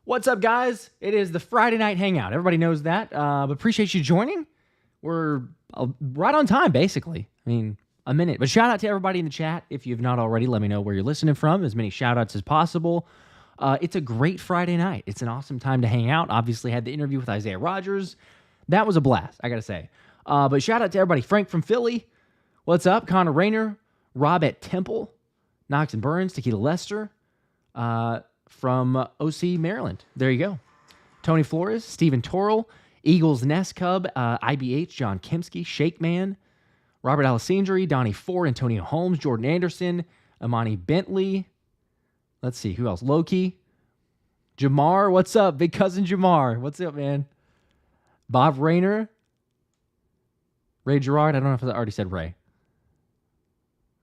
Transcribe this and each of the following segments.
What's up, guys? It is the Friday night hangout. Everybody knows that. But appreciate you joining. We're right on time, basically. I mean, a minute. But shout out to everybody in the chat. If you've not already, let me know where you're listening from. As many shout outs as possible. It's a great Friday night. It's an awesome time to hang out. Obviously, had the interview with Isaiah Rodgers. That was a blast, I got to say. But shout out to everybody. Frank from Philly. What's up? Connor Rayner. Rob at Temple. Knox and Burns. Tequila Lester. From OC, Maryland. There you go. Tony Flores, Stephen Torrell, Eagles Nest Cub, IBH, John Kemsky, Shake Man, Robert Alessandri, Donnie Ford, Antonio Holmes, Jordan Anderson, Amani Bentley. Let's see, who else? Loki. Jamar, what's up? Big cousin Jamar. What's up, man? Bob Rayner. Ray Gerard. I don't know if I already said Ray.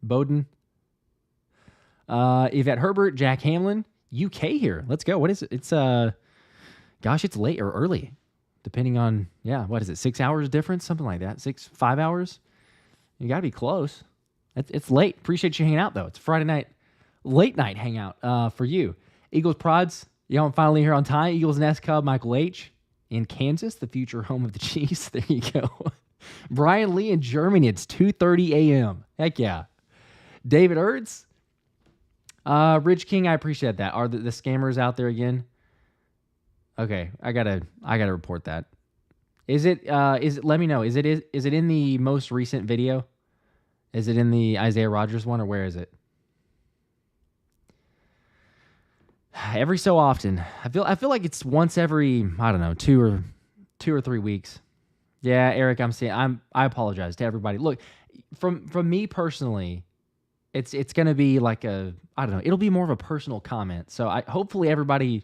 Bowden. Yvette Herbert, Jack Hamlin. UK here. Let's go. What is it? It's gosh, it's late or early, depending on what is it? 6 hours difference, something like that. 5 hours. You gotta be close. It's late. Appreciate you hanging out though. It's Friday night, late night hangout for you. Eagles Prods. I'm finally here on time. Eagles Nest Cub, Michael H. in Kansas, the future home of the Chiefs. There you go. Brian Lee in Germany. It's 2:30 a.m. Heck yeah. David Ertz. Rich King, I appreciate that. Are the scammers out there again? Okay, I gotta report that. Is it let me know. Is it in the most recent video? Is it in the Isaiah Rodgers one, or where is it? Every so often. I feel like it's once every, I don't know, 2 or 3 weeks. Yeah, Eric, I apologize to everybody. Look, from me personally, it's going to be like it'll be more of a personal comment. So hopefully everybody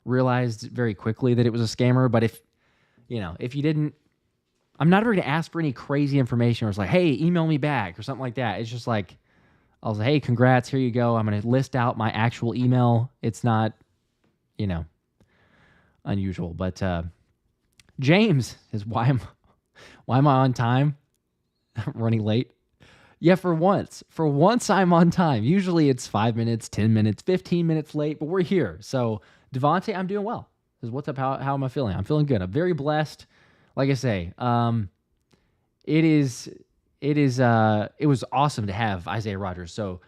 realized very quickly that it was a scammer. But if you didn't, I'm not ever going to ask for any crazy information or it's like, hey, email me back or something like that. It's just like, I'll say, hey, congrats, here you go. I'm going to list out my actual email. It's not, unusual. But James is why am I on time? Running late. Yeah, for once I'm on time. Usually it's 5 minutes, 10 minutes, 15 minutes late, but we're here. So Devontae, I'm doing well. Says, what's up? How am I feeling? I'm feeling good. I'm very blessed. Like I say, it was awesome to have Isaiah Rodgers. So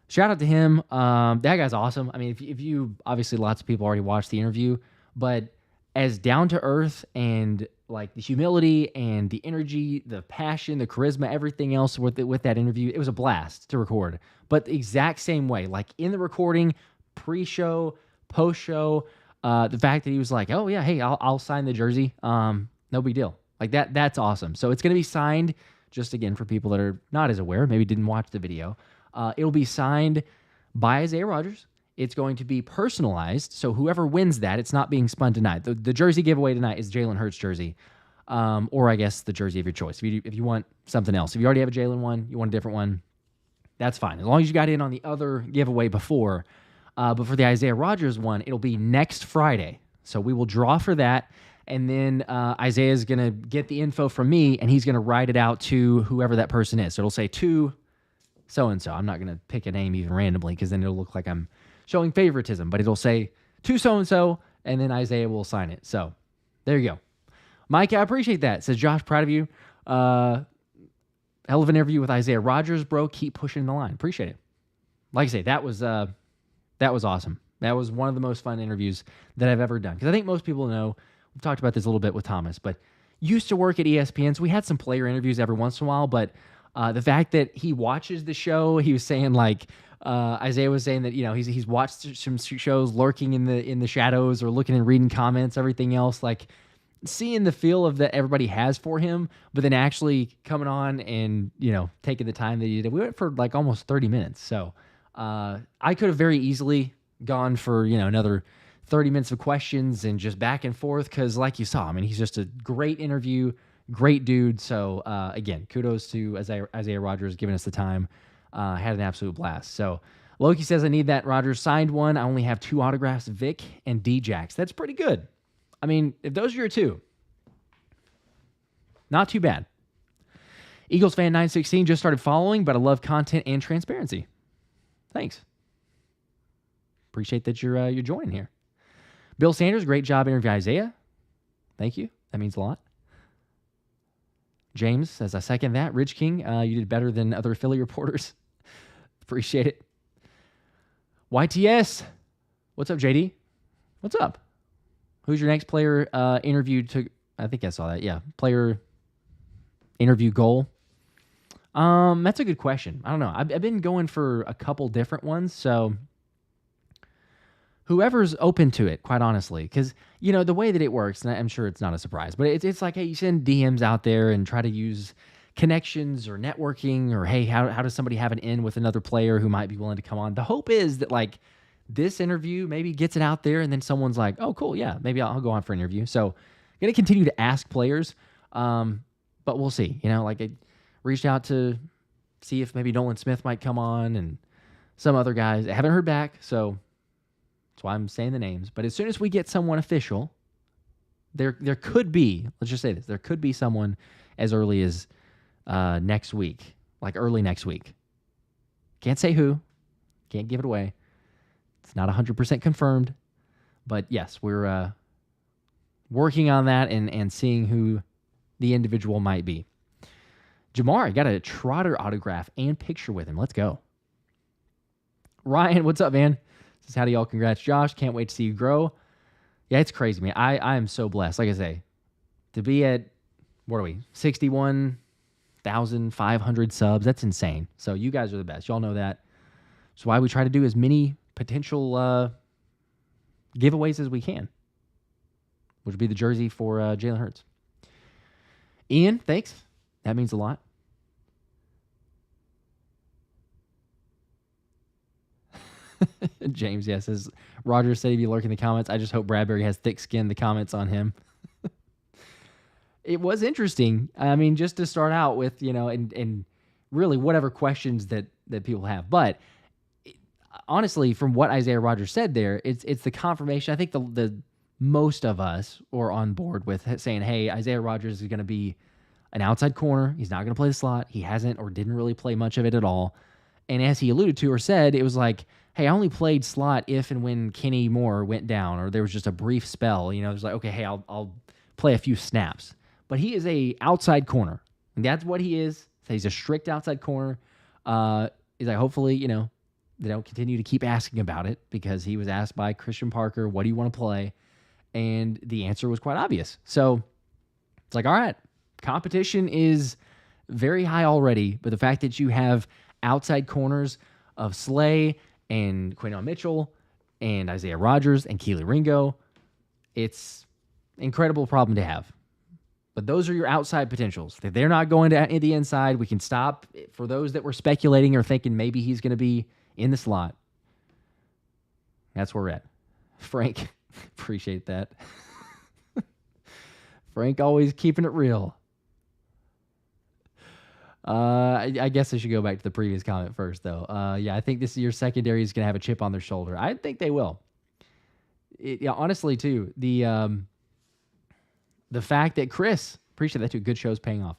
shout out to him. That guy's awesome. I mean, if you obviously lots of people already watched the interview, but as down to earth and like the humility and the energy, the passion, the charisma, everything else with that interview, it was a blast to record. But the exact same way, like in the recording, pre-show, post-show, the fact that he was like, "Oh yeah, hey, I'll sign the jersey. No big deal." Like that's awesome. So it's going to be signed. Just again for people that are not as aware, maybe didn't watch the video, it'll be signed by Isaiah Rodgers. It's going to be personalized, so whoever wins that, it's not being spun tonight. The jersey giveaway tonight is Jalen Hurts jersey, or I guess the jersey of your choice. If you want something else, if you already have a Jalen one, you want a different one, that's fine. As long as you got in on the other giveaway before. But for the Isaiah Rodgers one, it'll be next Friday. So we will draw for that, and then Isaiah's going to get the info from me, and he's going to write it out to whoever that person is. So it'll say to so-and-so. I'm not going to pick a name even randomly because then it'll look like I'm showing favoritism, but it'll say to so-and-so, and then Isaiah will sign it. So there you go. Mike, I appreciate that. Says Josh, proud of you. Hell of an interview with Isaiah Rodgers, bro. Keep pushing the line. Appreciate it. Like I say, that was awesome. That was one of the most fun interviews that I've ever done. Because I think most people know, we've talked about this a little bit with Thomas, but used to work at ESPN, so we had some player interviews every once in a while, but the fact that he watches the show, he was saying like, Isaiah was saying that, he's watched some shows lurking in the shadows or looking and reading comments, everything else, like seeing the feel of that everybody has for him, but then actually coming on and, taking the time that he did. We went for like almost 30 minutes. So I could have very easily gone for, another 30 minutes of questions and just back and forth because like you saw, I mean, he's just a great interview, great dude. So again, kudos to Isaiah Rodgers giving us the time. Had an absolute blast. So Loki says, I need that Rodgers signed one. I only have 2 autographs, Vic and D-Jax. That's pretty good. I mean, if those are your 2, not too bad. Eagles fan 916 just started following, but I love content and transparency. Thanks. Appreciate that you're joining here. Bill Sanders, great job interviewing Isaiah. Thank you. That means a lot. James says, I second that. Rich King, you did better than other Philly reporters. Appreciate it. YTS. What's up, JD? What's up? Who's your next player interviewed to... I think I saw that. Yeah. Player interview goal. That's a good question. I don't know. I've been going for a couple different ones, so whoever's open to it, quite honestly, because, the way that it works, and I'm sure it's not a surprise, but it's like, hey, you send DMs out there and try to use connections or networking, or, hey, how does somebody have an in with another player who might be willing to come on? The hope is that, like, this interview maybe gets it out there, and then someone's like, oh, cool, yeah, maybe I'll go on for an interview. So I'm going to continue to ask players, but we'll see. I reached out to see if maybe Nolan Smith might come on and some other guys. I haven't heard back, so that's why I'm saying the names. But as soon as we get someone official, there could be, let's just say this, there could be someone as early as next week, like early next week. Can't say who. Can't give it away. It's not 100% confirmed. But yes, we're working on that and seeing who the individual might be. Jamar, I got a Trotter autograph and picture with him. Let's go. Ryan, what's up, man? Says, howdy, y'all. Congrats, Josh. Can't wait to see you grow. Yeah, it's crazy, man. I am so blessed. Like I say, to be at, what are we, 61,500 subs. That's insane. So you guys are the best. Y'all know that. That's why we try to do as many potential giveaways as we can, which would be the jersey for Jalen Hurts. Ian, thanks. That means a lot. James, yes, says Rodgers said he'd be lurking in the comments. I just hope Bradberry has thick skin. The comments on him. It was interesting. I mean, just to start out with, and really whatever questions that people have. But honestly, from what Isaiah Rodgers said there, it's the confirmation. I think the most of us are on board with saying, hey, Isaiah Rodgers is going to be an outside corner. He's not going to play the slot. He hasn't or didn't really play much of it at all. And as he alluded to or said, it was like, hey, I only played slot if and when Kenny Moore went down, or there was just a brief spell. It was like, okay, hey, I'll play a few snaps. But he is a outside corner. And that's what he is. So he's a strict outside corner. He's like, hopefully, they don't continue to keep asking about it, because he was asked by Christian Parker, what do you want to play? And the answer was quite obvious. So it's like, all right, competition is very high already, but the fact that you have outside corners of Slay and Quinyon Mitchell and Isaiah Rodgers and Keely Ringo, it's an incredible problem to have. But those are your outside potentials. If they're not going to the inside, we can stop. For those that were speculating or thinking maybe he's going to be in the slot, that's where we're at. Frank, appreciate that. Frank always keeping it real. I guess I should go back to the previous comment first, though. Yeah, I think this year's secondary is going to have a chip on their shoulder. I think they will. Honestly, too, the fact that Chris, appreciate that too, good show's paying off.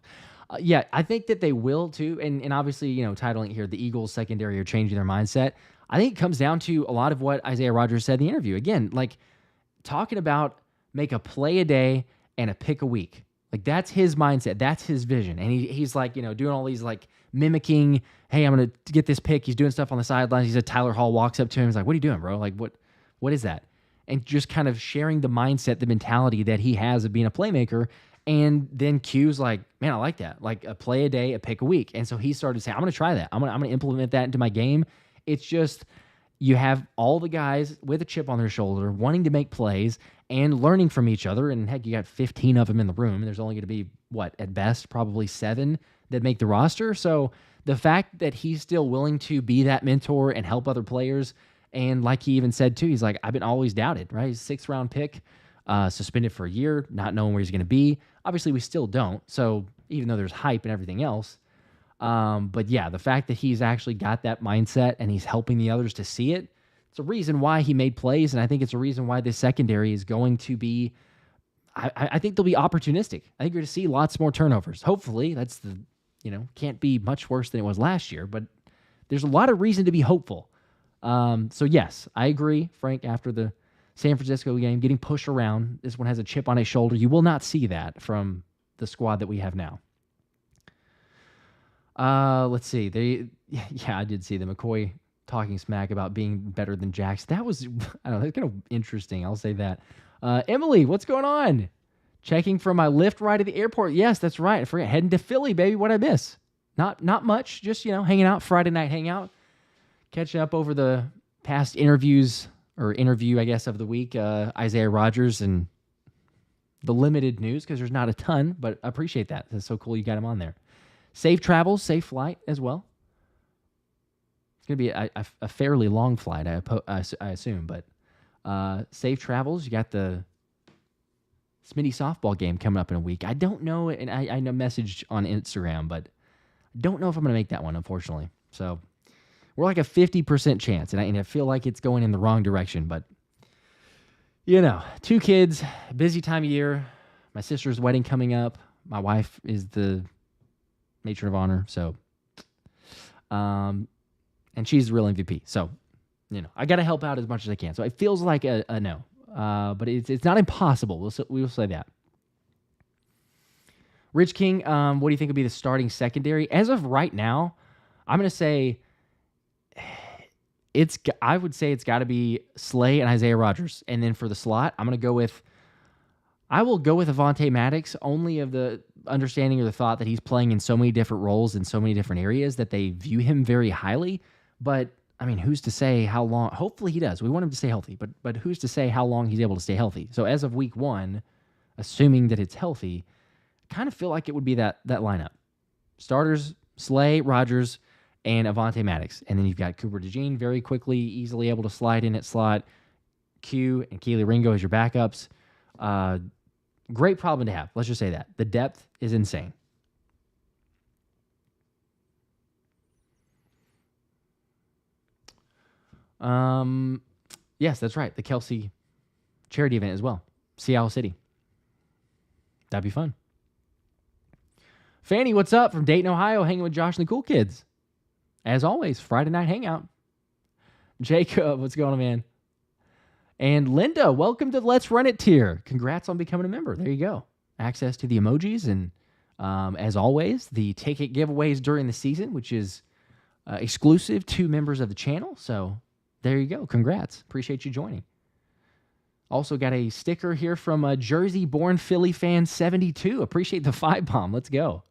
Yeah, I think that they will too, and obviously, titling here, the Eagles secondary are changing their mindset. I think it comes down to a lot of what Isaiah Rodgers said in the interview. Again, like talking about make a play a day and a pick a week. Like that's his mindset. That's his vision. And he's like, doing all these like mimicking, hey, I'm going to get this pick. He's doing stuff on the sidelines. He said Tyler Hall walks up to him. He's like, what are you doing, bro? Like, what is that? And just kind of sharing the mindset, the mentality that he has of being a playmaker. And then Q's like, man, I like that. Like a play a day, a pick a week. And so he started saying, I'm going to try that. I'm going to implement that into my game. It's just, you have all the guys with a chip on their shoulder wanting to make plays and learning from each other. And heck, you got 15 of them in the room, and there's only going to be, at best, probably 7 that make the roster. So the fact that he's still willing to be that mentor and help other players, and like he even said too, he's like, I've been always doubted, right? He's a 6th round pick, suspended for a year, not knowing where he's going to be. Obviously, we still don't. So even though there's hype and everything else, but yeah, the fact that he's actually got that mindset and he's helping the others to see it, it's a reason why he made plays, and I think it's a reason why this secondary is going to be, I think they'll be opportunistic. I think you're going to see lots more turnovers. Hopefully, that's can't be much worse than it was last year, but there's a lot of reason to be hopeful. So yes, I agree, Frank, after the San Francisco game, getting pushed around. This one has a chip on his shoulder. You will not see that from the squad that we have now. Let's see. Yeah, I did see the McCoy talking smack about being better than Jax. That was, I don't know, that's kind of interesting. I'll say that. Emily, what's going on? Checking for my Lyft ride at the airport. Yes, that's right. I forget. Heading to Philly, baby. What'd I miss? Not much. Just, hanging out. Friday night hangout. Catching up over the past interview, I guess, of the week. Isaiah Rodgers and the limited news, because there's not a ton, but I appreciate that. That's so cool you got him on there. Safe travels, safe flight as well. It's going to be a fairly long flight, I assume, but safe travels. You got the Smitty softball game coming up in a week. I don't know, and I know messaged on Instagram, but I don't know if I'm going to make that one, unfortunately. So we're like a 50% chance, and I feel like it's going in the wrong direction, but 2 kids, busy time of year. My sister's wedding coming up. My wife is the matron of honor, so and she's the real MVP. So, I got to help out as much as I can. So it feels like a no, but it's not impossible. We will say that. Rich King, what do you think would be the starting secondary? As of right now, I'm going to say I would say it's got to be Slay and Isaiah Rodgers. And then for the slot, I will go with Avonte Maddox, only of the understanding or the thought that he's playing in so many different roles in so many different areas that they view him very highly. But, who's to say how long? Hopefully he does. We want him to stay healthy, but who's to say how long he's able to stay healthy? So as of week 1, assuming that it's healthy, I kind of feel like it would be that lineup. Starters, Slay, Rodgers, and Avonte Maddox. And then you've got Cooper Dejean very quickly, easily able to slide in at slot. Q and Keely Ringo as your backups. Great problem to have. Let's just say that. The depth is insane. Yes, that's right. The Kelsey charity event as well. Seattle City. That'd be fun. Fanny, what's up? From Dayton, Ohio, hanging with Josh and the cool kids. As always, Friday night hangout. Jacob, what's going on, man? And Linda, welcome to the Let's Run It tier. Congrats on becoming a member. There you go. Access to the emojis and, as always, the ticket giveaways during the season, which is exclusive to members of the channel. So there you go. Congrats. Appreciate you joining. Also got a sticker here from a Jersey-born Philly fan 72. Appreciate the 5-bomb. Let's go.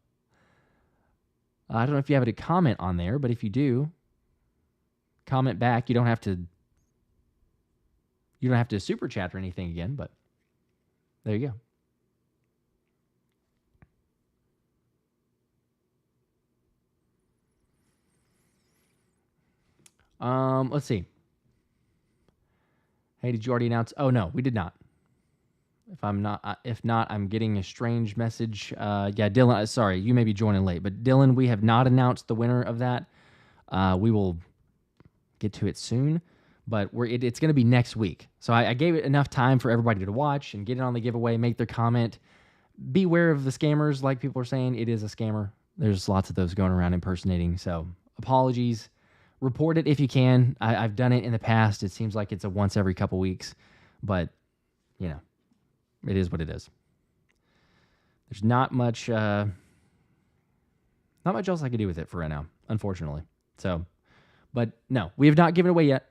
I don't know if you have a comment on there, but if you do, comment back. You don't have to super chat or anything again, but there you go. Let's see. Hey, did you already announce? Oh no, we did not. If not, I'm getting a strange message. Yeah, Dylan, sorry, you may be joining late, but Dylan, we have not announced the winner of that. We will get to it soon, but it's going to be next week. So I gave it enough time for everybody to watch and get it on the giveaway, make their comment. Beware of the scammers, like people are saying. It is a scammer. There's lots of those going around impersonating. So apologies. Report it if you can. I've done it in the past. It seems like it's a once every couple weeks, but it is what it is. There's not much else I can do with it for right now, unfortunately. So, but no, we have not given away yet.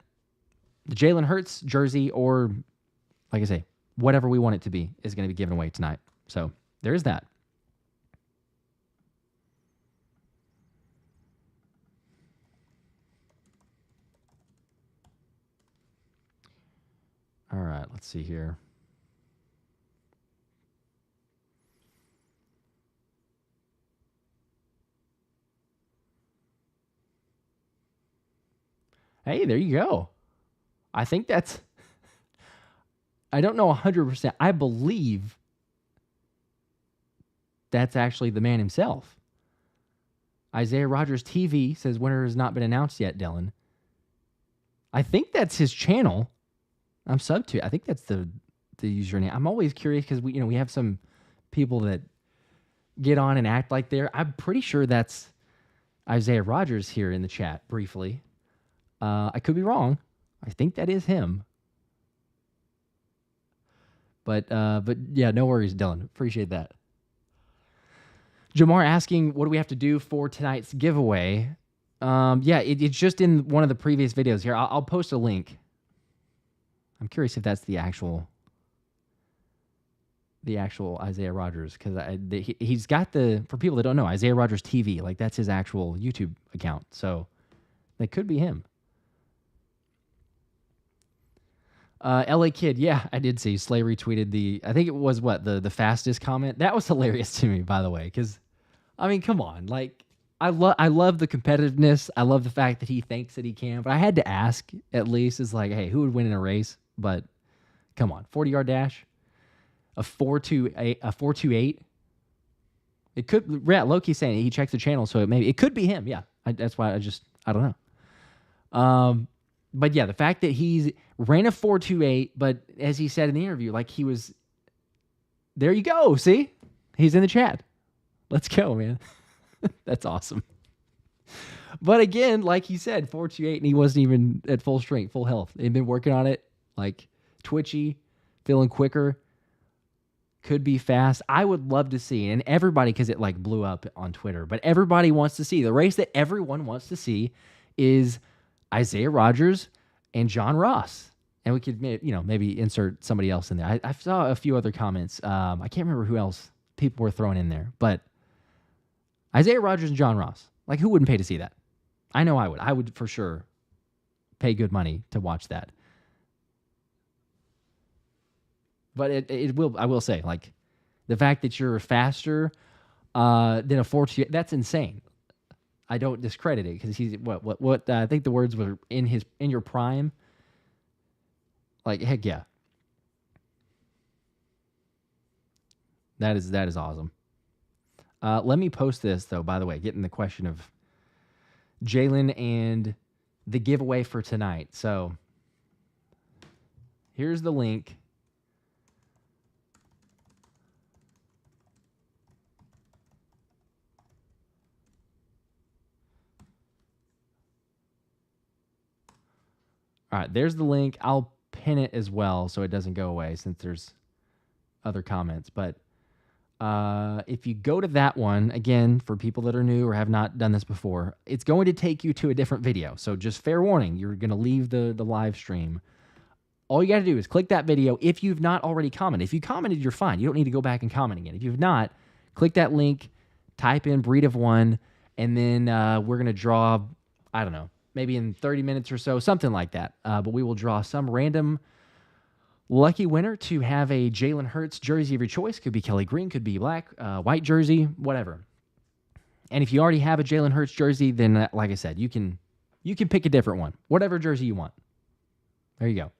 The Jalen Hurts jersey, or like I say, whatever we want it to be, is going to be given away tonight. So there is that. All right, let's see here. Hey, there you go. I think that's... I don't know 100%. I believe that's actually the man himself. Isaiah Rodgers TV says winner has not been announced yet, Dylan. I think that's his channel. I'm sub to. I think that's the username. I'm always curious because we have some people that get on and act like they're... I'm pretty sure that's Isaiah Rodgers here in the chat briefly. I could be wrong. I think that is him. But yeah, no worries, Dylan. Appreciate that. Jamar asking, what do we have to do for tonight's giveaway? Yeah, it's just in one of the previous videos here. I'll post a link. I'm curious if that's the actual Isaiah Rodgers, because he's got for people that don't know, Isaiah Rodgers TV, like that's his actual YouTube account. So that could be him. LA Kid, yeah, I did see. Slay retweeted I think it was the fastest comment. That was hilarious to me, by the way, because I mean, come on, like I love the competitiveness. I love the fact that he thinks that he can, but I had to ask at least, is like, hey, who would win in a race? But come on, 40-yard dash, a 4.28. It could. Yeah, Loki's saying he checks the channel, so it could be him. Yeah, that's why I don't know. But yeah, the fact that he's ran a 4.28, but as he said in the interview, like he was. There you go. See, he's in the chat. Let's go, man. That's awesome. But again, like he said, 4.28, and he wasn't even at full strength, full health. They've been working on it, like twitchy, feeling quicker. Could be fast. I would love to see, and everybody, because it like blew up on Twitter, but everybody wants to see. The race that everyone wants to see is Isaiah Rodgers and John Ross. And we could, maybe insert somebody else in there. I saw a few other comments. I can't remember who else people were throwing in there, but Isaiah Rodgers and John Ross. Like, who wouldn't pay to see that? I know I would. I would for sure pay good money to watch that. But it will. I will say, like, the fact that you're faster than a 4.28, that's insane. I don't discredit it, because he's what I think the words were in your prime. Like, heck yeah. That is awesome. Let me post this, though, by the way, getting the question of Jalen and the giveaway for tonight. So here's the link. All right, there's the link. I'll pin it as well so it doesn't go away, since there's other comments. But if you go to that one, again, for people that are new or have not done this before, it's going to take you to a different video. So just fair warning, you're going to leave the live stream. All you got to do is click that video if you've not already commented. If you commented, you're fine. You don't need to go back and comment again. If you've not, click that link, type in breed of one, and then we're going to draw, I don't know, maybe in 30 minutes or so, something like that. But we will draw some random lucky winner to have a Jalen Hurts jersey of your choice. Could be Kelly Green, could be black, white jersey, whatever. And if you already have a Jalen Hurts jersey, then like I said, you can pick a different one, whatever jersey you want. There you go.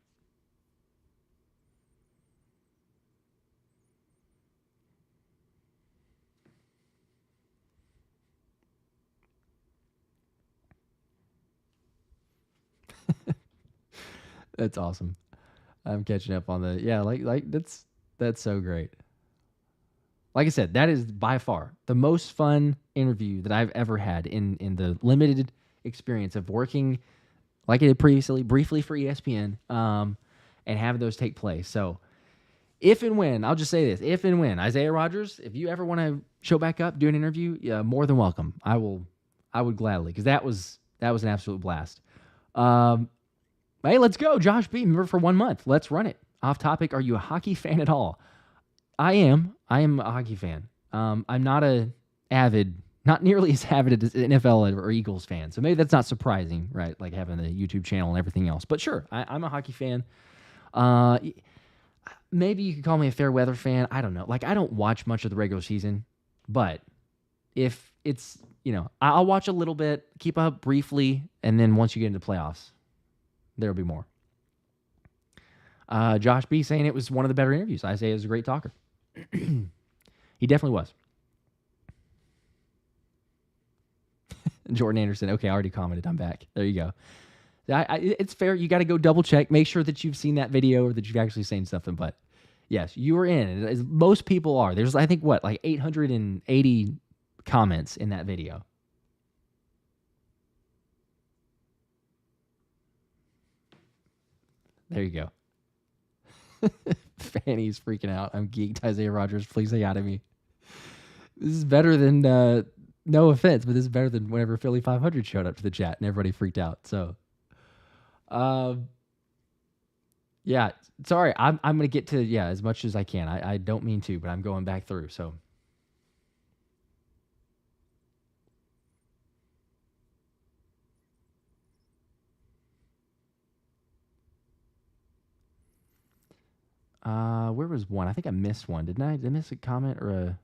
That's awesome. I'm catching up on like that's so great. Like I said, that is by far the most fun interview that I've ever had in the limited experience of working, like I did previously, briefly for ESPN, and having those take place. So if and when, I'll just say this, if and when Isaiah Rodgers, if you ever want to show back up, do an interview, more than welcome. I would gladly, because that was an absolute blast. Hey, let's go. Josh B, member for 1 month. Let's run it. Off topic, are you a hockey fan at all? I am a hockey fan. I'm not not nearly as avid as an NFL or Eagles fan. So maybe that's not surprising, right? Like having the YouTube channel and everything else. But sure, I'm a hockey fan. Maybe you could call me a fair weather fan. I don't know. Like, I don't watch much of the regular season, but if it's, I'll watch a little bit, keep up briefly, and then once you get into the playoffs, there'll be more. Josh B saying it was one of the better interviews. Isaiah is a great talker. He definitely was. Jordan Anderson. Okay, I already commented. I'm back. There you go. It's fair. You got to go double check. Make sure that you've seen that video or that you've actually seen something. But yes, you were in. As most people are. There's, I think, like 880 comments in that video. There you go. Fanny's freaking out. I'm geeked. Isaiah Rodgers, please say hi to me. This is better than, no offense, but this is better than whenever Philly 500 showed up to the chat and everybody freaked out. So, yeah, sorry. I'm going to get to, as much as I can. I don't mean to, but I'm going back through. So, where was one? I think I missed one. Didn't I? Did I miss a comment or a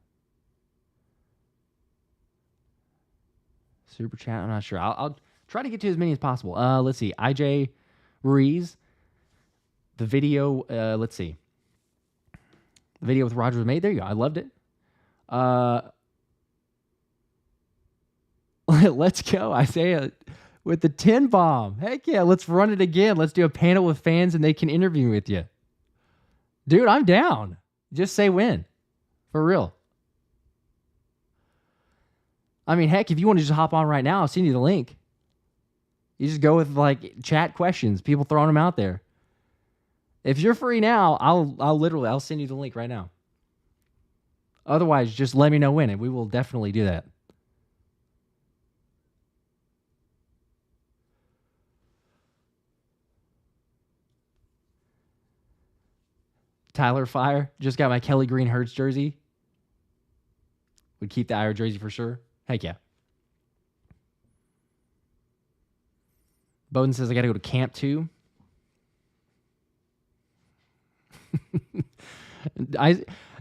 super chat? I'm not sure. I'll try to get to as many as possible. Let's see. IJ Ruiz. The video, let's see. The video with Rodgers was made. There you go. I loved it. Let's go, Isaiah, with the 10 bomb. Heck yeah, let's run it again. Let's do a panel with fans and they can interview with you. Dude, I'm down. Just say when. For real. I mean, heck, if you want to just hop on right now, I'll send you the link. You just go with like chat questions, people throwing them out there. If you're free now, I'll send you the link right now. Otherwise, just let me know when, and we will definitely do that. Tyler Fire just got my Kelly Green Hurts jersey. Would keep the IR jersey for sure. Heck yeah. Bowden says I got to go to camp too.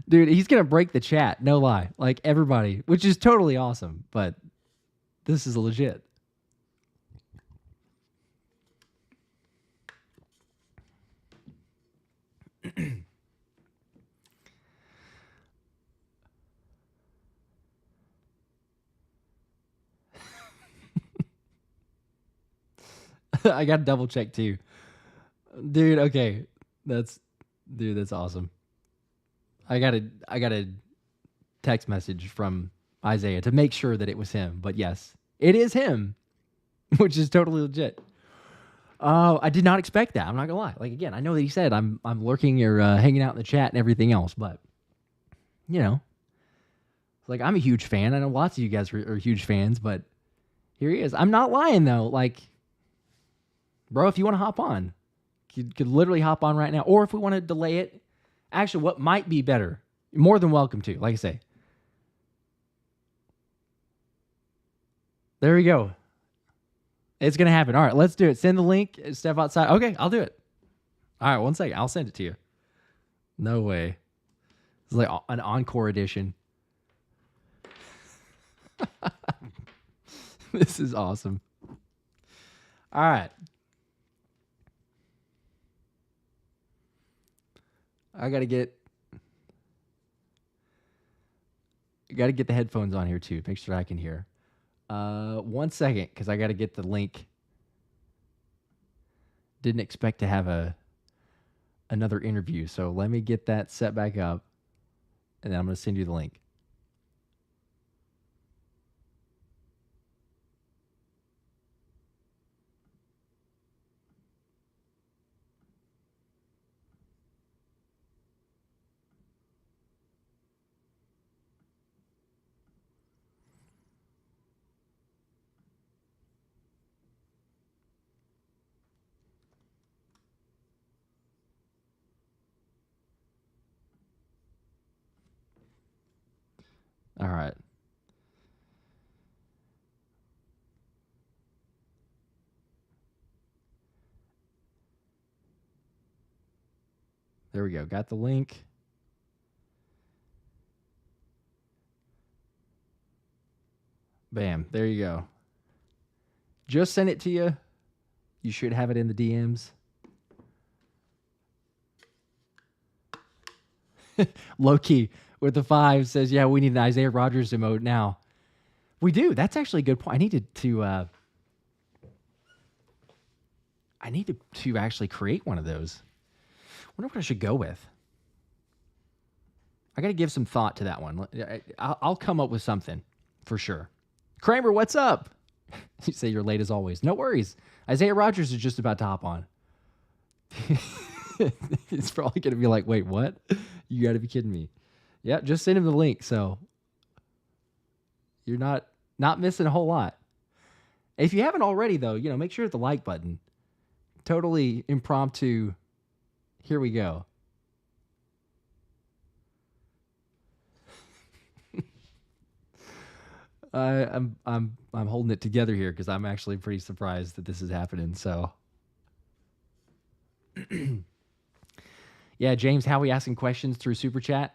Dude, he's gonna break the chat. No lie, like everybody, which is totally awesome. But this is legit. I got to double check too. Dude, okay. That's awesome. I got a text message from Isaiah to make sure that it was him. But yes, it is him, which is totally legit. I did not expect that. I'm not gonna lie. Like again, I know that he said I'm lurking or hanging out in the chat and everything else, but you know, like I'm a huge fan. I know lots of you guys are huge fans, but here he is. I'm not lying though. Like, bro, if you want to hop on, you could literally hop on right now. Or if we want to delay it, actually, what might be better, you're more than welcome to. Like I say, there we go. It's going to happen. All right, let's do it. Send the link. Step outside. Okay, I'll do it. All right, one second. I'll send it to you. No way. It's like an encore edition. This is awesome. All right. I got to get the headphones on here too. Make sure I can hear. 1 second, because I got to get the link. Didn't expect to have another interview, so let me get that set back up, and then I'm going to send you the link. All right. There we go. Got the link. Bam. There you go. Just sent it to you. You should have it in the DMs. Low-key with the 5 says, yeah, we need an Isaiah Rodgers emote now. We do. That's actually a good point. I need to actually create one of those. I wonder what I should go with. I got to give some thought to that one. I'll come up with something for sure. Kramer, what's up? You say you're late as always. No worries. Isaiah Rodgers is just about to hop on. It's probably going to be like, wait, what? You got to be kidding me. Yeah, just send him the link. So you're not missing a whole lot. If you haven't already, though, make sure to hit the like button. Totally impromptu. Here we go. I'm holding it together here because I'm actually pretty surprised that this is happening. So, yeah, James, Howie asking questions through Super Chat.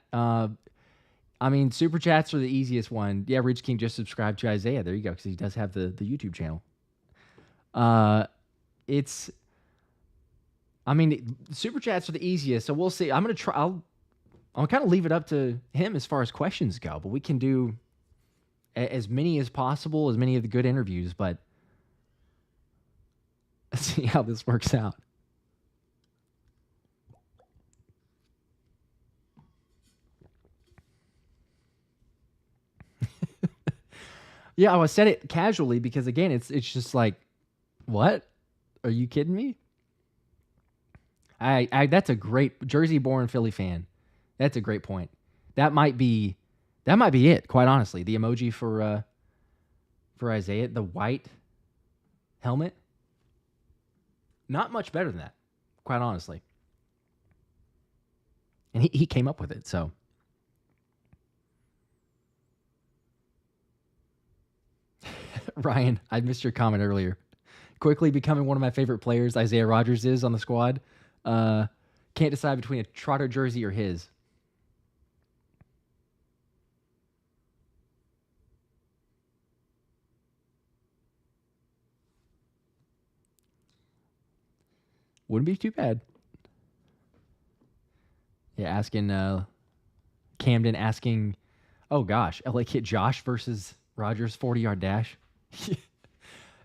Super Chats are the easiest one. Yeah, Ridge King just subscribed to Isaiah. There you go, because he does have the YouTube channel. Super Chats are the easiest, so we'll see. I'm gonna try. I'll kind of leave it up to him as far as questions go, but we can do as many as possible, as many of the good interviews. But let's see how this works out. Yeah, I said it casually because, again, it's just like, what? Are you kidding me? That's a great Jersey-born Philly fan. That's a great point. That might be it. Quite honestly, the emoji for Isaiah, the white helmet, not much better than that. Quite honestly, and he came up with it. So. Ryan, I missed your comment earlier. Quickly becoming one of my favorite players, Isaiah Rodgers is on the squad. Can't decide between a Trotter jersey or his. Wouldn't be too bad. Yeah, asking Camden asking, oh gosh, LA Kid Josh versus Rodgers 40-yard dash.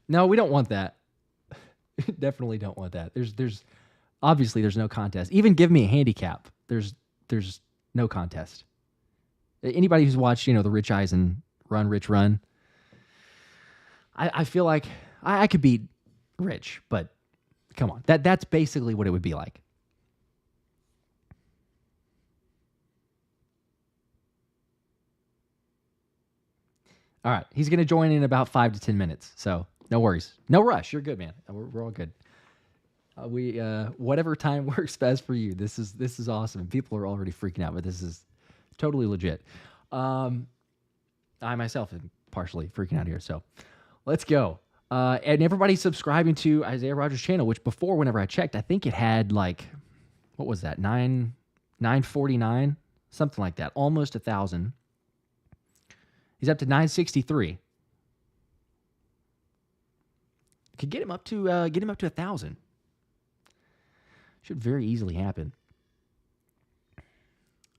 No, we don't want that. Definitely don't want that. There's obviously there's no contest. Even give me a handicap. There's no contest. Anybody who's watched, the Rich Eisen Run Rich Run, I feel like I could beat Rich, but come on. That's basically what it would be like. All right, he's going to join in about 5 to 10 minutes, so no worries. No rush. You're good, man. We're all good. Whatever time works best for you. This is awesome. People are already freaking out, but this is totally legit. I myself am partially freaking out here, so let's go. And everybody's subscribing to Isaiah Rodgers' channel, which before, whenever I checked, I think it had what was that, 949, something like that, almost 1,000. He's up to 963. Could get him up to 1,000. Should very easily happen.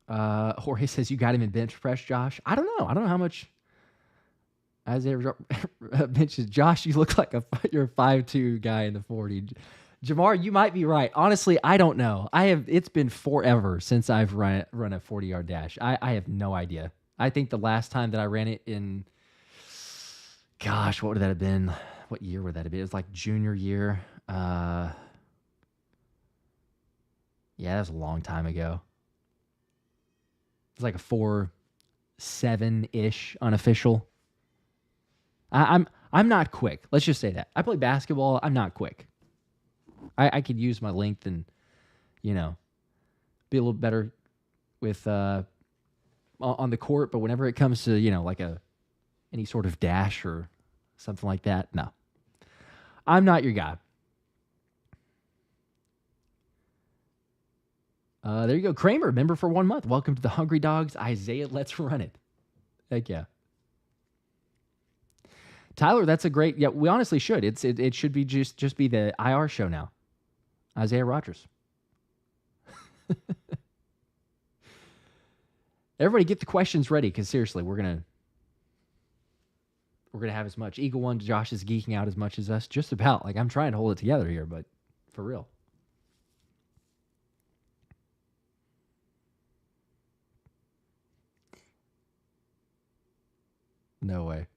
Jorge says you got him in bench press, Josh. I don't know how much Isaiah mentions. Josh, you look like you're a 5'2" guy in the 40. Jamar, you might be right. Honestly, I don't know. It's been forever since I've run a 40-yard dash. I have no idea. I think the last time that I ran it in, gosh, what would that have been? What year would that have been? It was like junior year. Yeah, that was a long time ago. It was like a 4.7-ish unofficial. I'm not quick. Let's just say that. I play basketball. I'm not quick. I could use my length and, be a little better with on the court, but whenever it comes to, like any sort of dash or something like that, no. I'm not your guy. There you go. Kramer, member for 1 month. Welcome to the Hungry Dogs. Isaiah, let's run it. Heck yeah. Tyler, that's a great, yeah, we honestly should. It should be just be the IR show now. Isaiah Rodgers. Everybody get the questions ready, because seriously, we're gonna have as much. Eagle One, Josh is geeking out as much as us. Just about. Like, I'm trying to hold it together here, but for real. No way.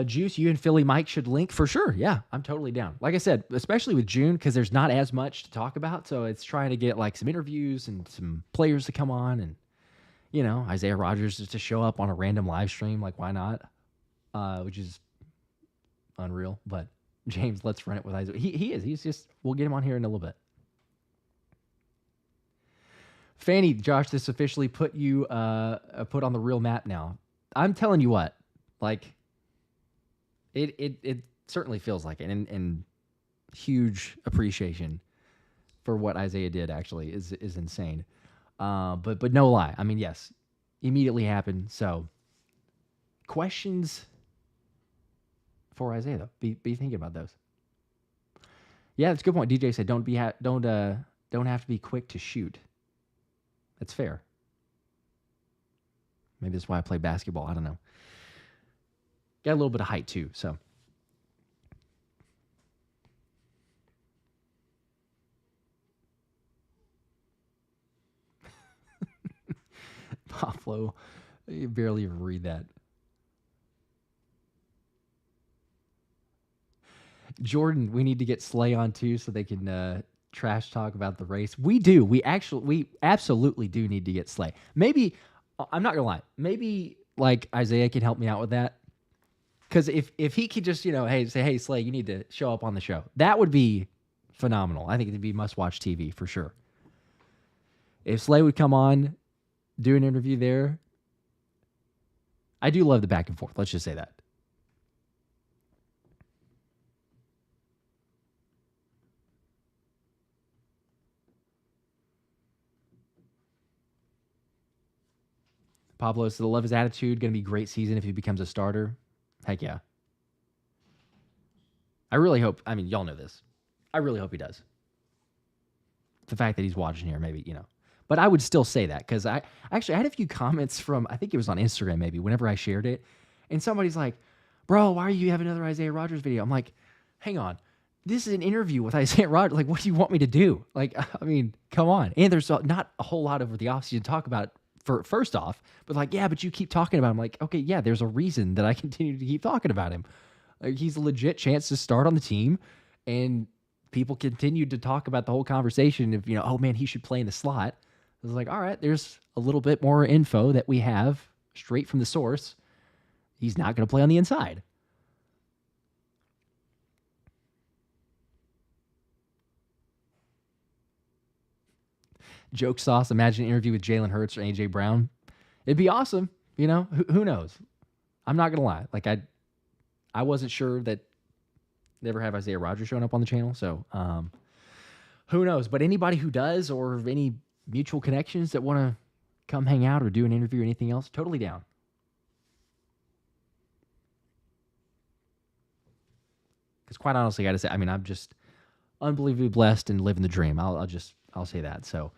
Juice, you and Philly Mike should link for sure. Yeah, I'm totally down. Like I said, especially with June, because there's not as much to talk about. So it's trying to get like some interviews and some players to come on, and Isaiah Rodgers just to show up on a random live stream. Like, why not? Which is unreal. But James, let's run it with Isaiah. He is. He's just. We'll get him on here in a little bit. Fanny, Josh, this officially put you put on the real map now. I'm telling you what, like. It certainly feels like it, and huge appreciation for what Isaiah did actually is insane. But no lie. I mean, yes, immediately happened. So questions for Isaiah though. Be thinking about those. Yeah, that's a good point. DJ said don't have to be quick to shoot. That's fair. Maybe that's why I play basketball. I don't know. Got a little bit of height too, so. Pablo, you barely even read that. Jordan, we need to get Slay on too so they can trash talk about the race. We do. We absolutely do need to get Slay. Maybe, I'm not going to lie, maybe like Isaiah can help me out with that. Because if he could just, hey, Slay, you need to show up on the show. That would be phenomenal. I think it'd be must-watch TV for sure. If Slay would come on, do an interview there. I do love the back and forth. Let's just say that. Pablo says, I love his attitude. Going to be a great season if he becomes a starter. Heck yeah. I really hope, y'all know this. I really hope he does. The fact that he's watching here, maybe, But I would still say that because I had a few comments from, I think it was on Instagram maybe, whenever I shared it. And somebody's like, bro, why are you having another Isaiah Rodgers video? I'm like, hang on. This is an interview with Isaiah Rodgers. Like, what do you want me to do? Like, come on. And there's not a whole lot over the offseason to talk about first off, but like, yeah, but you keep talking about him. Like, okay, yeah, there's a reason that I continue to keep talking about him. Like, he's a legit chance to start on the team, and people continued to talk about the whole conversation of, oh man, he should play in the slot. I was like, all right, there's a little bit more info that we have straight from the source. He's not going to play on the inside. Joke sauce. Imagine an interview with Jalen Hurts or AJ Brown. It'd be awesome. Who knows? I'm not gonna lie. Like I wasn't sure that never have Isaiah Rodgers showing up on the channel. So who knows? But anybody who does, or any mutual connections that want to come hang out or do an interview or anything else, totally down. Because quite honestly, I got to say, I'm just unbelievably blessed and living the dream. I'll say that. So.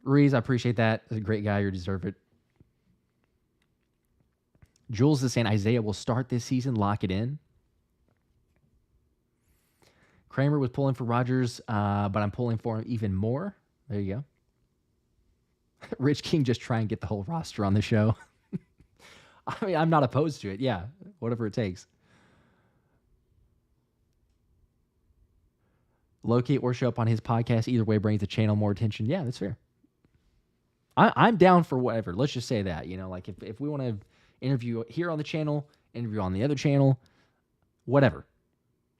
Ruiz, I appreciate that. He's a great guy. You deserve it. Jules is saying Isaiah will start this season. Lock it in. Kramer was pulling for Rodgers, but I'm pulling for him even more. There you go. Rich King, just try and get the whole roster on the show. I'm not opposed to it. Yeah, whatever it takes. Locate or show up on his podcast. Either way brings the channel more attention. Yeah, that's fair. I'm down for whatever. Let's just say that. Like if we want to interview here on the channel, interview on the other channel, whatever.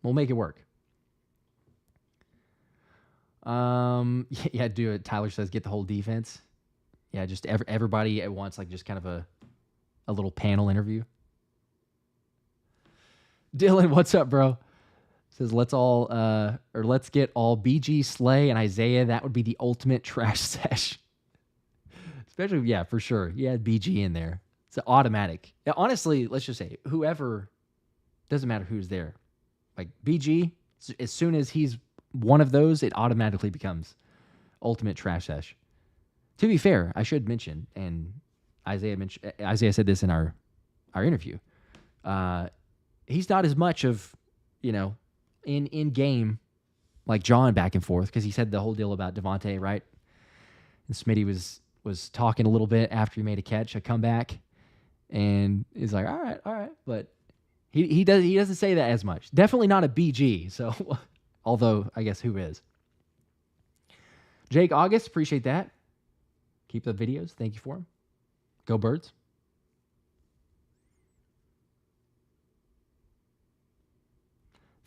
We'll make it work. Yeah, do it. Tyler says get the whole defense. Yeah, just everybody at once, like just kind of a little panel interview. Dylan, what's up, bro? Says let's get all BG, Slay, and Isaiah. That would be the ultimate trash sesh. Especially, yeah, for sure. Yeah, BG in there. It's automatic. Yeah, honestly, let's just say whoever, doesn't matter who's there. Like BG, as soon as he's one of those, it automatically becomes ultimate trash sesh. To be fair, I should mention, and Isaiah said this in our interview. He's not as much of, in game like John back and forth, because he said the whole deal about Devontae, right? And Smitty was talking a little bit after he made a catch, a comeback, And he's like, all right. But he doesn't say that as much. Definitely not a BG. So, although I guess who is? Jake August, appreciate that. Keep the videos. Thank you for them. Go Birds.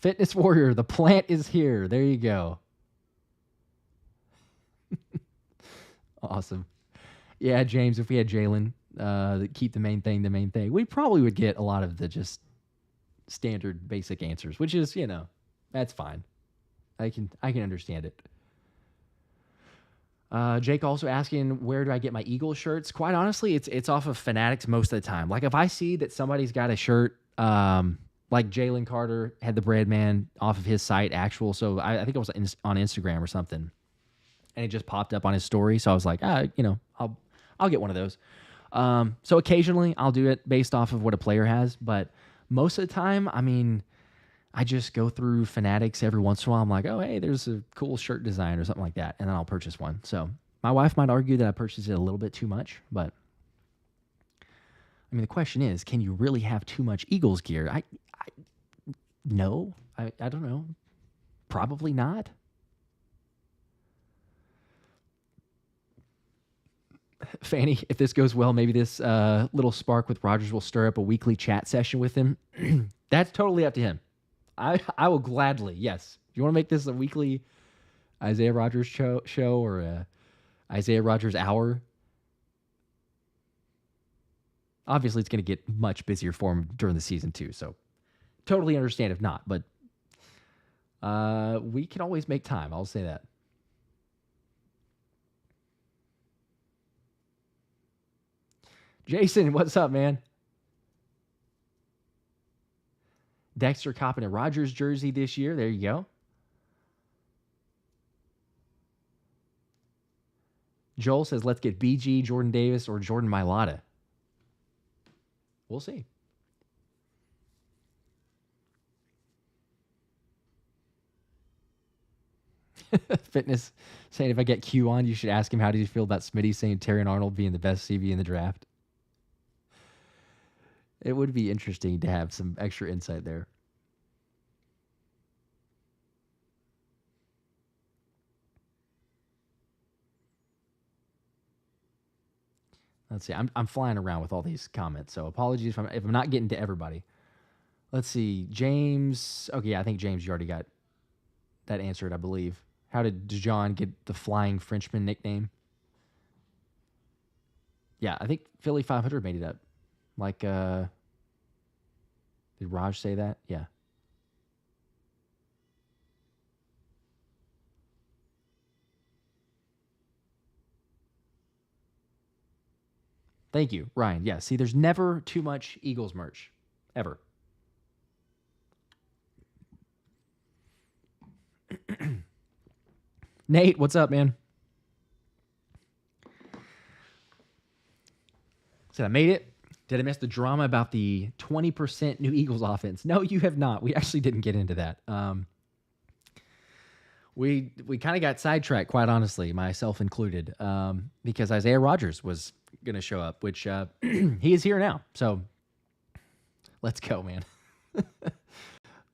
Fitness Warrior, the plant is here. There you go. Awesome. Yeah, James, if we had Jalen, keep the main thing, we probably would get a lot of the just standard basic answers, which is, that's fine. I can understand it. Jake also asking, where do I get my Eagles shirts? Quite honestly, it's off of Fanatics most of the time. Like if I see that somebody's got a shirt, like Jalen Carter had the Bread Man off of his site, actual. So I think it was on Instagram or something, and it just popped up on his story. So I was like, I'll get one of those. So occasionally I'll do it based off of what a player has, but most of the time, I mean, I just go through Fanatics every once in a while. I'm like, oh, hey, there's a cool shirt design or something like that, and then I'll purchase one. So my wife might argue that I purchased it a little bit too much, but I mean, the question is, can you really have too much Eagles gear? No, I don't know. Probably not. Fanny, if this goes well, maybe this little spark with Rodgers will stir up a weekly chat session with him. That's totally up to him. I will gladly, yes. If you want to make this a weekly Isaiah Rodgers show or a Isaiah Rodgers hour, obviously it's going to get much busier for him during the season too. So totally understand if not, but we can always make time. I'll say that. Jason, what's up, man? Dexter copping a Rodgers jersey this year. There you go. Joel says, let's get BG, Jordan Davis, or Jordan Mailata. We'll see. Fitness saying, if I get Q on, you should ask him how do you feel about Smitty saying Terry and Arnold being the best CB in the draft. It would be interesting to have some extra insight there. Let's see. I'm flying around with all these comments, so apologies if I'm not getting to everybody. Let's see. James. Okay, yeah, I think James, you already got that answered, I believe. How did Dejean get the Flying Frenchman nickname? Yeah, I think Philly 500 made it up. Like, did Raj say that? Yeah. Thank you, Ryan. Yeah, see, there's never too much Eagles merch. Ever. Nate, what's up, man? Said I made it. Did I miss the drama about the 20% new Eagles offense? No, you have not. We actually didn't get into that. We kind of got sidetracked, quite honestly, myself included, because Isaiah Rodgers was going to show up, which he is here now. So let's go, man.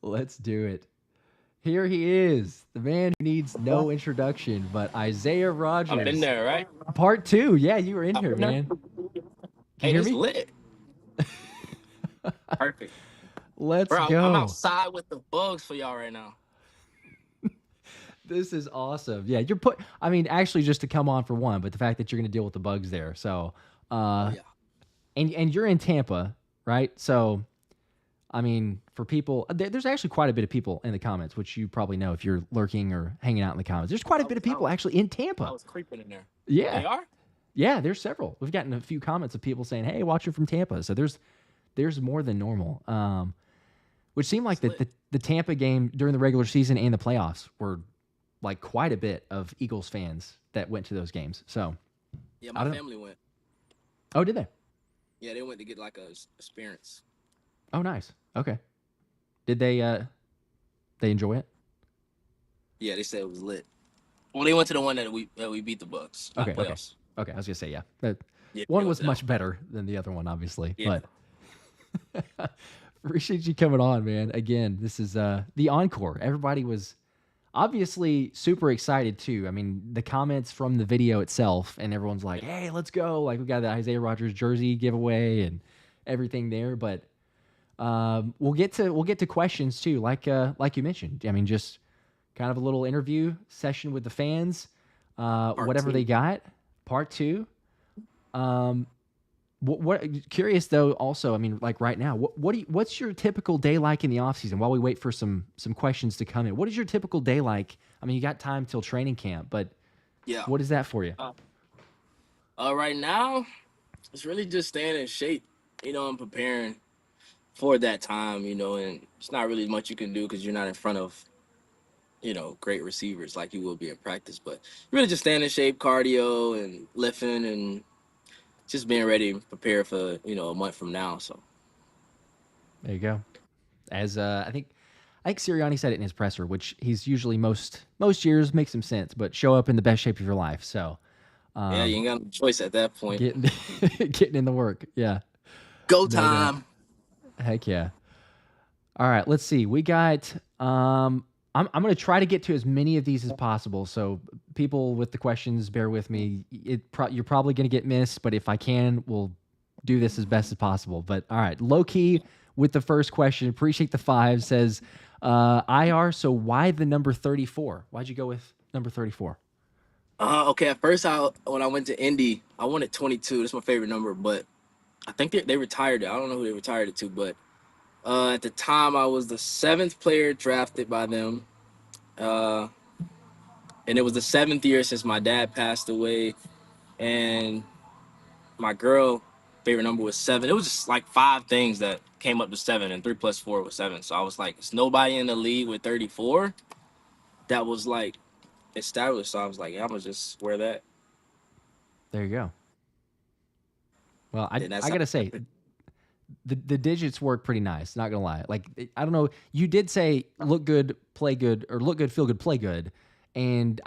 Let's do it. Here he is, the man who needs no introduction, but Isaiah Rodgers. I've been there, right? Part 2. Yeah, you were in here, man. Hey, this lit. Perfect. Let's go. I'm outside with the bugs for y'all right now. This is awesome. Yeah, actually just to come on for one, but the fact that you're going to deal with the bugs there. So, yeah. And you're in Tampa, right? So, I mean, for people, there's actually quite a bit of people in the comments, which you probably know if you're lurking or hanging out in the comments. There's quite a bit of people actually in Tampa. I was creeping in there. Yeah. They are? Yeah, there's several. We've gotten a few comments of people saying, hey, watching from Tampa. So there's more than normal. Which seemed like the Tampa game during the regular season and the playoffs were like quite a bit of Eagles fans that went to those games. So yeah, my family went. Oh, did they? Yeah, they went to get like a experience. Oh, nice. Okay. Did they enjoy it? Yeah, they said it was lit. Well, they went to the one that we beat the Bucks. Okay. Okay. I was gonna say, yeah. Yeah, One it was was that much one. better than the other one, obviously. Yeah. But appreciate you coming on, man. Again, this is the encore. Everybody was obviously super excited too. I mean, the comments from the video itself, and everyone's like, "Hey, let's go!" Like we got the Isaiah Rodgers jersey giveaway and everything there. But we'll get to questions too, like you mentioned. I mean, just kind of a little interview session with the fans, Part whatever they two. got. Part two. Um, what curious though? Also, I mean, like right now, what's your typical day like in the off season? While we wait for some questions to come in, what is your typical day like? I mean, you got time till training camp, but Yeah. what is that for you? Uh, right now, it's really just staying in shape. I'm preparing for that time. And it's not really much you can do because you're not in front of great receivers like you will be in practice. But really just staying in shape, cardio and lifting and just being ready and prepared for a month from now. So There you go. As I think Sirianni said it in his presser, which he's usually most years makes some sense, but show up in the best shape of your life. So yeah, you um, ain't got no choice at that point. getting getting in the work, yeah, Go no doubt. time. Heck yeah. All right, let's see. We got I'm going to try to get to as many of these as possible. So people with the questions, bear with me. You're probably going to get missed, but if I can, we'll do this as best as possible. But all right, low key with the first question. Appreciate the five. Says IR. So why the number 34? Why'd you go with number 34? Okay, at first when I went to Indy, I wanted 22. That's my favorite number, but I think they retired it. I don't know who they retired it to, but at the time I was the seventh player drafted by them. Uh, and it was the seventh year since my dad passed away, and my girl favorite number was seven. It was just like five things that came up to seven, and three plus four was seven. So I was like, it's nobody in the league with 34 that was like established. So I was like, yeah, I'm gonna just wear that. There you go. Well, I And that's I how. gotta say, the digits work pretty nice. Not gonna lie. Like I don't know. You did say look good, play good, or look good, feel good, play good. And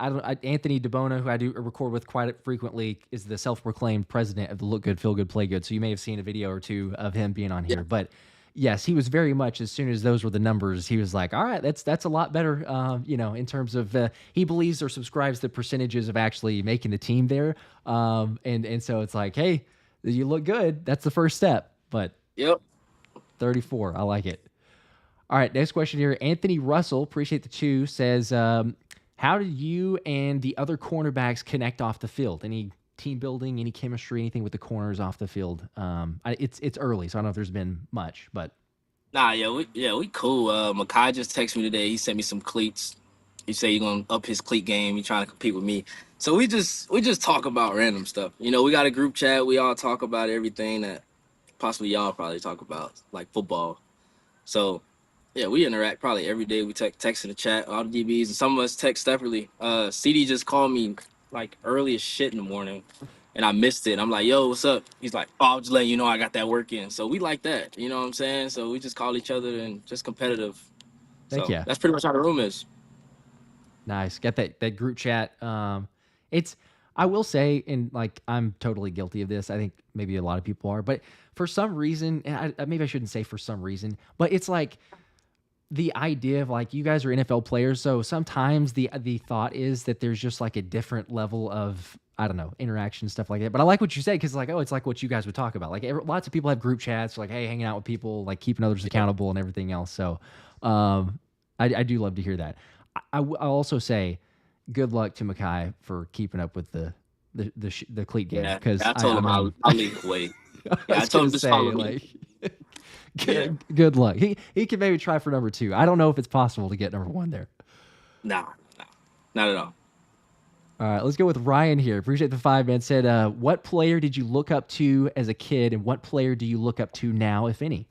Anthony DeBona, who I do record with quite frequently, is the self-proclaimed president of the Look Good, Feel Good, Play Good. So you may have seen a video or two of him being on Yeah, here. But yes, he was very much as soon as those were the numbers, he was like, "All right, that's a lot better." In terms of he believes or subscribes to percentages of actually making the team there. And so it's like, hey, you look good. That's the first step. But yep. 34. I like it. All right, next question here. Anthony Russell, appreciate the two, says, how did you and the other cornerbacks connect off the field? Any team building, any chemistry, anything with the corners off the field? It's early, so I don't know if there's been much, but Nah, we cool. Makai just texted me today. He sent me some cleats. He said he gonna up his cleat game. He trying to compete with me. So we just talk about random stuff. We got a group chat. We all talk about everything that possibly y'all probably talk about, like football. So yeah, we interact probably every day. We text in the chat, all the DBs, and some of us text separately. CD just called me like early as shit in the morning, and I missed it. I'm like, yo, what's up? He's like, oh, I'll just letting you know I got that work in. So we like that, you know what I'm saying? So we just call each other and just competitive. heck So yeah. that's pretty much how the room is. Nice. Got that group chat. It's I will say, and like I'm totally guilty of this. I think maybe a lot of people are, but for some reason, and maybe I shouldn't say for some reason, but it's like the idea of like you guys are NFL players, so sometimes the thought is that there's just like a different level of I don't know interaction stuff like that. But I like what you say because like it's like what you guys would talk about. Like lots of people have group chats, like hey, hanging out with people, like keeping others Yep. accountable and everything else. So I do love to hear that. I'll also say good luck to Makai for keeping up with the cleat game Yeah, because I I told him mean I'll lead the way. I Yeah, I was told gonna him just say follow me. like Yeah, good luck. He can maybe try for number two. I don't know if it's possible to get number one there. nah, not at all. All right, let's go with Ryan here. Appreciate the five man. Said, what player did you look up to as a kid, and what player do you look up to now, if any?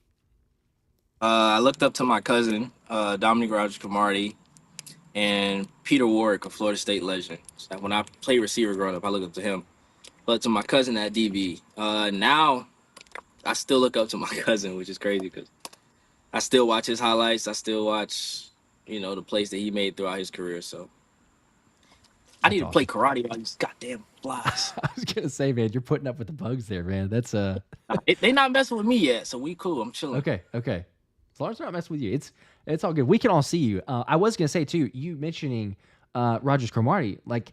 I looked up to my cousin, Dominic Rogers Camardi, and Peter Warwick, a Florida State legend. So when I played receiver growing up, I looked up to him. But to my cousin at DB, now I still look up to my cousin, which is crazy because I still watch his highlights. I still watch, the plays that he made throughout his career. So I That's need to play awesome. karate by these goddamn flies. I was gonna say, man, you're putting up with the bugs there, man. That's They not messing with me yet, so we cool. I'm chilling. okay. Okay. As long as they're not messing with you, it's all good. We can all see you. I was gonna say too, you mentioning Rogers Cromartie, like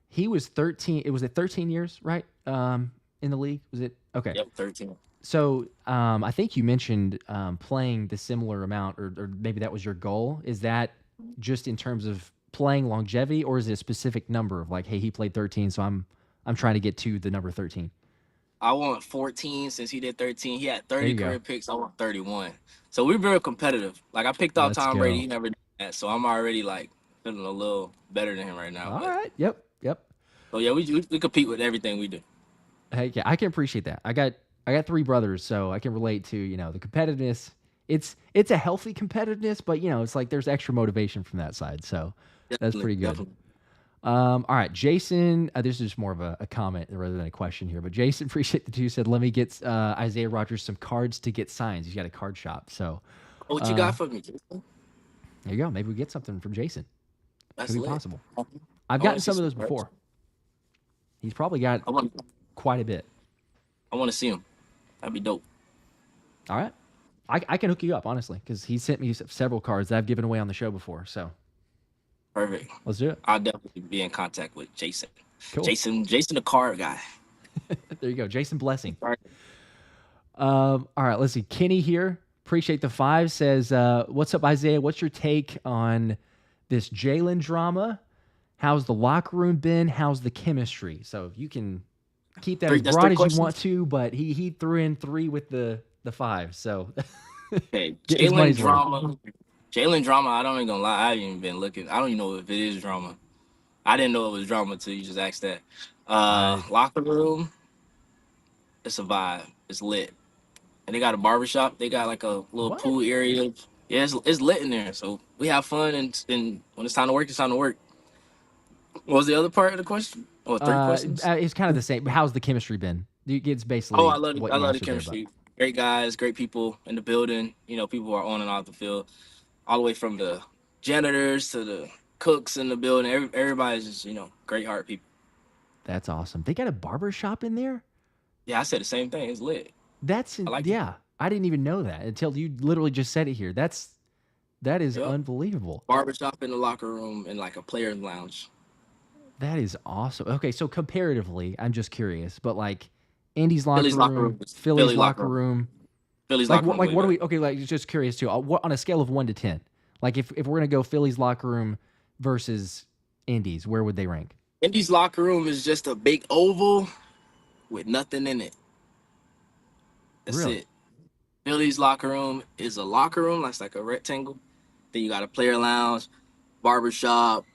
he was 13. It was at 13 years, right? In the league, was it? Okay. Yep, 13. So I think you mentioned playing the similar amount, or maybe that was your goal. Is that just in terms of playing longevity, or is it a specific number of like, hey, he played 13, so I'm trying to get to the number 13? I want 14 since he did 13. He had There 30 you go. career picks. I want 31. So we're very competitive. Like I picked out Let's Tom Brady. go. He never did that. So I'm already like feeling a little better than him right now. All But right. Yep. Yep. so yeah, we compete with everything we do. Hey, yeah, I can appreciate that. I got three brothers, so I can relate to the competitiveness. It's a healthy competitiveness, but it's like there's extra motivation from that side. So that's Definitely, pretty good. definitely. All right, Jason. This is more of a comment rather than a question here, but Jason, appreciate the two. Said, let me get Isaiah Rodgers some cards to get signs. He's got a card shop, so What you uh, got for me, Jason? there you go. Maybe we get something from Jason. That's Could be lit. possible. I I've want gotten to see some of some those cards. before. He's probably got I want quite a bit. I want to see him. That'd be dope. All right, I can hook you up honestly because he sent me several cards that I've given away on the show before. So Perfect. let's do it. I'll definitely be in contact with Jason. Cool. Jason, the card guy. There you go, Jason Blessing. All right. All right, let's see. Kenny here. Appreciate the 5. Says, what's up, Isaiah? What's your take on this Jalen drama? How's the locker room been? How's the chemistry? So you can keep that as That's broad three as you questions. want to, but he threw in 3 with the 5. So Okay, get his Jalen money's worth. drama. Jalen drama. I don't even gonna lie. I haven't even been looking. I don't even know if it is drama. I didn't know it was drama until you just asked that. I Locker room. It's a vibe. It's lit. And they got a barbershop. They got like a little What? pool area. Yeah, it's lit in there. So we have fun, and when it's time to work, it's time to work. What was the other part of the question? Oh, 3 questions. It's kind of the same. How's the chemistry been? It's Oh, basically I love what I you love the answered there, but chemistry. Great guys, great people in the building. You know, people who are on and off the field, all the way from the janitors to the cooks in the building. Everybody's just great heart people. that's awesome. They got a barber shop in there? Yeah, I said the same thing. It's lit. I like it. Yeah. I didn't even know that until you literally just said it here. That is Yep. unbelievable. Barbershop in the locker room and like a player's lounge. That is awesome. Okay, so comparatively, I'm just curious, but like Andy's locker Philly's locker room room, is Philly's Philly locker room, Philly's like locker room. what are we? Okay, like just curious too. What on a scale of 1 to 10? Like if we're gonna go Philly's locker room versus Andy's, where would they rank? Indy's locker room is just a big oval with nothing in it. That's Really? it. Philly's locker room is a locker room. That's like a rectangle. Then you got a player lounge, barbershop,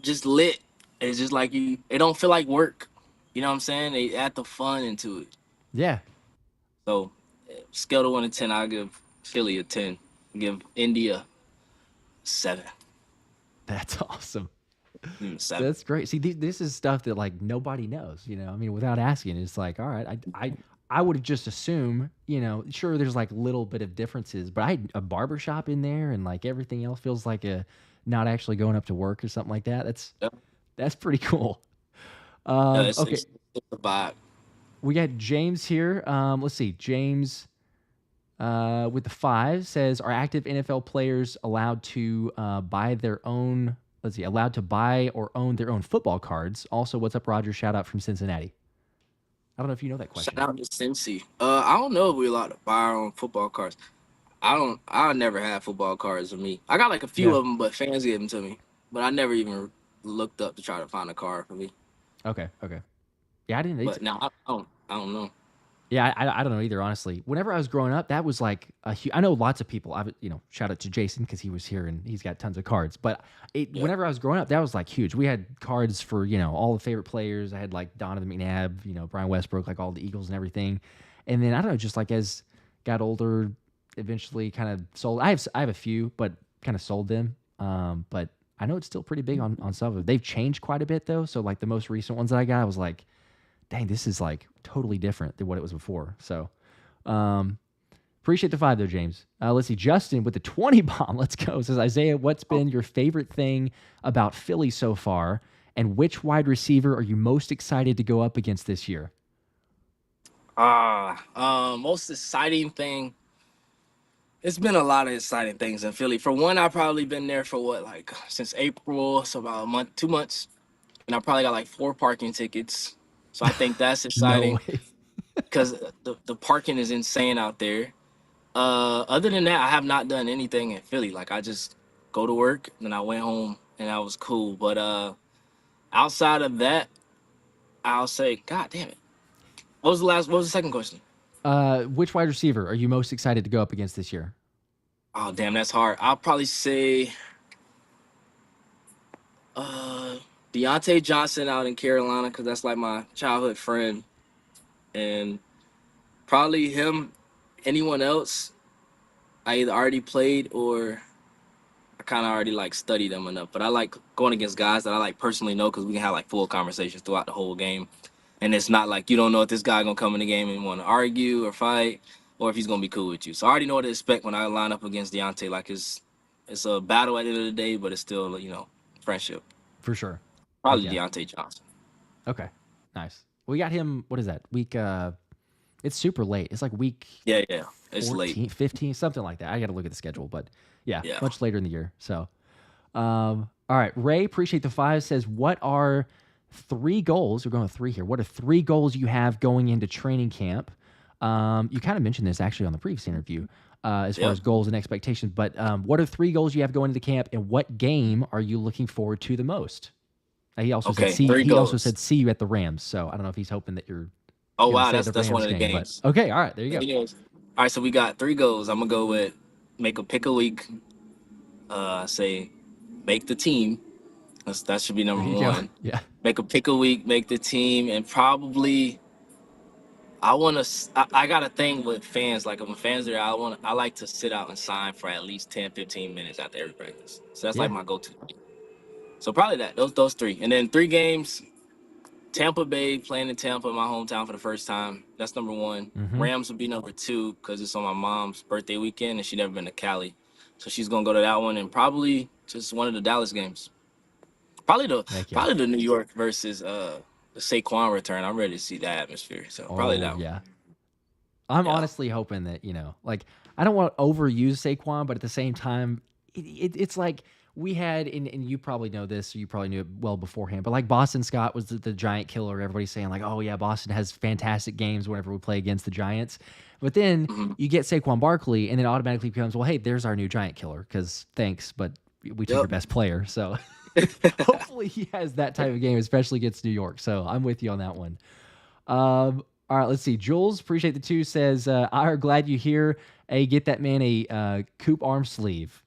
just lit. It's just like it don't feel like work. You know what I'm saying? They add the fun into it. Yeah, So, scale to 1 to 10, I'll give Philly a 10. Give India 7. that's awesome. 7. That's great. See, this is stuff that like nobody knows. I mean, without asking, it's like, all right, I would have just assumed, sure, there's like little bit of differences, but I had a barber shop in there, and like everything else feels like not actually going up to work or something like that. Yep. That's pretty cool. Yeah, Okay, it's a vibe. we got James here. Let's see, James with the 5 says, are active NFL players allowed to buy their own? Let's see, allowed to buy or own their own football cards? Also, what's up, Roger? Shout out from Cincinnati. I don't know if you know that question. Shout out to Cincy. I don't know if we're allowed to buy our own football cards. I never had football cards of me. I got like a few Yeah. of them, but fans gave them to me. But I never even looked up to try to find a card for me. Okay. Yeah, I didn't. But now I don't know. Yeah, I don't know either, honestly. Whenever I was growing up, that was like I know lots of people. Shout out to Jason because he was here and he's got tons of cards. But whenever I was growing up, that was like huge. We had cards for all the favorite players. I had like Donovan McNabb, Brian Westbrook, like all the Eagles and everything. And then I don't know, just like as got older, eventually kind of sold. I have a few, but kind of sold them. But I know it's still pretty big on some of them. They've changed quite a bit though. So like the most recent ones that I got, I was like, dang, this is like totally different than what it was before. So appreciate the 5 though, James. Let's see, Justin with the 20 bomb. Let's go. Says, Isaiah, what's been your favorite thing about Philly so far? And which wide receiver are you most excited to go up against this year? Most exciting thing. It's been a lot of exciting things in Philly. For one, I've probably been there for since April, so about a month, 2 months, and I probably got like 4 parking tickets. So I think that's No exciting way. because the parking is insane out there. Other than that, I have not done anything in Philly. Like I just go to work, and then I went home, and that was cool. But outside of that, I'll say, God damn it. What was the second question? Which wide receiver are you most excited to go up against this year? Oh damn, that's hard. I'll probably say uh Deontay Johnson out in Carolina because that's like my childhood friend, and probably him. Anyone else, I either already played or I kind of already like studied them enough. But I like going against guys that I like personally know because we can have like full conversations throughout the whole game, and it's not like you don't know if this guy gonna come in the game and want to argue or fight, or if he's gonna be cool with you. So I already know what to expect when I line up against Deontay. Like it's a battle at the end of the day, but it's still friendship. For sure. Heck Probably yeah. Deontay Johnson. Okay. Nice. We got him. What is that? Week. It's super late. It's like week Yeah, it's 14, late. 15, something like that. I got to look at the schedule, but yeah, Yeah. much later in the year. So, all right. Ray, appreciate the 5 says, what are 3 goals? We're going with 3 here. What are 3 goals you have going into training camp? You kind of mentioned this actually on the previous interview, as far as goals and expectations, but what are 3 goals you have going into camp, and what game are you looking forward to the most? He also said see you at the Rams. So I don't know if he's hoping that you're. Oh wow, that's one of the games. But, okay, all right, there you go. All right, so we got 3 goals. I'm gonna go with make a pick a week. Say make the team. That should be number 1. Yeah. Make a pick a week, make the team, and probably I got a thing with fans. Like if a fans there, I like to sit out and sign for at least 10, 15 minutes after every practice. So that's like my go-to. So probably those 3, and then 3 games. Tampa Bay, playing in Tampa, my hometown for the first time. That's number 1. Mm-hmm. Rams would be number 2 because it's on my mom's birthday weekend and she's never been to Cali. So she's going to go to that one, and probably just one of the Dallas games. Probably the New York versus the Saquon return. I'm ready to see that atmosphere. So probably that one. Yeah. I'm honestly hoping that, like I don't want to overuse Saquon, but at the same time, it's like we had, and you probably know this, or you probably knew it well beforehand, but like Boston Scott was the giant killer. Everybody's saying like, oh yeah, Boston has fantastic games whenever we play against the Giants. But then you get Saquon Barkley, and then automatically becomes, well, hey, there's our new giant killer, because thanks, but we took your best player. So hopefully he has that type of game, especially against New York. So I'm with you on that one. All right, let's see. Jules, appreciate the 2, says, I are glad you here. Hey, get that man a Coop arm sleeve.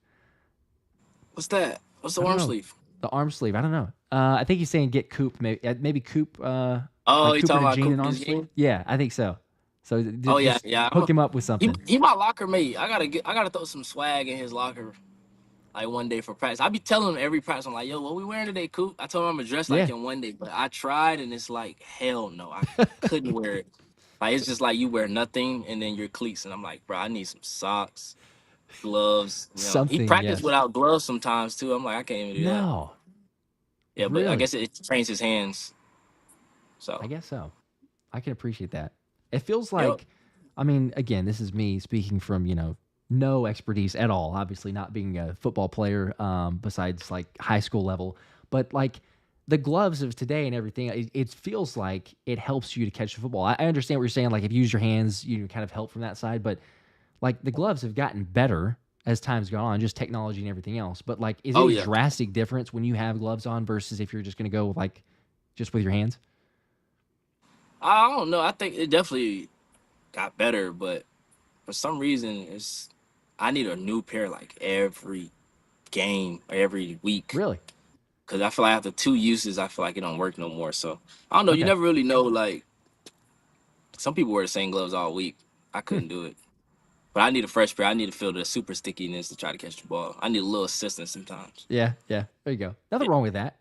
What's that? What's the arm sleeve? The arm sleeve. I don't know. I think he's saying get Coop. Maybe Coop. You talking about Dejean Coop arm sleeve? Yeah, I think so. So yeah. Hook him up with something. He my locker mate. I gotta throw some swag in his locker, like one day for practice. I be telling him every practice, I'm like, yo, what we wearing today, Coop? I told him I'm gonna dress like him one day, but I tried, and it's like, hell no, I couldn't wear it. Like it's just like you wear nothing and then your cleats, and I'm like, bro, I need some socks, gloves. Something. He practiced without gloves sometimes too. I'm like, I can't even do that. No. Yeah, but I guess it trains his hands. So I guess so. I can appreciate that. It feels like, I mean, again, this is me speaking from, no expertise at all, obviously not being a football player, besides like high school level, but like the gloves of today and everything, it feels like it helps you to catch the football. I understand what you're saying. Like if you use your hands, you kind of help from that side, but like the gloves have gotten better as time's gone on, just technology and everything else. But like, is it a drastic difference when you have gloves on versus if you're just going to go like just with your hands? I don't know. I think it definitely got better, but for some reason, I need a new pair like every game or every week. Really? Because I feel like after 2 uses, I feel like it don't work no more. So I don't know. You never really know. Like some people wear the same gloves all week. I couldn't do it. But I need a fresh pair. I need to feel the super stickiness to try to catch the ball. I need a little assistance sometimes. Yeah. There you go. Nothing wrong with that.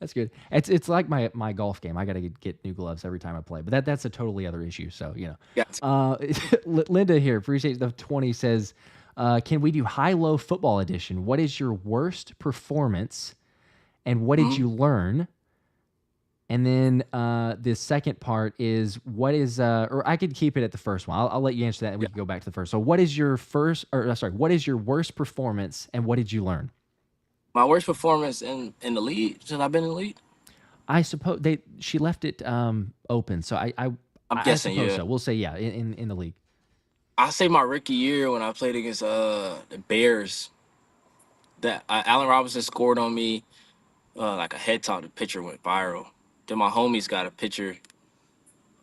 That's good. It's like my golf game. I got to get new gloves every time I play, but that's a totally other issue. So Linda here, appreciate the 20, says, can we do high-low football edition? What is your worst performance and what did Mhm. you learn? And then the second part is what is, or I could keep it at the first one. I'll let you answer that, and we Yeah. can go back to the first. So, what is your what is your worst performance, and what did you learn? My worst performance in the league since I've been in the league. I suppose she left it open, so I'm I guessing, suppose yeah. so. We'll say yeah in the league. I say my rookie year when I played against the Bears. That Allen Robinson scored on me like a head top. The picture went viral. Then my homies got a picture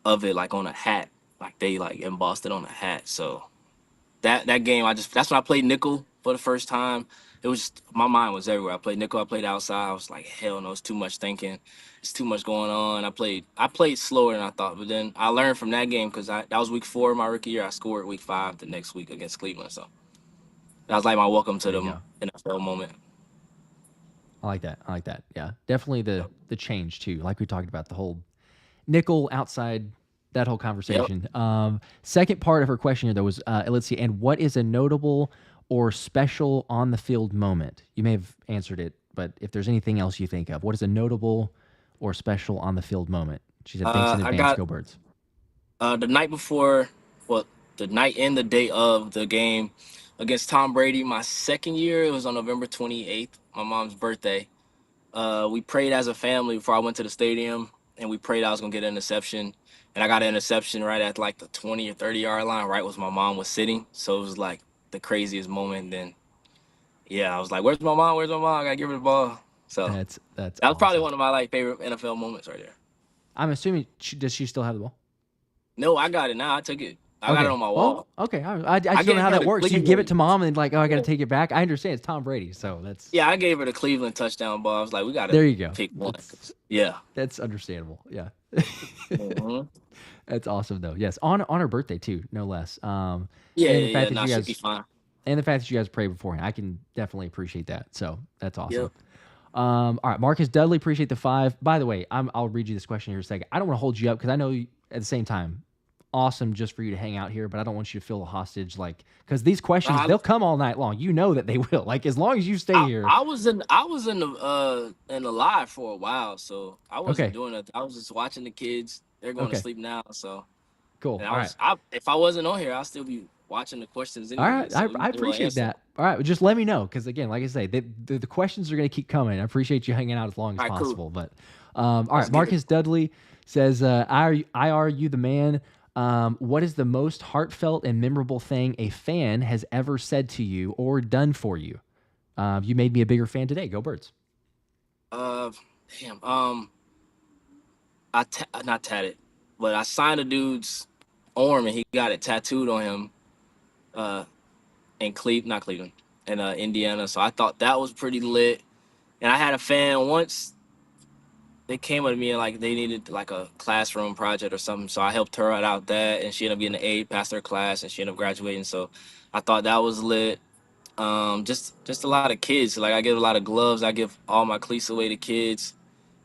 of it like on a hat, like they like embossed it on a hat. So that game, that's when I played nickel for the first time. It was my mind was everywhere. I played nickel. I played outside. I was like, hell no, it's too much thinking. It's too much going on. I played slower than I thought, but then I learned from that game because that was week 4 of my rookie year. I scored week 5 the next week against Cleveland. So that was like my welcome to There you the go. NFL moment. I like that. I like that. Yeah, definitely the change too. Like we talked about the whole nickel outside that whole Yep. conversation. Second part of her question here though was let's see. And what is a notable or special on the field moment? You may have answered it, but if there's anything else you think of, what is a notable or special on the field moment? She said, "Thanks in I advance. got Go Birds." the night before, well, the night and the day of the game against Tom Brady. My second year, it was on November 28th, my mom's birthday. We prayed as a family before I went to the stadium, and we prayed I was gonna get an interception, and I got an interception right at like the 20 or 30 yard line, right where my mom was sitting. So it was like the craziest moment. Then yeah, I was like, "Where's my mom? Where's my mom? I gotta give her the ball." So That's that was probably awesome. one of my like favorite NFL moments right there. I'm assuming does she still have the ball? No, I got it now. I took it. I got it Okay. on my Well, wall. okay. I I just don't know gave how her that the works. You give it Cleveland. to mom and like, oh, I got to take it back. I understand it's Tom Brady, so that's Yeah, I gave her the Cleveland touchdown ball. I was like, we got to there. You go. pick one. That's Yeah. that's understandable. Yeah. Mhm. That's awesome though. Yes, on her birthday too, no less. Yeah, And yeah, the yeah. fact that Nah, you she'd be guys fine. pray beforehand, I can definitely appreciate that. So that's awesome. Yep. All right, Marcus Dudley, appreciate the 5. By the way, I'll read you this question here in a second. I don't want to hold you up because I know at the same time, awesome just for you to hang out here, but I don't want you to feel a hostage. Like because these questions I, they'll come all night long. You know that they will. Like as long as you stay here. I was in the live for a while, so I wasn't Okay. doing it. I was just watching the kids. They're going to Okay. sleep now, so Cool. and All right. if I wasn't on here, I'll still be watching the questions All anyway. right, So we I will appreciate answer them. that. All right, just let me know because again, like I say, the questions are going to keep coming. I appreciate you hanging out as long as All right, cool. possible. But all Let's right, get it. Marcus Dudley says, I are you the man? What is the most heartfelt and memorable thing a fan has ever said to you or done for you? You made me a bigger fan today. Go Birds. Uh, damn. Not tatted, but I signed a dude's arm and he got it tattooed on him. Uh, in not Cleveland, in Indiana. So I thought that was pretty lit. And I had a fan once. They came up to me and like they needed like a classroom project or something. So I helped her out that, and she ended up getting an A, passed her class, and she ended up graduating. So I thought that was lit. Just a lot of kids. Like I give a lot of gloves. I give all my cleats away to kids,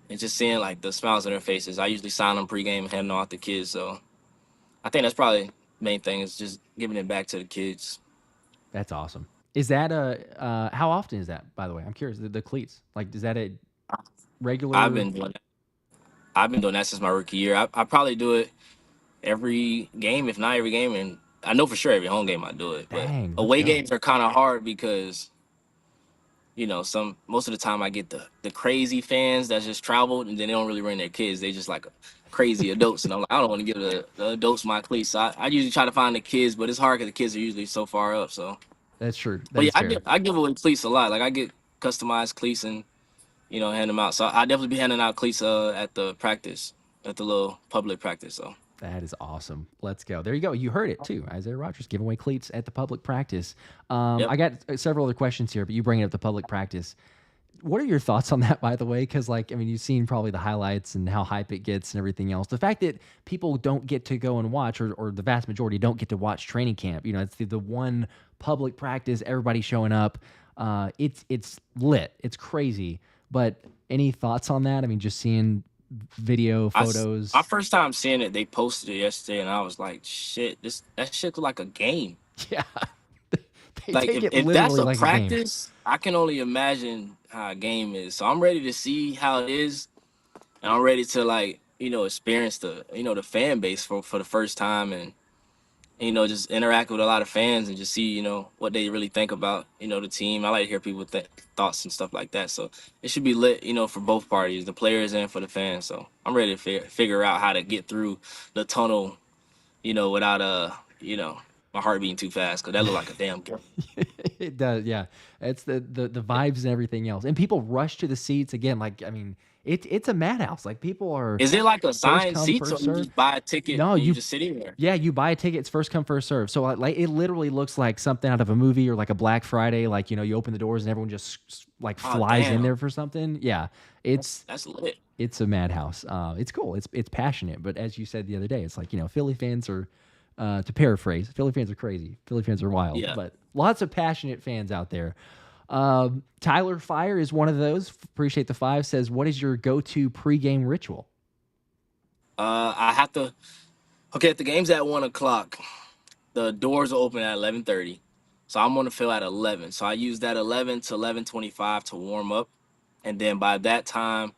and just seeing like the smiles on their faces. I usually sign them pregame and hand them out to kids. So I think that's probably the main thing is just giving it back to the kids. That's awesome. Is that a how often is that? By the way, I'm curious. The cleats, like, is that a I've regular? been doing I've been doing that since my rookie year. I probably do it every game, if not every game, and I know for sure every home game I do it. But Dang, let's away go. games are kind of hard because most of the time I get the crazy fans that just traveled and then they don't really bring their kids. They just like crazy adults, and I'm like I don't want to give the adults my cleats. So I usually try to find the kids, but it's hard because the kids are usually so far up. So, That's true. That but yeah, is fair. I give away cleats a lot. Like I get customized cleats and hand them out. So I definitely be handing out cleats at the practice, at the little public practice. So. That is awesome. Let's go. There you go. You heard it too. Isaiah Rodgers giving away cleats at the public practice. Yep. I got several other questions here, but you bring it up the public practice. What are your thoughts on that, by the way? Because, like, I mean, you've seen probably the highlights and how hype it gets and everything else. The fact that people don't get to go and watch, or the vast majority don't get to watch training camp. You know, it's the one public practice, everybody showing up. It's lit. It's crazy. But any thoughts on that? I mean, just seeing video, My photos. first time seeing it, they posted it yesterday, and I was like, "Shit, that shit look like a game." Yeah, they Like take if, it if that's literally a like a game. practice, I can only imagine how a game is. So I'm ready to see how it is, and I'm ready to like experience the the fan base for the first time, and just interact with a lot of fans and just see what they really think about the team. I like to hear people thoughts and stuff like that. So it should be lit for both parties, the players and for the fans. So I'm ready to figure out how to get through the tunnel, without my heart beating too fast, because that looked like a damn game. It does, yeah. It's the vibes and everything else, and people rush to the seats again. Like, I mean, it's a madhouse. Like, people are Is it like first assigned come, seats, or first you serve. just buy a ticket No, and you you just sit in there? yeah, you buy a ticket. It's first come, first serve. So like it literally looks like something out of a movie or like a Black Friday. Like, you open the doors and everyone just like Oh flies in damn, there for something. Yeah, it's that's lit. it's a madhouse. It's cool. It's passionate. But as you said the other day, it's like, Philly fans are, to paraphrase, Philly fans are crazy. Philly fans are wild. Yeah. But lots of passionate fans out there. Tyler Fire is one of those. Appreciate the 5. Says, what is your go-to pregame ritual? I have to. Okay, if the game's at 1 o'clock, the doors will open at 11:30. So I'm on the field at 11. So I use that 11 to 11:25 to warm up, and then by that time,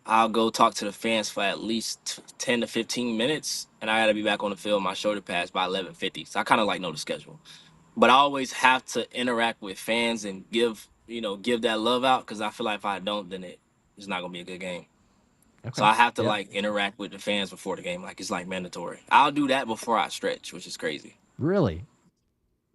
I'll go talk to the fans for at least 10 to 15 minutes, and I got to be back on the field, my shoulder pads by 11:50. So I kind of like know the schedule, but I always have to interact with fans and give that love out, because I feel like if I don't, then it's not gonna be a good game. So Okay. I have to Yeah. like interact with the fans before the game, like it's like mandatory. I'll do that before I stretch, which is crazy. Really?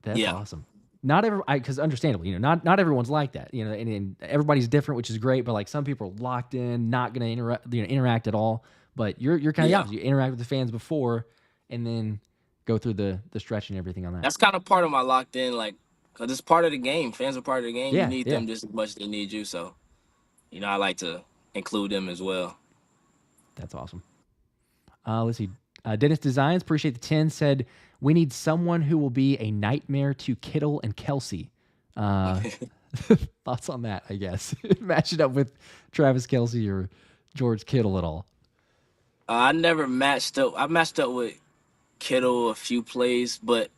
That's Yeah, awesome. Not every, because understandably, not everyone's like that, and everybody's different, which is great. But like, some people are locked in, not going to interact at all. But you're kind of the yeah. opposite. You interact with the fans before, and then go through the stretch and everything on that. That's kind of part of my locked in, like, because it's part of the game. Fans are part of the game. You Yeah, need yeah, them just as much as they need you. So I like to include them as well. that's awesome. Let's see. Dennis Designs, appreciate the 10. Said, we need someone who will be a nightmare to Kittle and Kelsey. Uh, Thoughts on that? I guess match it up with Travis Kelsey or George Kittle at all. I never matched up. I matched up with Kittle a few plays, but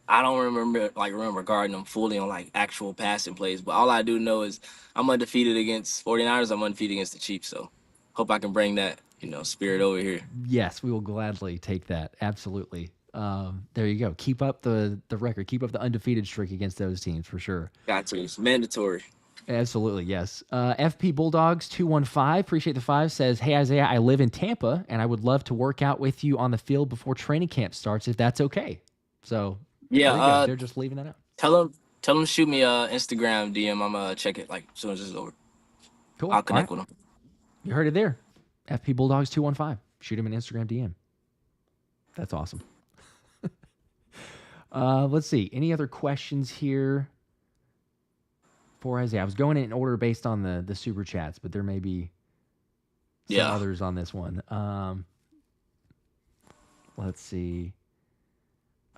I don't remember guarding them fully on like actual passing plays. But all I do know is I'm undefeated against 49ers. I'm undefeated against the Chiefs. So hope I can bring that spirit over here. Yes, we will gladly take that. Absolutely. There you go. Keep up the record. Keep up the undefeated streak against those teams for sure. Got to. It's mandatory. Absolutely, yes. FP Bulldogs 215, appreciate the 5, says, hey Isaiah, I live in Tampa and I would love to work out with you on the field before training camp starts if that's okay. So Yeah. there you go. They're just leaving that out. Tell them shoot me a Instagram DM. I'm gonna check it like as soon as it's over. Cool. I'll All right. connect with them. You heard it there. FP Bulldogs 215. Shoot him an Instagram DM. That's awesome. Let's see. Any other questions here for Isaiah? I was going in order based on the super chats, but there may be some others on this one. Let's see.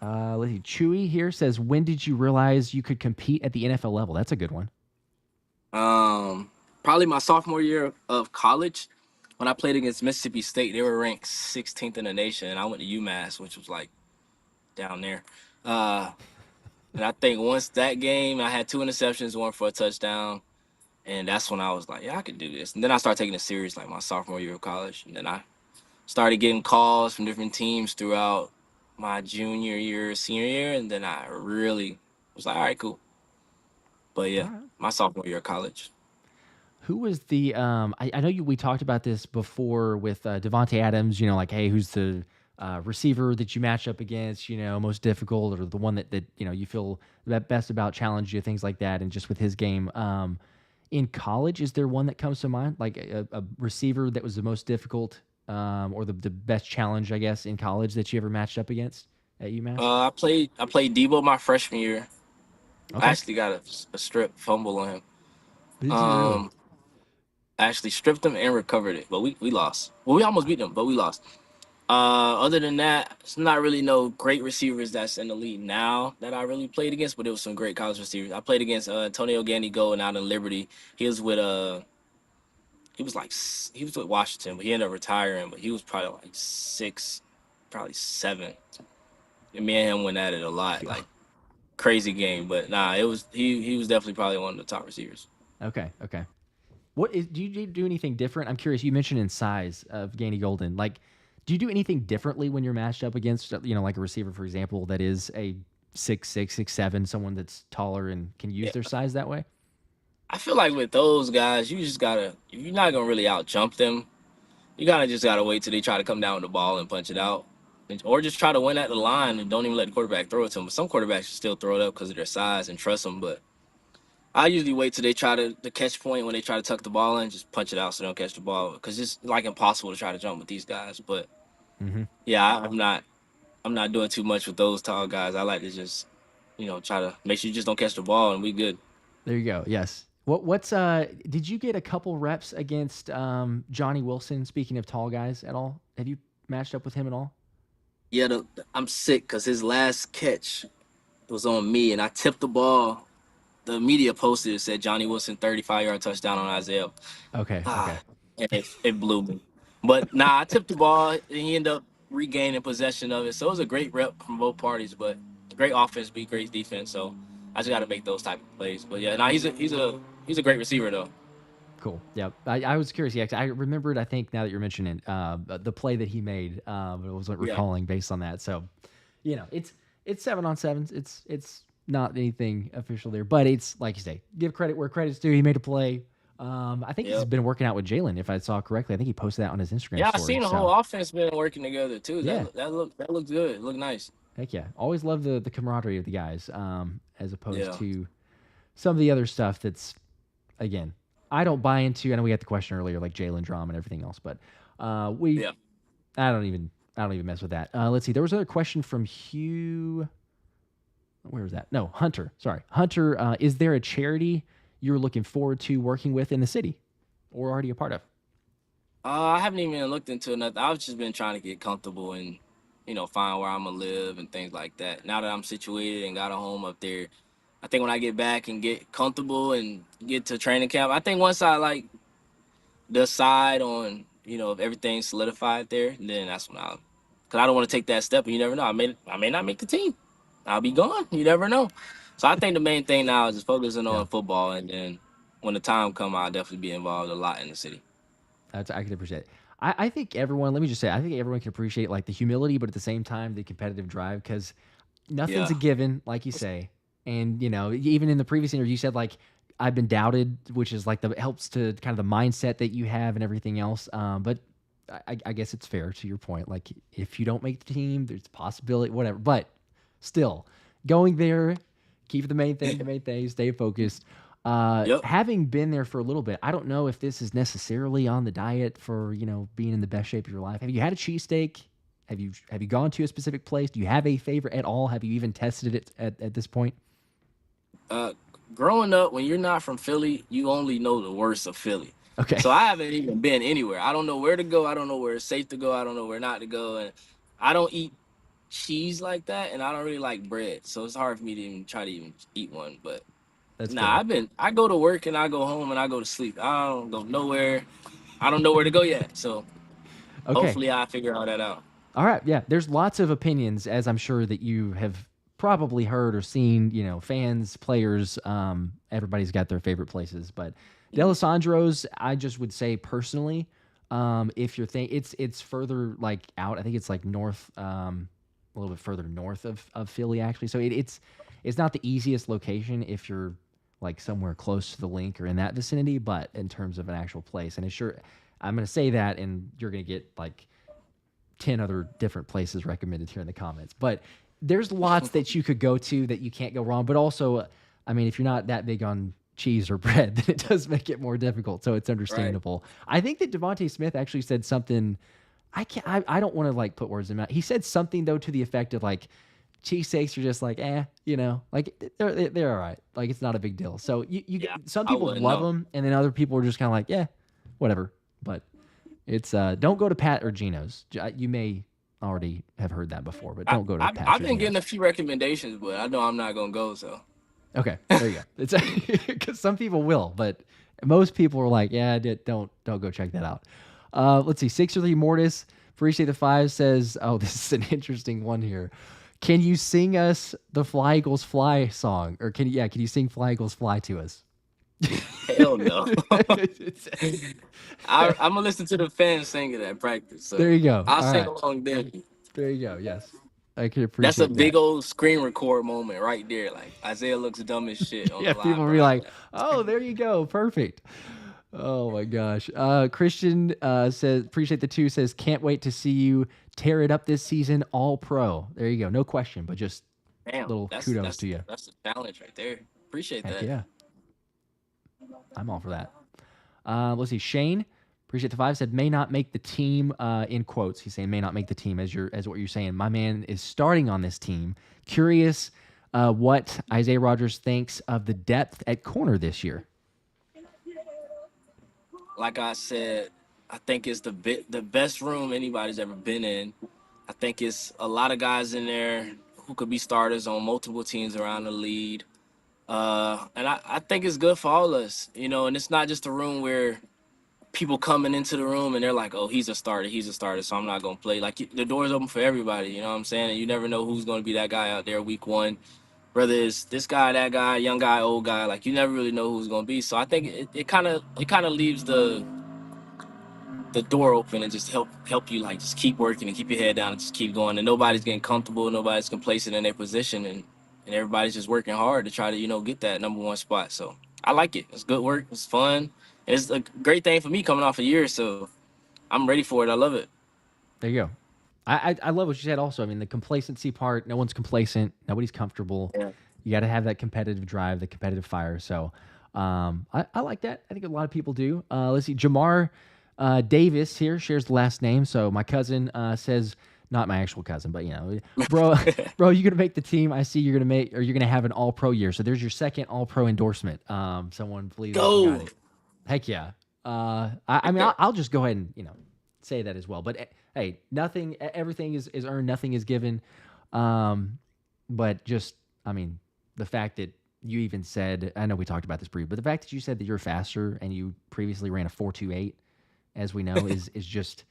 Let's see. Chewy here says, when did you realize you could compete at the NFL level? That's a good one. Probably my sophomore year of college, when I played against Mississippi State. They were ranked 16th in the nation, and I went to UMass, which was like down there. And I think once that game, I had 2 interceptions, 1 for a touchdown, and that's when I was like, yeah, I could do this. And then I started taking it serious, like my sophomore year of college, and then I started getting calls from different teams throughout my junior year, senior year, and then I really was like, all right, cool. But yeah, my sophomore year of college. Who was the I know we talked about this before with Devontae Adams, like, hey, who's the receiver that you match up against, most difficult, or the one that you feel best about, challenge you, things like that. And just with his game, in college, is there one that comes to mind, like a receiver that was the most difficult, or the best challenge, I guess, in college that you ever matched up against at UMass? I played Debo my freshman year. Okay. I actually got a strip fumble on him. Did you really? I actually stripped him and recovered it, but we lost. Well, we almost beat them, but we lost. Other than that, it's not really no great receivers that's in the league now that I really played against, but it was some great college receivers. I played against Antonio Gandy Golden out in Liberty. He was with he was with Washington, but he ended up retiring. But he was probably like 6, probably 7. And me and him went at it a lot, like crazy game. But nah, it was he was definitely probably one of the top receivers. Okay. Do you do anything different? I'm curious. You mentioned in size of Ganey Golden. Like, do you do anything differently when you're matched up against, like a receiver, for example, that is a 6'6", 6'7", someone that's taller and can use their size that way? I feel like with those guys, you just gotta, if you're not gonna really out jump them, you gotta just gotta wait till they try to come down with the ball and punch it out. Or just try to win at the line and don't even let the quarterback throw it to them. But some quarterbacks still throw it up because of their size and trust them. But I usually wait till they try to the catch point when they try to tuck the ball in, just punch it out so they don't catch the ball because it's like impossible to try to jump with these guys. But Mm-hmm. yeah, I'm not doing too much with those tall guys. I like to just try to make sure you just don't catch the ball and we good. There you go. Yes. What's did you get a couple reps against Johnny Wilson, speaking of tall guys, at all? Have you matched up with him at all? Yeah, I'm sick because his last catch was on me and I tipped the ball. The media posted it said Johnny Wilson 35-yard touchdown on Isaiah. Okay. And it blew me. But nah, I tipped the ball and he ended up regaining possession of it. So it was a great rep from both parties, but great offense beat great defense. So I just got to make those type of plays. But yeah, nah, he's a great receiver though. Cool. Yeah. I was curious. Yeah, 'cause I remembered, I think, now that you're mentioning the play that he made, I wasn't recalling based on that. So, it's 7-on-7s. It's not anything official there, but it's like you say, give credit where credit's due. He made a play. I think he's been working out with Jalen, if I saw correctly. I think he posted that on his Instagram Yeah, story. I've seen the whole offense been working together too. Yeah. That looked good. It looked nice. Heck yeah. Always love the camaraderie of the guys, as opposed to some of the other stuff that's, again, I don't buy into. I know we had the question earlier, like Jalen drama and everything else, but I don't even mess with that. Let's see. There was another question from Hugh. Where was that? No, Hunter. Sorry. Hunter, is there a charity you're looking forward to working with in the city or already a part of? I haven't even looked into nothing. I've just been trying to get comfortable and, find where I'm gonna live and things like that. Now that I'm situated and got a home up there, I think when I get back and get comfortable and get to training camp, I think once I like decide on, if everything's solidified there, then that's when because I don't want to take that step and you never know. I may not make the team. I'll be gone. You never know. So I think the main thing now is just focusing on football, and then when the time comes, I'll definitely be involved a lot in the city. I can appreciate it. I think everyone, let me just say, I think everyone can appreciate like the humility, but at the same time, the competitive drive, because nothing's a given, like you say. And, even in the previous interview, you said like, I've been doubted, which is like helps to kind of the mindset that you have and everything else. But I guess it's fair to your point. Like if you don't make the team, there's a possibility, whatever, but still going there, keep the main thing, stay focused. Having been there for a little bit, I don't know if this is necessarily on the diet for, being in the best shape of your life. Have you had a cheesesteak? Have you gone to a specific place? Do you have a favorite at all? Have you even tested it at this point? Growing up, when you're not from Philly, you only know the worst of Philly. Okay. So I haven't even been anywhere. I don't know where to go. I don't know where it's safe to go. I don't know where not to go. And I don't eat cheese like that, and I don't really like bread. So it's hard for me to even try to even eat one. But I go to work and I go home and I go to sleep. I don't go nowhere. I don't know where to go yet. So hopefully I figure all that out. All right. Yeah. There's lots of opinions, as I'm sure that you have probably heard or seen, fans, players, everybody's got their favorite places, but D'Alessandro's, I just would say personally, if you're it's further like out, I think it's like north, a little bit further north of Philly actually. So it's not the easiest location if you're like somewhere close to the link or in that vicinity, but in terms of an actual place, and I'm going to say that, and you're going to get like 10 other different places recommended here in the comments, but there's lots that you could go to that you can't go wrong. But also, I mean, if you're not that big on cheese or bread, then it does make it more difficult. So it's understandable. Right. I think that Devontae Smith actually said something. I don't want to like put words in my mouth. He said something though to the effect of like, cheesesteaks are just like, like they're all right. Like it's not a big deal. So some people love them, and then other people are just kind of like, whatever. But it's don't go to Pat or Gino's. You may already have heard that before, but don't go to Pat. I've been getting a few recommendations, but I know I'm not gonna go. So okay, there you go. It's because some people will, but most people are like, don't go check that out. Let's see. 633 Mortis, appreciate the 5 says, oh, this is an interesting one here. Can you sing us the Fly Eagles Fly song, or can you sing Fly Eagles Fly to us? Hell no. I'm gonna listen to the fans sing it at practice, There so you go. I'll All sing right. along there. There you go. Yes. I can That's a appreciate big that. old screen record moment right there. Like Isaiah looks dumb as shit on Yeah, the people live will be like, broadcast. "Oh, there you go. Perfect." Oh my gosh. Christian says, appreciate the two, says, can't wait to see you tear it up this season, all pro. There you go. No question, but just Damn, little that's kudos that's to you. that's the challenge right there. Appreciate Heck that. yeah. I'm all for that. Let's see. Shane, appreciate the five, said may not make the team, in quotes. He's saying may not make the team as what you're saying. My man is starting on this team. Curious what Isaiah Rodgers thinks of the depth at corner this year. Like I said, I think it's the best room anybody's ever been in. I think it's a lot of guys in there who could be starters on multiple teams around the league. And I think it's good for all of us, and it's not just a room where people coming into the room and they're like, oh, he's a starter, so I'm not going to play. Like, the door's open for everybody, you know what I'm saying? And you never know who's going to be that guy out there week one. Whether it's this guy, that guy, young guy, old guy, like, you never really know who's going to be. So I think it kind of leaves the door open and just help you, like, just keep working and keep your head down and just keep going. And nobody's getting comfortable, nobody's complacent in their position, and everybody's just working hard to try to get that number one spot. So I like it. It's good work. It's fun. And it's a great thing for me coming off a year, so I'm ready for it. I love it. There you go. I love what you said also. I mean, the complacency part, no one's complacent, nobody's comfortable. Yeah. You got to have that competitive drive, the competitive fire. So I like that. I think a lot of people do. Let's see. Jamar Davis here shares the last name. So my cousin says, not my actual cousin, but bro, you're gonna make the team. I see you're gonna have an All Pro year. So there's your second All Pro endorsement. Someone please Go. got it. Heck yeah. I mean, I'll just go ahead and say that as well. But hey, everything is earned, nothing is given. But just, I mean, the fact that you even said, I know we talked about this briefly, but the fact that you said that you're faster and you previously ran a 4.28, as we know, is just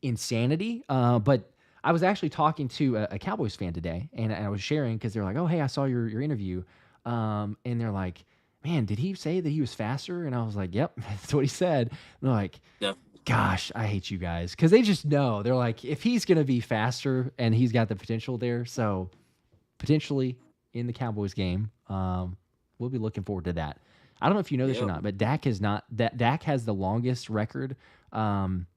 insanity. But I was actually talking to a Cowboys fan today, and I was sharing because they're like, "Oh, hey, I saw your interview," and they're like, "Man, did he say that he was faster?" And I was like, "Yep, that's what he said." And they're like, Yeah. "Gosh, I hate you guys," because they just know. They're like, if he's gonna be faster and he's got the potential there, so potentially in the Cowboys game, we'll be looking forward to that. I don't know if you know this or not, but Dak has the longest record. I'm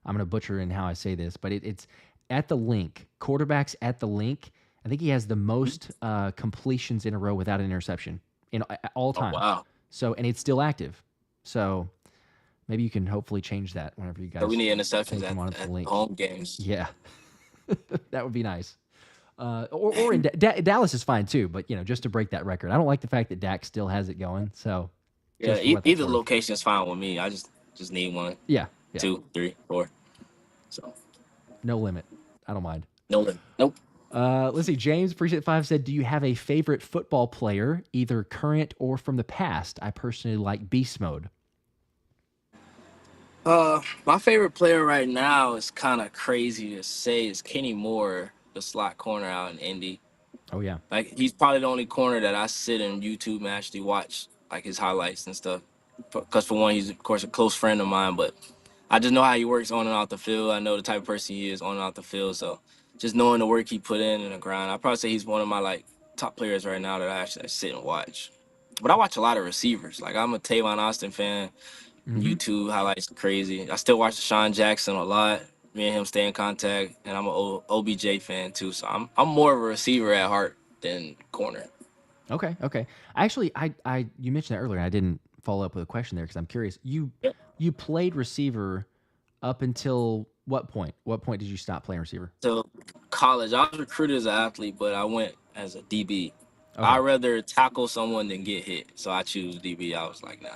gonna butcher in how I say this, but it's at the link. Quarterbacks at the link. I think he has the most completions in a row without an interception in all time. Oh, wow. So, and it's still active. So maybe you can hopefully change that whenever you guys. So we need interceptions at at home games. Yeah, that would be nice. Or in Dallas is fine too, but just to break that record. I don't like the fact that Dak still has it going. So Yeah, either location is fine with me. I just need one. Yeah. 2, 3, 4. So no limit. I don't mind. No limit. Nope. Let's see. James, appreciate 5 said, do you have a favorite football player, either current or from the past? I personally like Beast Mode. My favorite player right now is kind of crazy to say is Kenny Moore, the slot corner out in Indy. Oh yeah. Like, he's probably the only corner that I sit in YouTube and actually watch like his highlights and stuff. Because for one, he's of course a close friend of mine, but I just know how he works on and off the field. I know the type of person he is on and off the field. So just knowing the work he put in the grind, I'd probably say he's one of my like top players right now that I actually sit and watch. But I watch a lot of receivers. Like, I'm a Tavon Austin fan. YouTube highlights crazy. I still watch Deshaun Jackson a lot. Me and him stay in contact, and I'm an OBJ fan too. So I'm more of a receiver at heart than corner. Okay. Actually, I you mentioned that earlier. And I didn't follow up with a question there because I'm curious. You played receiver up until what point? What point did you stop playing receiver? So college, I was recruited as an athlete, but I went as a DB. Okay. I'd rather tackle someone than get hit, so I choose DB. I was like, nah.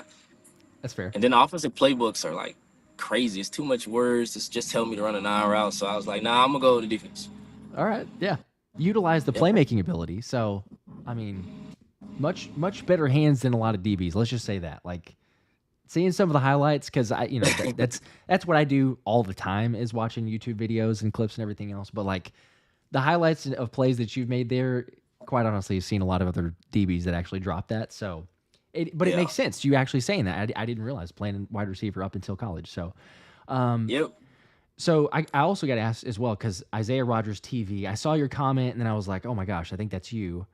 That's fair. And then the offensive playbooks are like crazy. It's too much words. It's just telling me to run a 9 route. So I was like, nah, I'm gonna go to defense. All right. Yeah. Utilize the playmaking ability. So, I mean, much better hands than a lot of DBs. Let's just say that. Like, seeing some of the highlights, because that's what I do all the time is watching YouTube videos and clips and everything else. But like the highlights of plays that you've made there, quite honestly, I've seen a lot of other DBs that actually drop that. So But it makes sense. You actually saying that. I didn't realize playing wide receiver up until college. So, Yep. so I also got to ask as well, because Isaiah Rodgers TV, I saw your comment and then I was like, oh my gosh, I think that's you.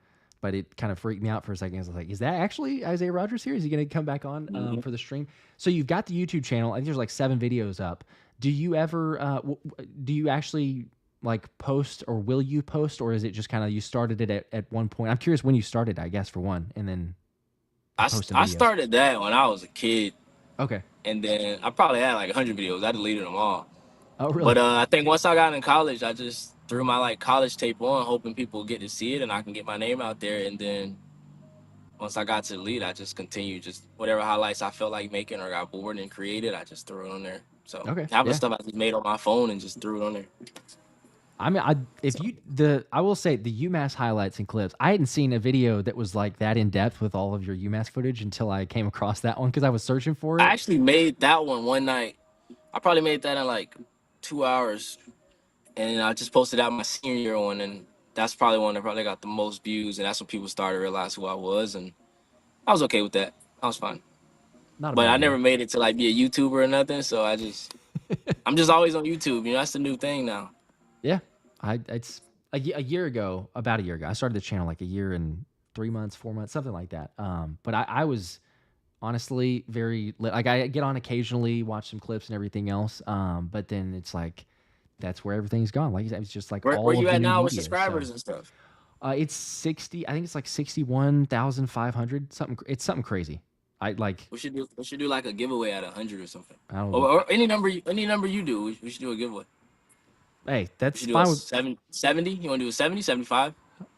But it kind of freaked me out for a second. I was like, is that actually Isaiah Rodgers here? Is he going to come back on for the stream? So you've got the YouTube channel. I think there's like 7 videos up. Do you ever, do you actually like post, or will you post, or is it just kind of you started it at one point? I'm curious when you started, I guess, for one, and then I started that when I was a kid. Okay. And then I probably had like 100 videos. I deleted them all. Oh, really? But I think once I got in college, I just threw my like college tape on, hoping people get to see it and I can get my name out there. And then once I got to the league, I just continued just whatever highlights I felt like making or got bored and created, I just threw it on there. So Okay, half the stuff I just made on my phone and just threw it on there. I mean, I will say the UMass highlights and clips. I hadn't seen a video that was like that in depth with all of your UMass footage until I came across that one because I was searching for it. I actually made that one night. I probably made that in like 2 hours, and I just posted out my senior year one, and that's probably one that probably got the most views, and that's when people started to realize who I was, and I was okay with that. I was fine. But I never made it to like be a YouTuber or nothing, so I'm just always on YouTube. You know, that's the new thing now. Yeah, it's a year ago, about a year ago. I started the channel like a year and 3 months, 4 months, something like that. But I was honestly very like I get on occasionally, watch some clips and everything else. But then it's like that's where everything's gone. Like it's just like all where you of the at new now with media, subscribers and stuff? It's 60. I think it's like 61,500. It's something crazy. I like. We should do like a giveaway at 100 or something. I don't know. Or any number you do. We should do a giveaway. Hey, that's fine with 70. You want to do a 70, 75?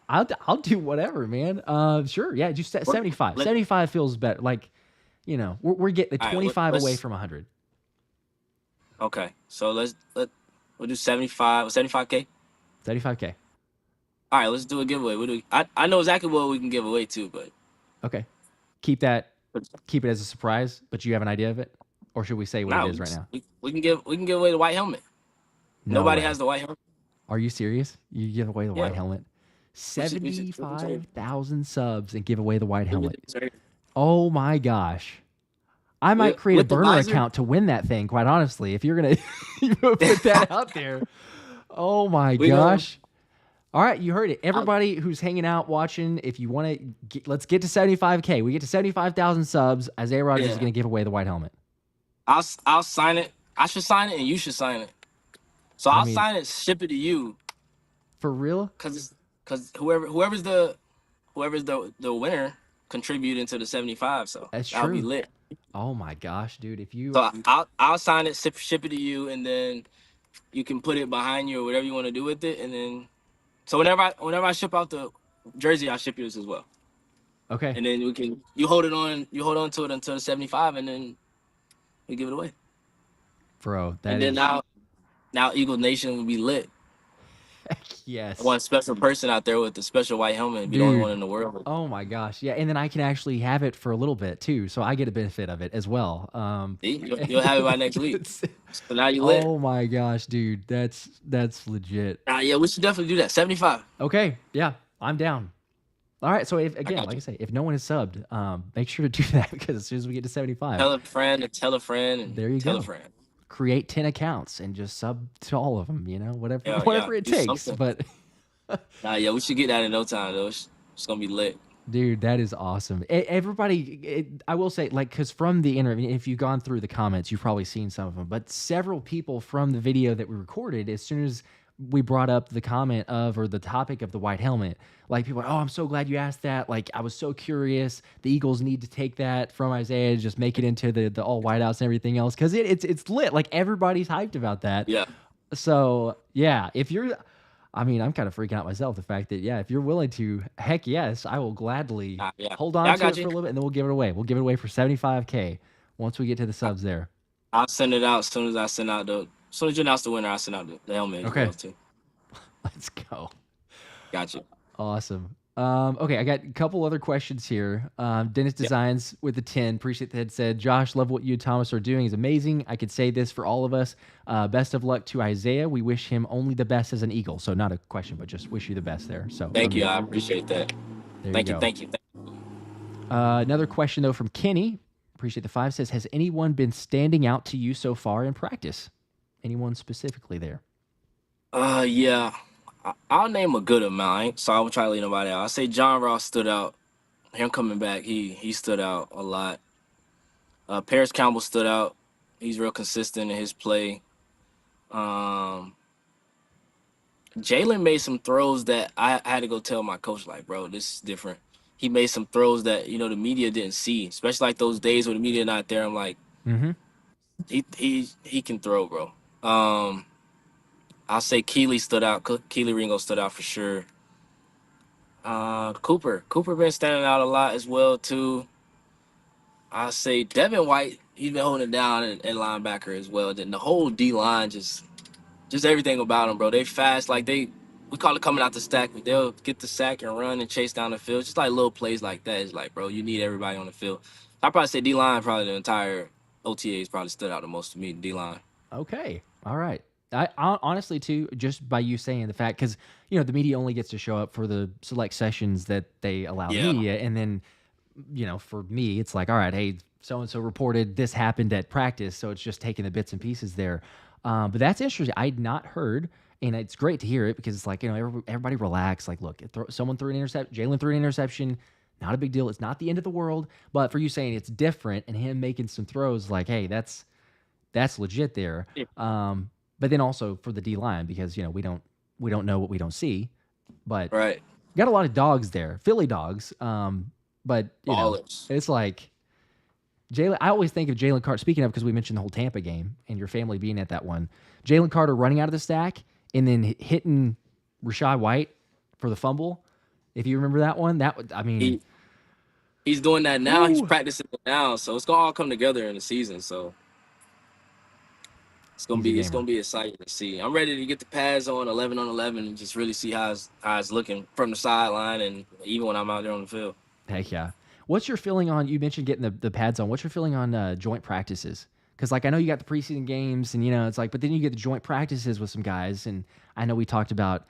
I'll do whatever, man. Sure, yeah, just 75. 75 feels better. Like, you know, we're getting 25 away from 100. Okay, so we'll do 75, 75K. 75K. All right, let's do a giveaway. I know exactly what we can give away too, but okay, keep it as a surprise. But you have an idea of it, or should we say what it is right now? We can give away the white helmet. Nobody has the white helmet. Are you serious? You give away the white helmet? 75,000 subs and give away the white helmet. Oh my gosh. I might create a burner account to win that thing, quite honestly, if you're going to put that out there. Oh my gosh. All right, you heard it. Everybody who's hanging out, watching, if you want to, let's get to 75K. We get to 75,000 subs. Isaiah Rodgers is going to give away the white helmet. I'll sign it. I should sign it and you should sign it. So I'll sign it, ship it to you. For real? Because whoever's the winner contributing to the 75. So that's that'll true. Be lit. Oh my gosh, dude! If you so I'll sign it, ship it to you, and then you can put it behind you or whatever you want to do with it, and then so whenever I ship out the jersey, I'll ship yours as well. Okay. And then you hold on to it until the 75, and then we give it away. Bro, then now Eagle Nation will be lit. Yes. One special person out there with the special white helmet, be the only one in the world. Oh my gosh, yeah, and then I can actually have it for a little bit too, so I get a benefit of it as well. You'll have it by next week. So now you lit. Oh my gosh, dude, that's legit. Yeah, we should definitely do that. 75. Okay, yeah, I'm down. All right, so if I say, if no one is subbed, make sure to do that because as soon as we get to 75, tell a friend, and tell a friend. There you tell go. A friend. Create 10 accounts and just sub to all of them, you know, whatever it takes. Something. But we should get that in no time though. It's gonna be lit. Dude, that is awesome. Everybody, I will say, like, because from the interview, if you've gone through the comments, you've probably seen some of them, but several people from the video that we recorded, as soon as we brought up the comment of, or the topic of the white helmet, like people are, oh, I'm so glad you asked that. Like, I was so curious. The Eagles need to take that from Isaiah, just make it into the all whiteouts and everything else. Cause it's lit. Like everybody's hyped about that. Yeah. So yeah, I'm kind of freaking out myself. The fact that, if you're willing to, heck yes, I will gladly hold on to it for a little bit and then we'll give it away. We'll give it away for 75K once we get to the subs there. I'll send it out as soon as I send out as soon as you announce the winner, I'll send out the helmet. Okay. Too. Let's go. Gotcha. Awesome. Okay, I got a couple other questions here. Dennis Designs with the 10. Appreciate that. Said, Josh, love what you and Thomas are doing. Is amazing. I could say this for all of us. Best of luck to Isaiah. We wish him only the best as an Eagle. So not a question, but just wish you the best there. So thank you. I appreciate that. Thank you. Another question, though, from Kenny. Appreciate the 5. Says, has anyone been standing out to you so far in practice? Anyone specifically there? Yeah. I'll name a good amount, so I won't try to leave nobody out. I say John Ross stood out. Him coming back, he stood out a lot. Parris Campbell stood out. He's real consistent in his play. Um, Jalen made some throws that I had to go tell my coach, like, bro, this is different. He made some throws that the media didn't see, especially like those days when the media not there. I'm like, Mm-hmm. he can throw, bro. I'll say Keely stood out. Keely Ringo stood out for sure. Cooper been standing out a lot as well too. I say Devin White, he's been holding it down at linebacker as well. Then the whole D line, just everything about them, bro. They fast, like we call it coming out the stack, but they'll get the sack and run and chase down the field. Just like little plays like that. It's like, bro, you need everybody on the field. I'd probably say D line, probably the entire OTAs probably stood out the most to me. D line. Okay. All right. I honestly, too, just by you saying the fact, because, the media only gets to show up for the select sessions that they allow the Yeah. media. And then, for me, it's like, all right, hey, so-and-so reported this happened at practice. So it's just taking the bits and pieces there. But that's interesting. I'd not heard, and it's great to hear it because it's like, everybody relax. Like, look, someone threw an interception, Jalen threw an interception. Not a big deal. It's not the end of the world. But for you saying it's different and him making some throws, like, hey, that's legit there. Yeah. But then also for the D line, because we don't know what we don't see. But Right. got a lot of dogs there, Philly dogs. But Ballers. it's like Jalen. I always think of Jalen Carter. Speaking of, because we mentioned the whole Tampa game and your family being at that one, Jalen Carter running out of the stack and then hitting Rashad White for the fumble. If you remember that one, He's doing that now. Ooh. He's practicing it now, so it's gonna all come together in the season. So it's gonna be exciting to see. I'm ready to get the pads on 11 on 11 and just really see how it's looking from the sideline and even when I'm out there on the field. Heck yeah. What's your feeling on? You mentioned getting the pads on. What's your feeling on joint practices? Because I know you got the preseason games and it's like, but then you get the joint practices with some guys, and I know we talked about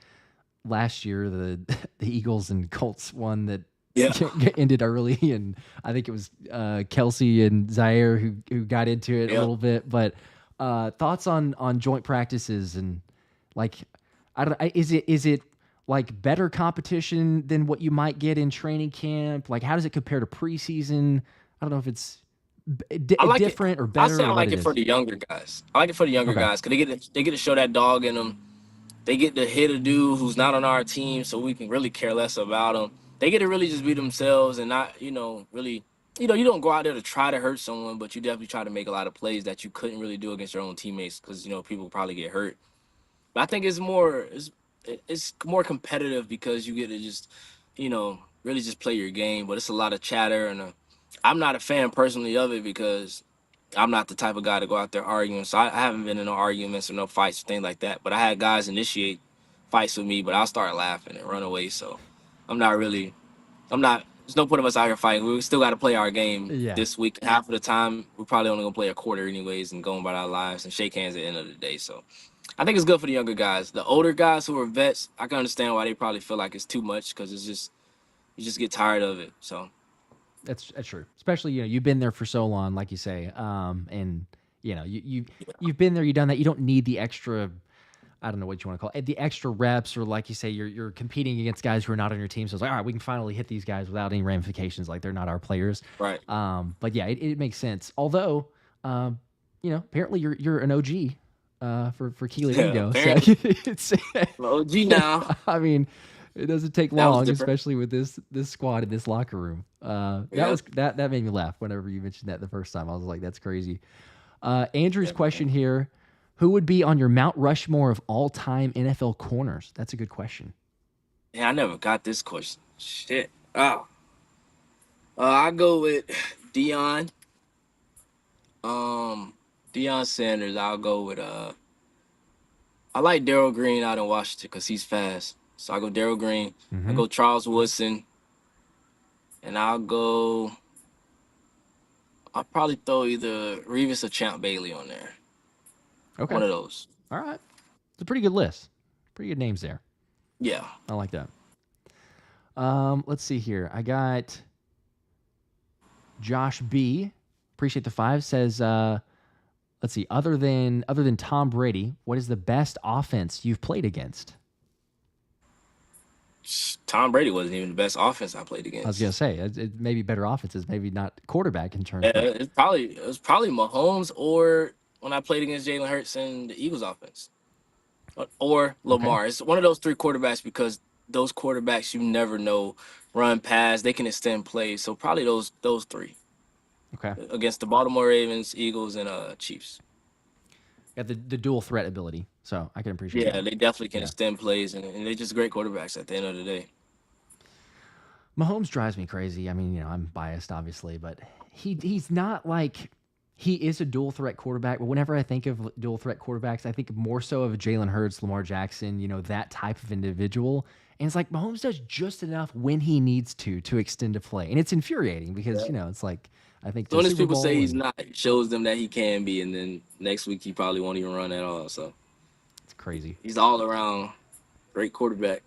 last year the Eagles and Colts one that ended early, and I think it was Kelsey and Zaire who got into it a little bit. But thoughts on joint practices and like, is it like better competition than what you might get in training camp? Like, how does it compare to preseason? I don't know if it's different or better. I say I like it for the younger guys. I like it for the younger guys because they get to show that dog in them. They get to hit a dude who's not on our team, so we can really care less about them. They get to really just be themselves and not, really, you don't go out there to try to hurt someone, but you definitely try to make a lot of plays that you couldn't really do against your own teammates because, people probably get hurt. But I think it's more competitive because you get to just, really just play your game. But it's a lot of chatter, and I'm not a fan personally of it because I'm not the type of guy to go out there arguing. So I haven't been in no arguments or no fights or things like that. But I had guys initiate fights with me, but I'll start laughing and run away. So there's no point of us out here fighting. We still got to play our game this week. Half of the time, we're probably only going to play a quarter anyways and go about our lives and shake hands at the end of the day. So I think it's good for the younger guys. The older guys who are vets, I can understand why they probably feel like it's too much because you just get tired of it. So that's true. Especially, you've been there for so long, like you say. And you've been there, you've done that. You don't need the extra, I don't know what you want to call it, the extra reps, or like you say, you're competing against guys who are not on your team. So it's like, all right, we can finally hit these guys without any ramifications. Like, they're not our players. Right. But yeah, it makes sense. Although, apparently you're an OG for Keely Ringo. So it's OG now. I mean, it doesn't take long, especially with this squad in this locker room. That made me laugh whenever you mentioned that the first time. I was like, that's crazy. Andrew's question here: who would be on your Mount Rushmore of all-time NFL corners? That's a good question. Yeah, I never got this question. Shit. I go with Dejean. Deion Sanders. I'll go with I like Darrell Green out in Washington because he's fast. So I'll go Darrell Green. Mm-hmm. I'll go Charles Woodson. And I'll probably throw either Revis or Champ Bailey on there. Okay. One of those. All right. It's a pretty good list. Pretty good names there. Yeah. I like that. Let's see here. I got Josh B, appreciate the 5, says, let's see, other than Tom Brady, what is the best offense you've played against? Tom Brady wasn't even the best offense I played I was gonna against. say it may be better offenses, maybe not quarterback in terms, Yeah, but it was probably Mahomes or when I played against Jalen Hurts and the Eagles offense, or okay, Lamar. It's one of those three quarterbacks because those quarterbacks you never know run pass. They can extend plays. So probably those three okay. against the Baltimore Ravens, Eagles, and Chiefs. Got the dual threat ability, so I can appreciate Yeah, that. they definitely can Yeah, extend plays, and they're just great quarterbacks at the end of the day. Mahomes drives me crazy. I mean, I'm biased, obviously, but he's not like he is a dual threat quarterback. But whenever I think of dual threat quarterbacks, I think more so of Jalen Hurts, Lamar Jackson, that type of individual. And it's like Mahomes does just enough when he needs to extend a play, and it's infuriating because it's like I think As to the soon as Super people say Bowl, he's and not, it shows them that he can be, and then next week he probably won't even run at all. So it's crazy. he's all around great quarterback.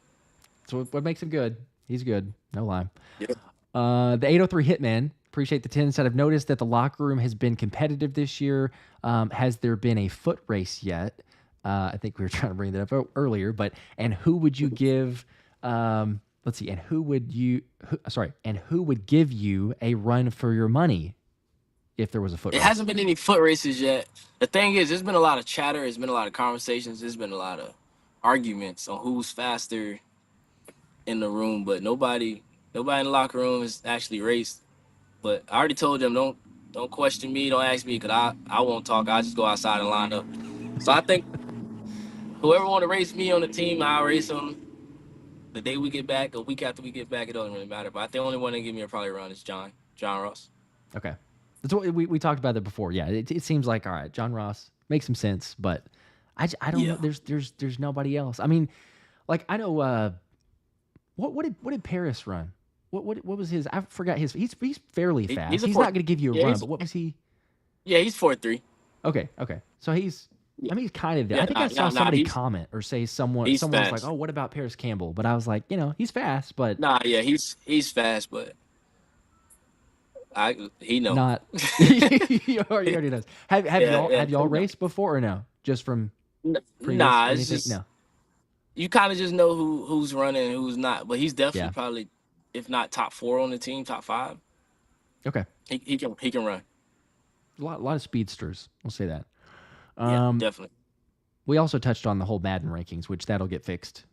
So what makes him good? He's good, no lie. Yeah. The 803 Hitman, appreciate the 10. Said, I've noticed that the locker room has been competitive this year. Has there been a foot race yet? I think we were trying to bring that up earlier, and who would you give? Let's see, and who would you? And who would give you a run for your money if there was a foot It race? hasn't been any foot races yet. The thing is, there's been a lot of chatter. There's been a lot of conversations. There's been a lot of arguments on who's faster in the room, but nobody in the locker room has actually raced. But I already told them don't question me, don't ask me, because I won't talk. I just go outside and line up. So I think whoever want to race me on the team, I'll race them the day we get back, a week after we get back. It doesn't really matter. But I think the only one that give me a probably run is John Ross. Okay, that's what we talked about that before. Yeah, it seems like all right. John Ross makes some sense, but I don't know. Yeah. There's nobody else. I mean, like I know. What did Parris run? What was his? I forgot his. He's fairly fast. He's a He's four. not going to give you a Yeah, run, but what was he? he's 4'3". Okay. So he's. Yeah, I mean, he's kind of there. yeah, I think I saw nah, somebody he's comment or say someone's he's like, fast. "Oh, what about Paris Campbell?" But I was like, he's fast, but Nah, yeah, he's fast, but he know. not. He already knows. Have Yeah, y'all yeah, have y'all he know. raced before or no? Just from previous Nah, or it's anything? just No. you kind of just know who's running and who's not. But he's definitely Yeah. probably, if not top 4 on the team, top 5. Okay. He can run. A lot of speedsters. We'll say that. Yeah, Um, definitely. we also touched on the whole Madden rankings, which that'll get fixed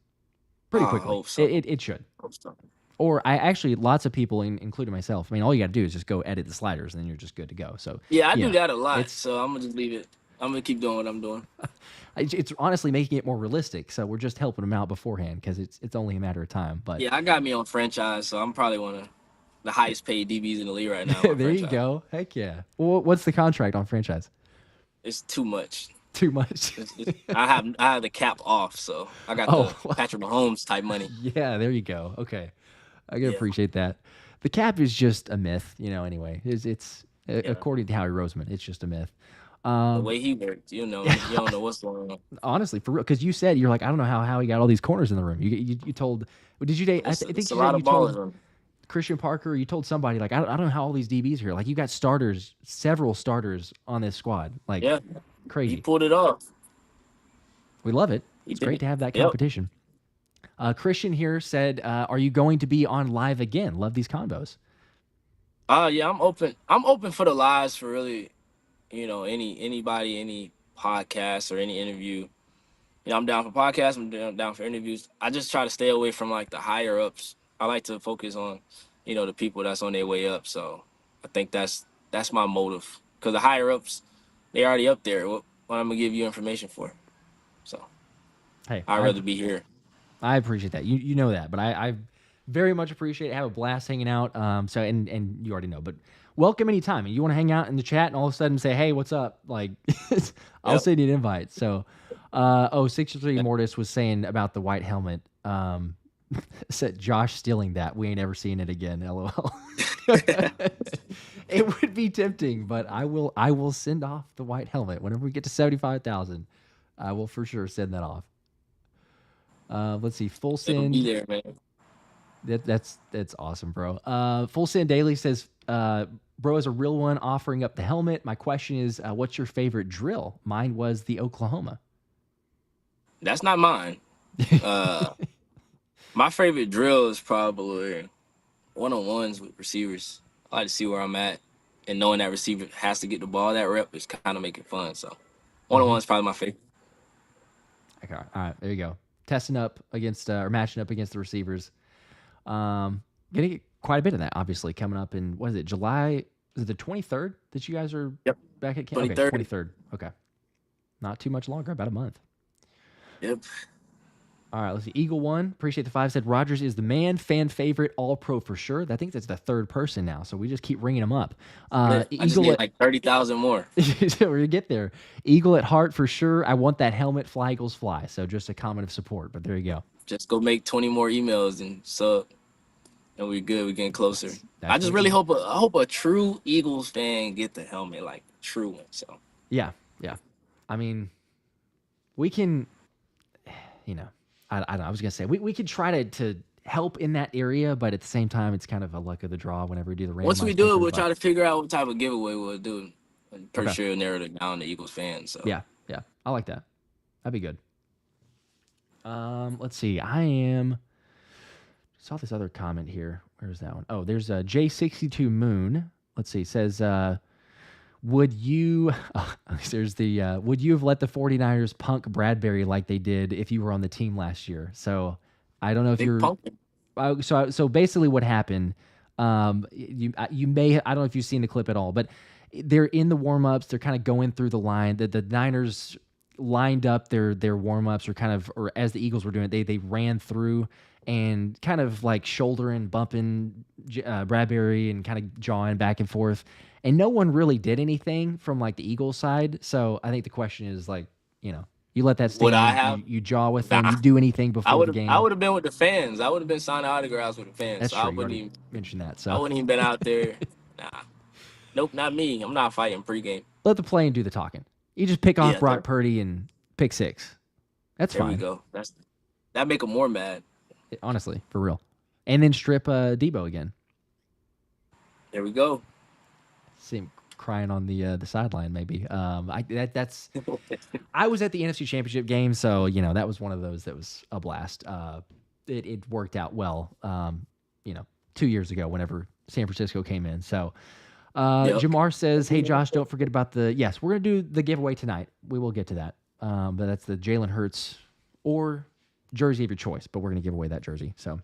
pretty I quickly. hope so. It should. Hope so. Or I actually, lots of people, including myself. I mean, all you got to do is just go edit the sliders, and then you're just good to go. So, Yeah, I do that a lot, it's so I'm gonna just leave it. I'm gonna keep doing what I'm doing. it's honestly making it more realistic. So we're just helping them out beforehand because it's only a matter of time. But Yeah, I got me on franchise, so I'm probably one of the highest paid DBs in the league right now. On my there you franchise. go. Heck yeah. Well, what's the contract on franchise? It's too much. Too much. I have the cap off, so I got Oh, the Patrick Mahomes type money. yeah. There you go. Okay, I can Yeah, appreciate that. The cap is just a myth, anyway. It's yeah. according to Howie Roseman, it's just a myth. The Um, way he works, you don't know what's going on. honestly, for real, because you said you're like, I don't know how he got all these corners in the room. You told, did you? I It's think a you said lot you of ballers told on. Christian Parker. You told somebody like, I don't know how all these DBs are here. Like you got starters, several starters on this squad. Like Yeah, he crazy. pulled it off. We love it. He It's great did. to have that Yep. competition. Christian here said, "Are you going to be on live again? Love these combos." Yeah, I'm open. I'm open for the lives for really, anybody, any podcast or any interview. I'm down for podcasts. I'm down for interviews. I just try to stay away from like the higher ups. I like to focus on, the people that's on their way up. So I think that's my motive. Because the higher ups, they already up there. What I'm gonna give you information for? So Hey, I'd rather be here. I appreciate that. You know that, but I very much appreciate it. Have a blast hanging out. So and you already know, but welcome anytime. And you want to hang out in the chat and all of a sudden say, hey, what's up? Like I'll Yep. send you an invite. So 63 Mortis was saying about the white helmet. Said Josh stealing that. We ain't ever seen it again. LOL. It would be tempting, but I will send off the white helmet whenever we get to 75,000. I will for sure send that off. Let's see. Full It'll be send. there, man. That's awesome, bro. Full send daily says Bro is a real one offering up the helmet. My question is, what's your favorite drill? Mine was the Oklahoma. That's not mine. My favorite drill is probably one-on-ones with receivers. I like to see where I'm at, and knowing that receiver has to get the ball. That rep is kind of making fun. So one-on-one is probably my favorite. Okay, all right, there you go. Testing up against or matching up against the receivers. Gonna get quite a bit of that, obviously, coming up in what is it, July? Is it the 23rd that you guys are back at camp? 23rd. Okay, 23rd. Okay, not too much longer, about a month. Yep. All right, let's see. Eagle one, appreciate the 5, said Rodgers is the man, fan favorite, all pro for sure. I think that's the third person now, so we just keep ringing them up. I just need like 30,000 more. We're gonna get there. Eagle at heart for sure. I want that helmet. Fly Eagles fly. So just a comment of support, but there you go. Just go make 20 more emails and sub, and we're good. We're getting closer. I just really hope a true Eagles fan get the helmet, like true one. So yeah. I mean, we can, you know. I don't know. I was going to say, we could try to help in that area, but at the same time, it's kind of a luck of the draw whenever we do the randomized. Once we do it, we'll try to figure out what type of giveaway we'll do. And pretty sure it'll narrow it down to Eagles fans. So Yeah. I like that. That'd be good. Let's see. Saw this other comment here. Where's that one? Oh, there's a J62 Moon. Let's see. It says, would you have let the 49ers punk Bradberry like they did if you were on the team last year? So I don't know if you're so basically what happened, you may, I don't know if you've seen the clip at all, but they're in the warm-ups, they're kind of going through the line. The Niners lined up their warm-ups or as the Eagles were doing it, they ran through and kind of like shouldering, bumping Bradberry and kind of jawing back and forth. And no one really did anything from like the Eagles side. So I think the question is like, you let that stand. You jaw with them. You do anything before the game. I would have been with the fans. I would have been signing autographs with the fans. That's so true. I wouldn't even mention that. So I wouldn't even been out there. Nah. Nope, not me. I'm not fighting pregame. Let the play and do the talking. You just pick off Brock Purdy and pick 6. That's fine. There we go. That make them more mad. Honestly, for real. And then strip Debo again. There we go. See him crying on the sideline, maybe. That's. I was at the NFC Championship game, so that was one of those that was a blast. It worked out well. 2 years ago, whenever San Francisco came in. So, Jamar says, "Hey Josh, don't forget about yes, we're gonna do the giveaway tonight. We will get to that. But that's the Jalen Hurts or jersey of your choice. But we're gonna give away that jersey. So,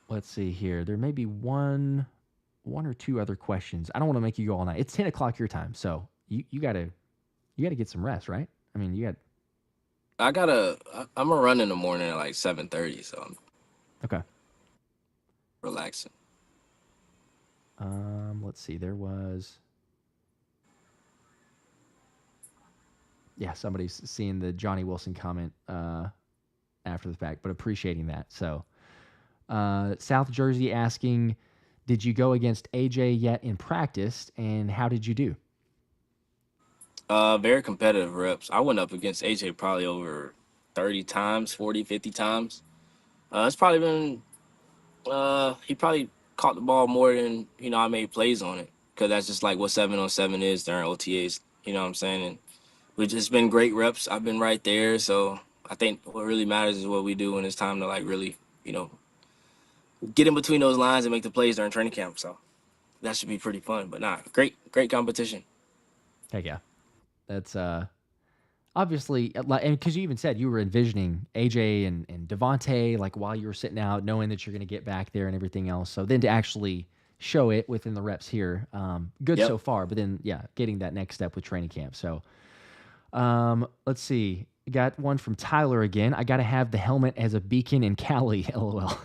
let's see here. There may be one or two other questions. I don't want to make you go all night. It's 10 o'clock your time, so you gotta get some rest, right? I mean, I'm gonna run in the morning at like 7:30, so I'm okay. Relaxing. Let's see. There was. Yeah, somebody's seeing the Johnny Wilson comment after the fact, but appreciating that. So. South Jersey asking, did you go against AJ yet in practice, and how did you do? Very competitive reps. I went up against AJ probably over 30 times, 40, 50 times. It's probably been, he probably caught the ball more than, I made plays on it, because that's just like what 7-on-7 is during OTAs, you know what I'm saying? And it's just been great reps. I've been right there, so I think what really matters is what we do when it's time to like really, get in between those lines and make the plays during training camp. So that should be pretty fun. But great competition. Heck yeah. That's obviously, and because you even said you were envisioning AJ and Devontae, like while you were sitting out, knowing that you're going to get back there and everything else. So then to actually show it within the reps here, good so far. But then, getting that next step with training camp. So let's see. Got one from Tyler again. I got to have the helmet as a beacon in Cali, LOL.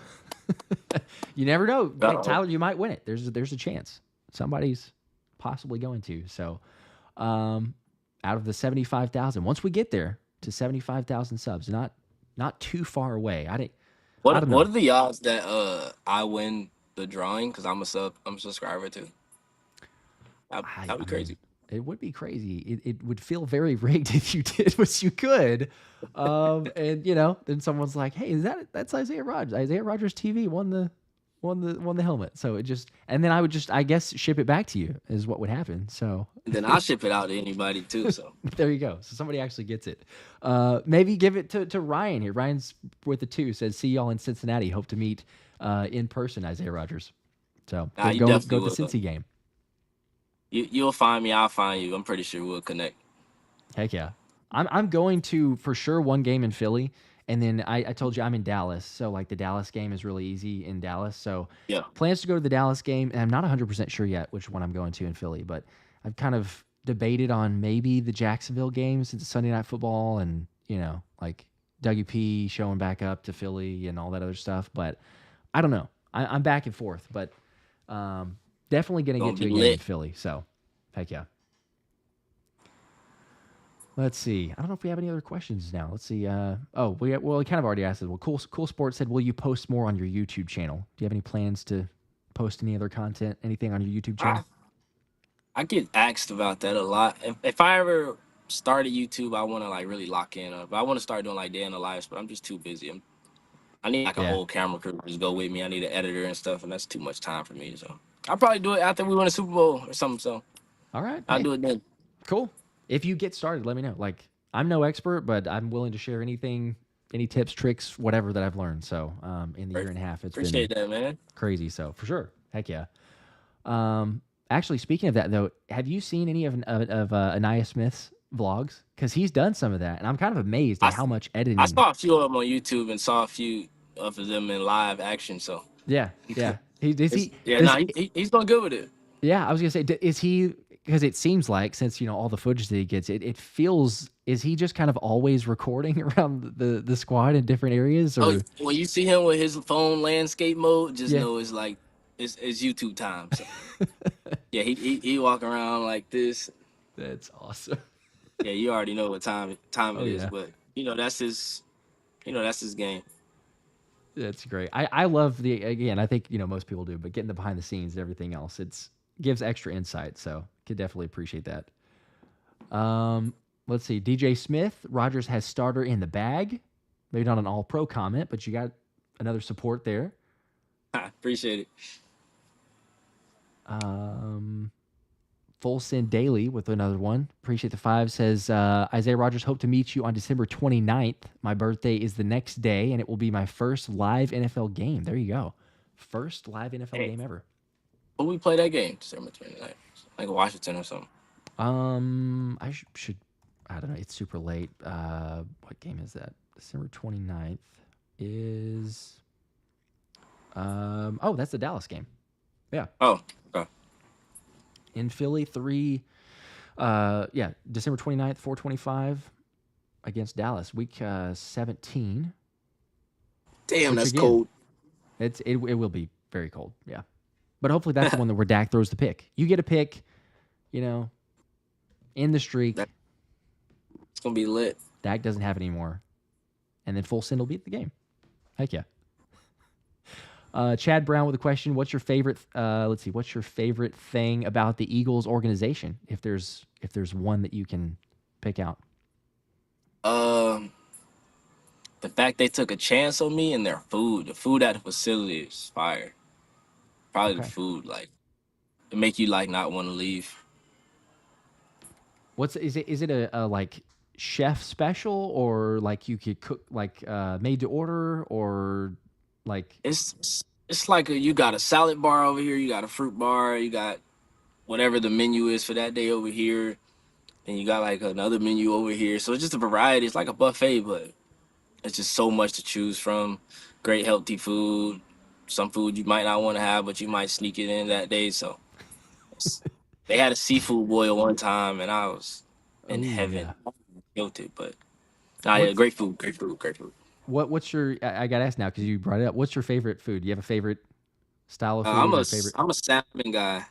You never know. Hey, Tyler, you might win it. There's a chance. Somebody's possibly going to. So, out of the 75,000, once we get there to 75,000 subs, not too far away. What are the odds that I win the drawing because I'm a subscriber too? That'd be crazy. It would be crazy. It would feel very rigged if you did what you could. And then someone's like, "Hey, that's Isaiah Rodgers. Isaiah Rodgers TV won won the helmet. So it just, and then I would just, I guess, ship it back to you is what would happen. So And then I'll ship it out to anybody too. So there you go. So somebody actually gets it. Maybe give it to Ryan here. Ryan's with the 2 says, "See y'all in Cincinnati. Hope to meet in person, Isaiah Rodgers." So you go definitely to the will. Cincy game. You'll find me. I'll find you. I'm pretty sure we'll connect. Heck yeah. I'm going to for sure one game in Philly, and then I told you I'm in Dallas, so like the Dallas game is really easy in Dallas. So Yeah. plans to go to the Dallas game, and I'm not 100% sure yet which one I'm going to in Philly, but I've kind of debated on maybe the Jacksonville game since it's Sunday Night Football, and like WP showing back up to Philly and all that other stuff. But I don't know. I'm back and forth, but definitely gonna get to a game in Philly. So heck yeah. Let's see. I don't know if we have any other questions now. Let's see. We kind of already asked it. Well, Cool Sports said, "Will you post more on your YouTube channel? Do you have any plans to post any other content, anything on your YouTube channel?" I get asked about that a lot. If I ever started YouTube, I want to like really lock in. I want to start doing like day in the lives, but I'm just too busy. I need like a whole camera crew to just go with me. I need an editor and stuff, and that's too much time for me. So I'll probably do it after we win a Super Bowl or something. So all right, I'll do it then. Cool. If you get started, let me know. Like, I'm no expert, but I'm willing to share anything, any tips, tricks, whatever that I've learned. So in the year and a half, it's Appreciate been that, man. Crazy. So for sure, heck yeah. Actually, speaking of that though, have you seen any of Ainias Smith's vlogs? Because he's done some of that, and I'm kind of amazed at how much editing. I saw a few of them on YouTube and saw a few of them in live action. So yeah. He's doing good with it. Yeah, I was gonna say, is he? Because it seems like since all the footage that he gets, it feels, is he just kind of always recording around the squad in different areas? Or when you see him with his phone landscape mode, just know it's like it's YouTube time. So. Yeah, he walk around like this. That's awesome. Yeah, you already know what time it is, but that's his game. That's great. I love I think most people do, but getting the behind the scenes and everything else, gives extra insight. So could definitely appreciate that. Let's see. DJ Smith, Rodgers has starter in the bag. Maybe not an all pro comment, but you got another support there. Appreciate it. Full Send Daily with another one. Appreciate the 5 says, Isaiah Rodgers, hope to meet you on December 29th. My birthday is the next day, and it will be my first live NFL game. There you go. First live NFL game ever. Will we play that game December 29th? Like Washington or something? I should. I don't know. It's super late. What game is that? December 29th is. That's the Dallas game. Yeah. Oh, okay. In Philly, December 29th, 4:25 against Dallas, week 17. Damn, that's cold. It will be very cold, yeah. But hopefully that's the one where Dak throws the pick. You get a pick, in the streak. It's going to be lit. Dak doesn't have it anymore. And then Full Send will beat the game. Heck yeah. Chad Brown with a question. What's your favorite what's your favorite thing about the Eagles organization? If there's one that you can pick out. The fact they took a chance on me and their food. The food at the facility is fire. Probably the food, like, it make you like not want to leave. Is it a like chef special, or like you could cook like made to order, or like it's like you got a salad bar over here, you got a fruit bar, you got whatever the menu is for that day over here, and you got like another menu over here. So it's just a variety. It's like a buffet, but it's just so much to choose from. Great healthy food. Some food you might not want to have, but you might sneak it in that day. So they had a seafood boil one time, and I was in heaven. Guilty, but great food. What's your? I got to ask now because you brought it up. What's your favorite food? Do you have a favorite style of food? I'm a salmon guy.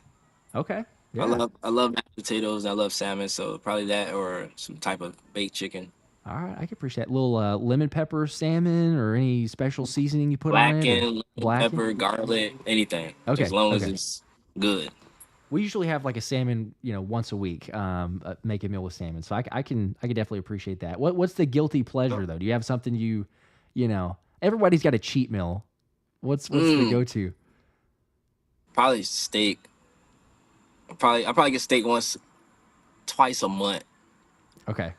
Okay. Yeah. I love mashed potatoes. I love salmon, so probably that or some type of baked chicken. All right, I can appreciate that. Little lemon pepper salmon, or any special seasoning you put on it? Blackened, pepper, garlic, anything. Okay. As long as it's good. We usually have like a salmon, once a week. Make a meal with salmon, so I can definitely appreciate that. What's the guilty pleasure though? Do you have something everybody's got a cheat meal? What's the go-to? Probably steak. I probably get steak twice a month. Okay.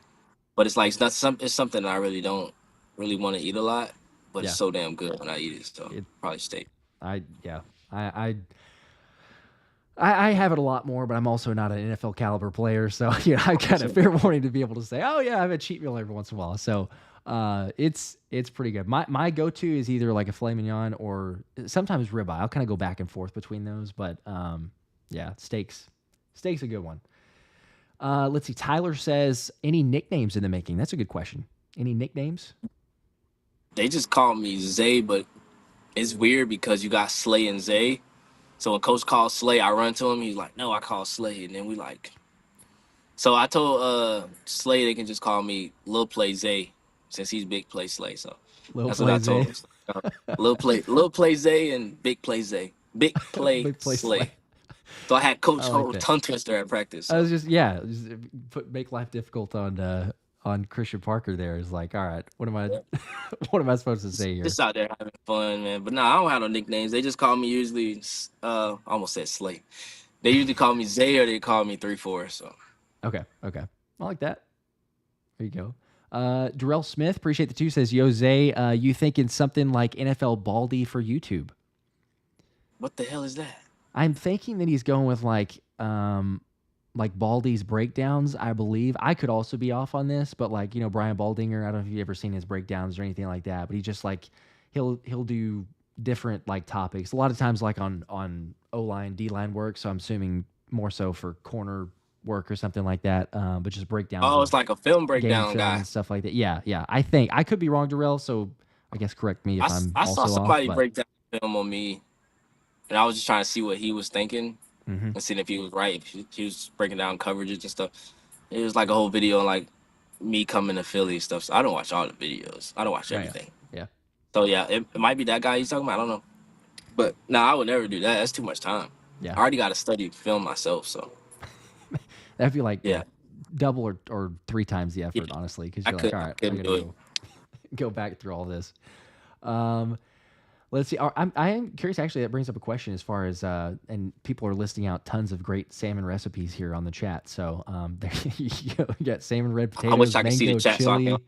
But it's like it's something that I really don't really want to eat a lot. But Yeah. it's so damn good when I eat it. So It, probably steak. yeah. I have it a lot more, but I'm also not an NFL caliber player, so I've got a fair warning to be able to say, oh yeah, I have a cheat meal every once in a while. So it's pretty good. My go to is either like a filet mignon or sometimes ribeye. I'll kind of go back and forth between those, but yeah, steak's a good one. Let's see. Tyler says, any nicknames in the making? That's a good question. Any nicknames? They just call me Zay, but it's weird because you got Slay and Zay. So when Coach calls Slay, I run to him. He's like, "No, I call Slay," and then we like. So I told Slay they can just call me Lil Play Zay, since he's Big Play Slay. So that's what I told him. Lil Play Zay and Big Play Zay. Big Play, Big play Slay. So I had Coach I like Ho that. tongue twister at practice. So. I was just make life difficult on Christian Parker. There is like, all right, what am I what am I supposed to say here? Just out there having fun, man. But I don't have no nicknames. They just call me usually. I almost said Slay. They usually call me Zay or they call me 3-4. So. Okay. I like that. There you go. Darrell Smith, appreciate the 2, says, yo, Zay, you thinking something like NFL Baldy for YouTube? What the hell is that? I'm thinking that he's going with like Baldy's breakdowns, I believe. I could also be off on this, but like, Brian Baldinger, I don't know if you've ever seen his breakdowns or anything like that, but he just like, he'll do different like topics. A lot of times like on O-line, D-line work, so I'm assuming more so for corner work or something like that, but just breakdowns. Oh, it's like a film breakdown guy. And stuff like that. Yeah. I think I could be wrong, Darrell, so I guess correct me if I saw somebody off, break down film on me, and I was just trying to see what he was thinking and seeing if he was right. If he was breaking down coverages and stuff. It was like a whole video on like me coming to Philly and stuff. So I don't watch all the videos. I don't watch everything. Yeah. So yeah, it might be that guy he's talking about. I don't know. But I would never do that. That's too much time. Yeah. I already got to study film myself. So that'd be like double or 3 times the effort, honestly, because you're like, all right, I'm gonna go back through all this. Let's see. I am curious. Actually, that brings up a question as far as and people are listing out tons of great salmon recipes here on the chat. So there you go. You got salmon, red potatoes, I wish I could see the mango, chat chili. so I can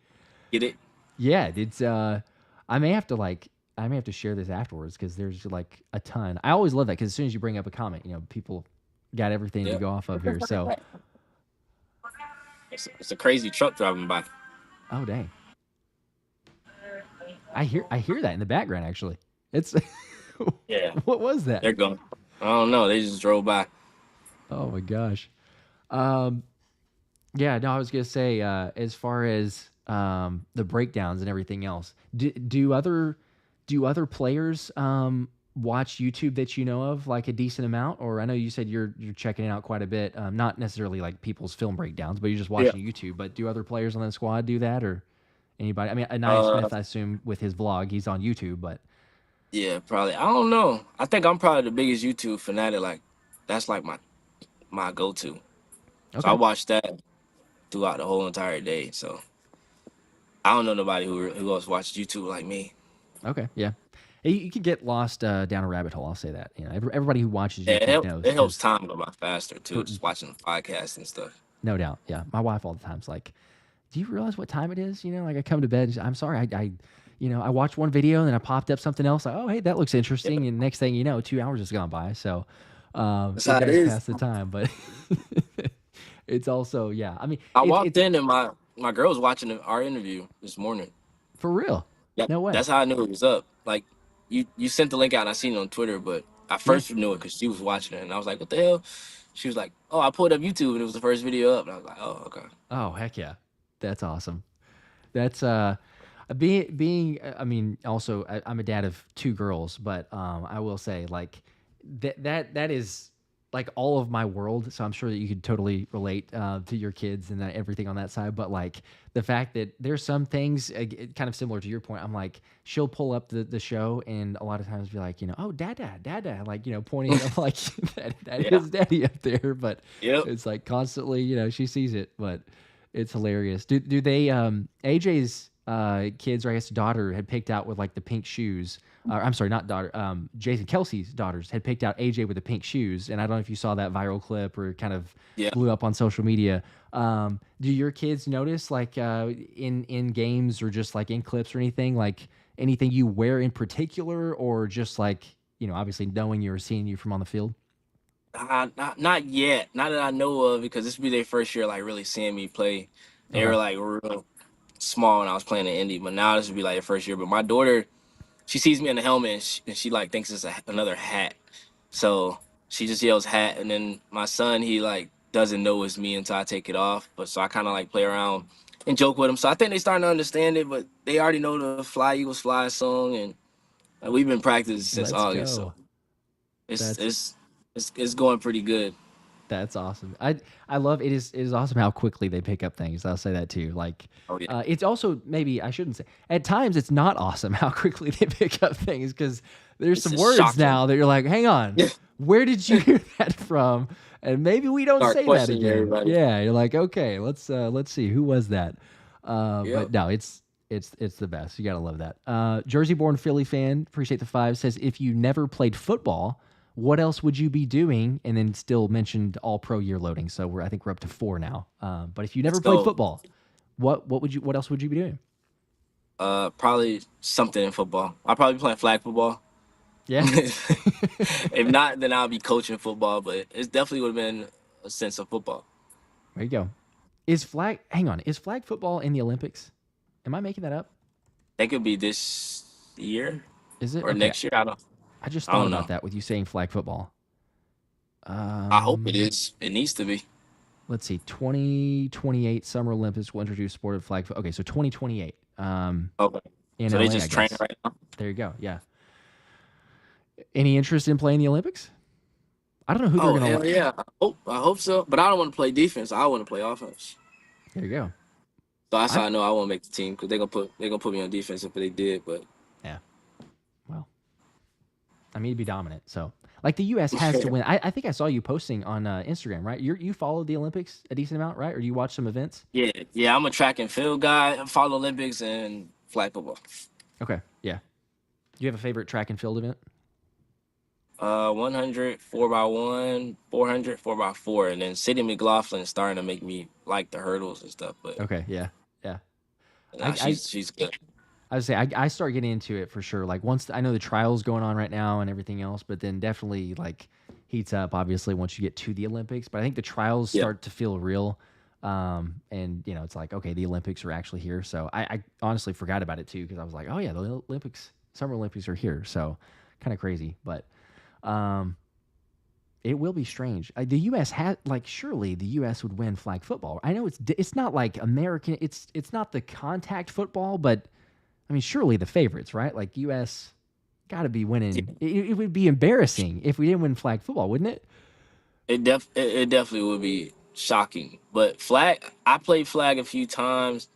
get it. Yeah, it's. I may have to share this afterwards because there's like a ton. I always love that because as soon as you bring up a comment, people got everything to go off of here. So it's a crazy truck driving by. Oh dang! I hear that in the background. Actually, it's yeah. What was that? They're going. I don't know. They just drove by. Oh my gosh. Yeah. No, I was gonna say as far as the breakdowns and everything else. Do other players watch YouTube that you know of like a decent amount? Or I know you said you're checking it out quite a bit. Not necessarily like people's film breakdowns, but you're just watching YouTube. But do other players on the squad do that or anybody? I mean, Ainias Smith, I assume with his vlog, he's on YouTube, but yeah, probably. I don't know. I think I'm probably the biggest YouTube fanatic. Like that's like my go-to. Okay. So I watch that throughout the whole entire day. So I don't know nobody who else watches YouTube like me. Okay, yeah. You can get lost down a rabbit hole. I'll say that. Everybody who watches YouTube knows. It helps time go by faster too. Just watching podcasts and stuff. No doubt. Yeah, my wife all the time's like, "Do you realize what time it is?" Like I come to bed. I'm sorry. I watched one video and then I popped up something else. Like, oh hey, that looks interesting. And next thing you know, 2 hours has gone by. So that's how it is. Past the time, but it's also I mean, I walked in and my girl was watching our interview this morning. For real? No way. That's how I knew it was up. Like you sent the link out and I seen it on Twitter, but I first knew it because she was watching it and I was like, what the hell? She was like, oh, I pulled up YouTube and it was the first video up. And I was like, oh, okay. Oh, heck yeah. That's awesome. That's being I mean, also I'm a dad of 2 girls, but I will say like that is like all of my world. So I'm sure that you could totally relate to your kids and everything on that side. But like the fact that there's some things kind of similar to your point, I'm like, she'll pull up the show and a lot of times be like, oh, dada, like, pointing at like that is daddy up there. But it's like constantly, she sees it, but it's hilarious. Do they, AJ's kids, or I guess daughter, had picked out with like the pink shoes. I'm sorry, not daughter. Jason Kelsey's daughters had picked out AJ with the pink shoes, and I don't know if you saw that viral clip or kind of Yeah. blew up on social media. Do your kids notice like in games or just like in clips or anything, like anything you wear in particular, or just like obviously knowing you or seeing you from on the field? Not yet. Not that I know of, because this will be their first year like really seeing me play. They Okay. were like real small when I was playing in Indy, but now this will be like their first year. But my daughter, she sees me in the helmet and she like thinks it's another hat. So she just yells hat, and then my son, he like doesn't know it's me until I take it off. But so I kind of like play around and joke with him. So I think they starting to understand it, but they already know the Fly Eagles Fly song, and we've been practicing since Let's August. So go. it's That's it's it's going pretty good. That's awesome. I love it. Is awesome how quickly they pick up things. I'll say that too. Like, Oh yeah, it's also, maybe I shouldn't say, at times it's not awesome how quickly they pick up things, because there's it's some just words shocking. now that you're like, hang on, where did you hear that from? And maybe we don't Start say that questioning again. everybody. Yeah, you're like, okay, let's see who was that. But Yep. no, it's the best. You gotta love that. Jersey born Philly fan, appreciate the 5, says, if you never played football, what else would you be doing? And then still mentioned all pro year loading. So I think we're up to 4 now. But if you Let's never played go. football, what else would you be doing? Probably something in football. I'll probably be playing flag football. Yeah. If not, then I'll be coaching football. But it definitely would have been a sense of football. There you go. Hang on, is flag football in the Olympics? Am I making that up? That could be this year Is it? or Okay. next year. I don't. I just I thought don't about know. that with you saying flag football. I hope it Um, is. It needs to be. let's see. 2028 Summer Olympics will introduce sport of flag football. Okay, so 2028. Okay. In So they LA, I just training guess. right now. There you go. Yeah. Any interest in playing the Olympics? I don't know who they're Oh gonna. hell yeah! I hope so. But I don't want to play defense. I want to play offense. There you go. So that's how I I know I won't make the team, because they gonna put me on defense if they did. But Yeah. Well, I mean to be dominant. So, like, the U.S. has to win. I think I saw you posting on Instagram, right? You follow the Olympics a decent amount, right? Or do you watch some events? yeah, I'm a track and field guy. I follow Olympics and flag football. Okay. Yeah. Do you have a favorite track and field event? 100, 4x1, 400, 4x4, and then City McLaughlin is starting to make me like the hurdles and stuff. But Okay. Yeah. Yeah. nah, I I she's good. I would say I start getting into it for sure. Like, once I know the trials going on right now and everything else, but then definitely like heats up obviously once you get to the Olympics. But I think the trials Yeah, start to feel real. And it's like, okay, the Olympics are actually here. So I honestly forgot about it too, because I was like, oh yeah, the Olympics, Summer Olympics are here. So kind of crazy, but um, it will be strange. The U.S. had, like, surely the U.S. would win flag football. I know it's not like American. It's not the contact football, but I mean, surely the favorites, right? Like, U.S. got to be winning. It would be embarrassing if we didn't win flag football, wouldn't it? it definitely would be shocking. But flag, I played flag a few times.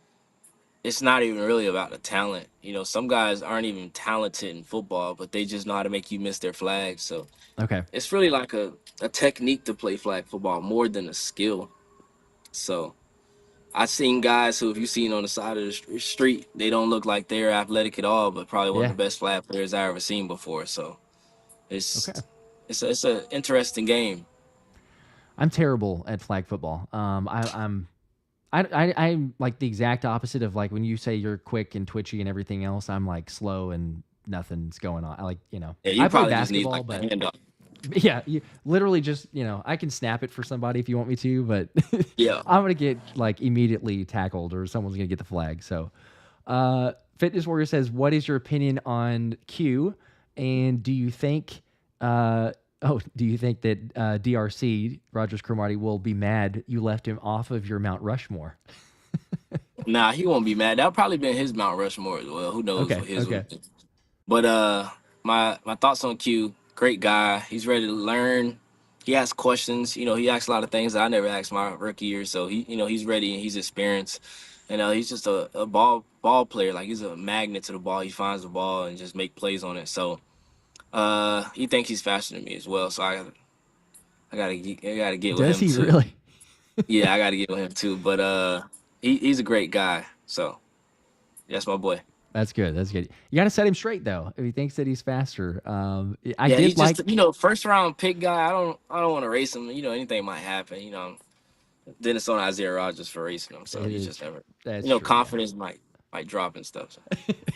It's not even really about the talent. Some guys aren't even talented in football, but they just know how to make you miss their flags. So Okay. it's really like a technique to play flag football more than a skill. So I've seen guys who, if you seen on the side of the street, they don't look like they're athletic at all, but probably one of Yeah. the best flag players I ever seen before. So it's Okay. it's a interesting game. I'm terrible at flag football. I'm like the exact opposite of, like, when you say you're quick and twitchy and everything else. I'm like slow and nothing's going on. I like, Yeah, I you play probably just need basketball, like the but handoff. yeah, you literally just, I can snap it for somebody if you want me to, but Yeah. I'm gonna get like immediately tackled or someone's gonna get the flag. So, Fitness Warrior says, "What is your opinion on Q? And do you think, do you think that DRC Rogers Cromartie will be mad you left him off of your Mount Rushmore?" Nah, he won't be mad. That'll probably been his Mount Rushmore as well. Who knows Okay, what his would okay, have been. But my thoughts on Q, great guy. He's ready to learn. He asks questions. He asks a lot of things that I never asked my rookie year. So he's ready and he's experienced. And he's just a ball player. Like, he's a magnet to the ball. He finds the ball and just make plays on it. So he thinks he's faster than me as well. So I gotta get with does him he too. really? Yeah, I gotta get with him too. But he's a great guy. So That's my boy. That's good. That's good. You got to set him straight though. If he thinks that he's faster, I Yeah, he's did like. just first round pick guy. I don't want to race him. Anything might happen. Then it's on Isaiah Rodgers for racing him. So It he's is just true. never. That's true. Yeah, Confidence might drop and stuff. So.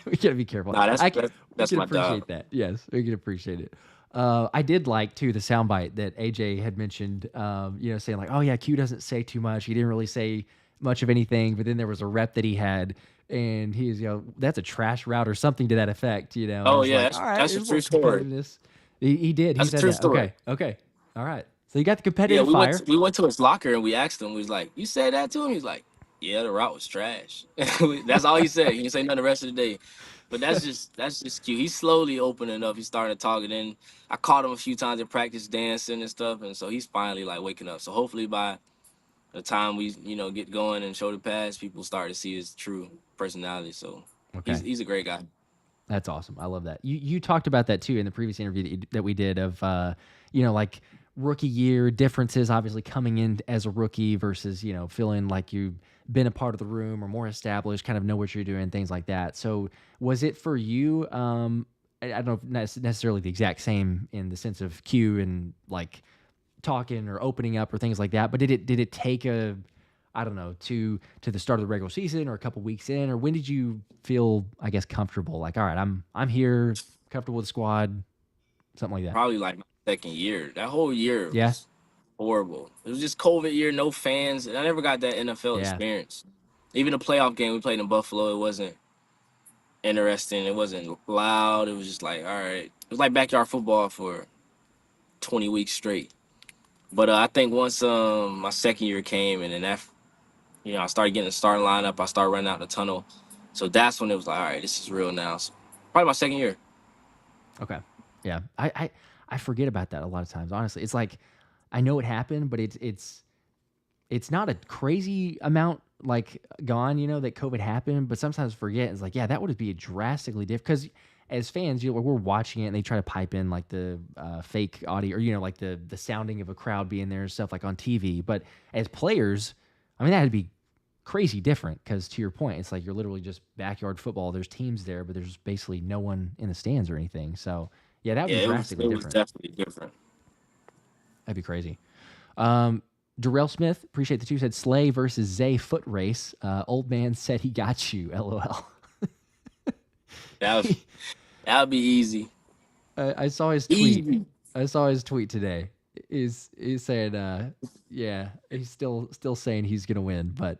we gotta be careful. Nah, that's I that's we that's can my dog. appreciate that. Yes, we can appreciate it. I did like too the soundbite that AJ had mentioned. Saying like, "Oh yeah, Q doesn't say too much. He didn't really say much of anything." But then there was a rep that he had, and he's that's a trash route or something to that effect. And Oh it's yeah, like, that's all right, that's a there's a true little story. competitiveness. He did. He That's a said true that. story. Okay, all right. So you got the Yeah, competitive we went fire. to, we went to his locker and we asked him. We was like, "You said that to him?" He's like, "Yeah, the route was trash." That's all he said. He didn't say nothing the rest of the day. But that's just cute. He's slowly opening up. He's starting to talk. And then I caught him a few times in practice dancing and stuff. And so he's finally like waking up. So hopefully by the time we get going and show the pass, people start to see his true personality. So he's Okay. he's a great guy. That's awesome. I love that. You talked about that too in the previous interview that we did of like rookie year differences, obviously coming in as a rookie versus feeling like you've been a part of the room or more established, kind of know what you're doing, things like that. So was it for you? I don't know if necessarily the exact same in the sense of Q and like talking or opening up or things like that, but did it take a I don't know, to the start of the regular season or a couple weeks in, or when did you feel, I guess, comfortable? Like, all right, I'm here, comfortable with the squad, something like that. Probably like my second year. That whole year Yeah, was horrible. It was just COVID year, no fans, and I never got that NFL yeah, experience. Even the playoff game we played in Buffalo, it wasn't interesting. It wasn't loud. It was just like, all right. It was like backyard football for 20 weeks straight. But I think once my second year came and then I started getting the starting lineup, I started running out the tunnel. So that's when it was like, all right, this is real now. So probably my second year. okay, yeah. I forget about that a lot of times. Honestly, it's like I know it happened, but it's not a crazy amount like gone, that COVID happened, but sometimes forget. It's like, yeah, that would be drastically different because as fans, we're watching it and they try to pipe in like the fake audio or like the sounding of a crowd being there and stuff like on TV. But as players, I mean, that would be crazy different because to your point, it's like you're literally just backyard football. There's teams there, but there's basically no one in the stands or anything. So yeah, that would Yeah, be it was drastically it was different. definitely different. That'd be crazy. Darrell Smith, appreciate the two, said Slay versus Zay foot race. Old man said he got you. LOL. That would, that would be easy. I saw his tweet. Easy. I saw his tweet today. He's saying, yeah, he's still saying he's gonna win, but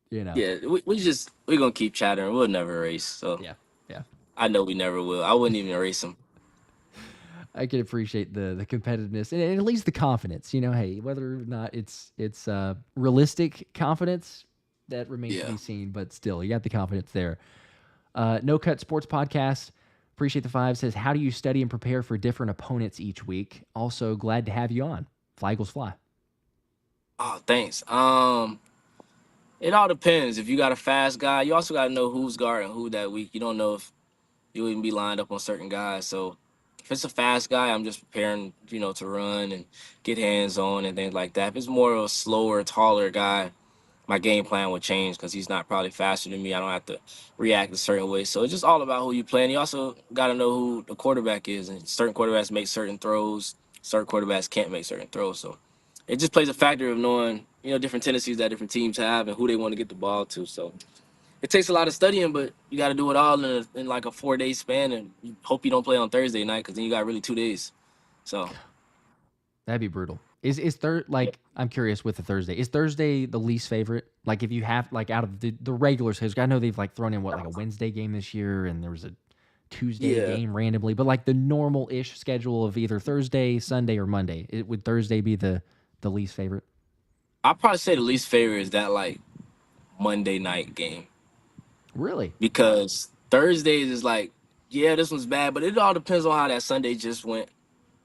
you know, Yeah, we're gonna keep chattering. We'll never race. So yeah, yeah. I know we never will. I wouldn't even race him. I can appreciate the competitiveness and at least the confidence. Hey, whether or not it's realistic confidence that remains to Yeah. be seen, but still, you got the confidence there. No Cut Sports Podcast. Appreciate the five. Says, how do you study and prepare for different opponents each week? Also, glad to have you on. Fly Eagles Fly. Oh, thanks. It all depends. If you got a fast guy, you also got to know who's guarding who that week. You don't know if you'll even be lined up on certain guys. So if it's a fast guy, I'm just preparing, to run and get hands on and things like that. If it's more of a slower, taller guy, my game plan would change because he's not probably faster than me. I don't have to react a certain way. So it's just all about who you play. And you also got to know who the quarterback is. And certain quarterbacks make certain throws. Certain quarterbacks can't make certain throws. So it just plays a factor of knowing, different tendencies that different teams have and who they want to get the ball to. So it takes a lot of studying, but you got to do it all in like a 4 day span. And you hope you don't play on Thursday night because then you got really 2 days. So That'd be brutal. Is third like I'm curious with the Thursday. Is Thursday the least favorite? Like if you have like out of the regular schedule, I know they've like thrown in what like a Wednesday game this year, and there was a Tuesday yeah, game randomly, but like the normal ish schedule of either Thursday, Sunday, or Monday. Would Thursday be the least favorite? I'd probably say the least favorite is that like Monday night game. Really? Because Thursdays is like, yeah, this one's bad, but it all depends on how that Sunday just went.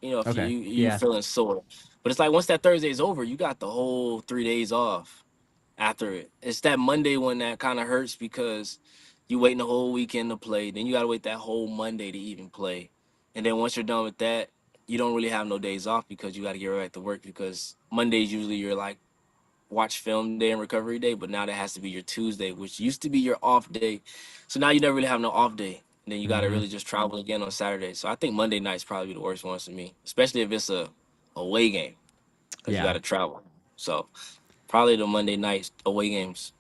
If Okay. you Yeah. feeling sore, but it's like once that Thursday is over, you got the whole 3 days off after it. It's that Monday one that kind of hurts because you waiting the whole weekend to play, then you got to wait that whole Monday to even play, and then once you're done with that, you don't really have no days off because you got to get right back to work because Mondays usually you're like watch film day and recovery day, but now that has to be your Tuesday, which used to be your off day. So now you never really have no off day. And then you got to Mm-hmm. really just travel again on Saturday. So I think Monday nights probably the worst ones for me, especially if it's a away game because you got Yeah. to travel. So probably the Monday nights away games.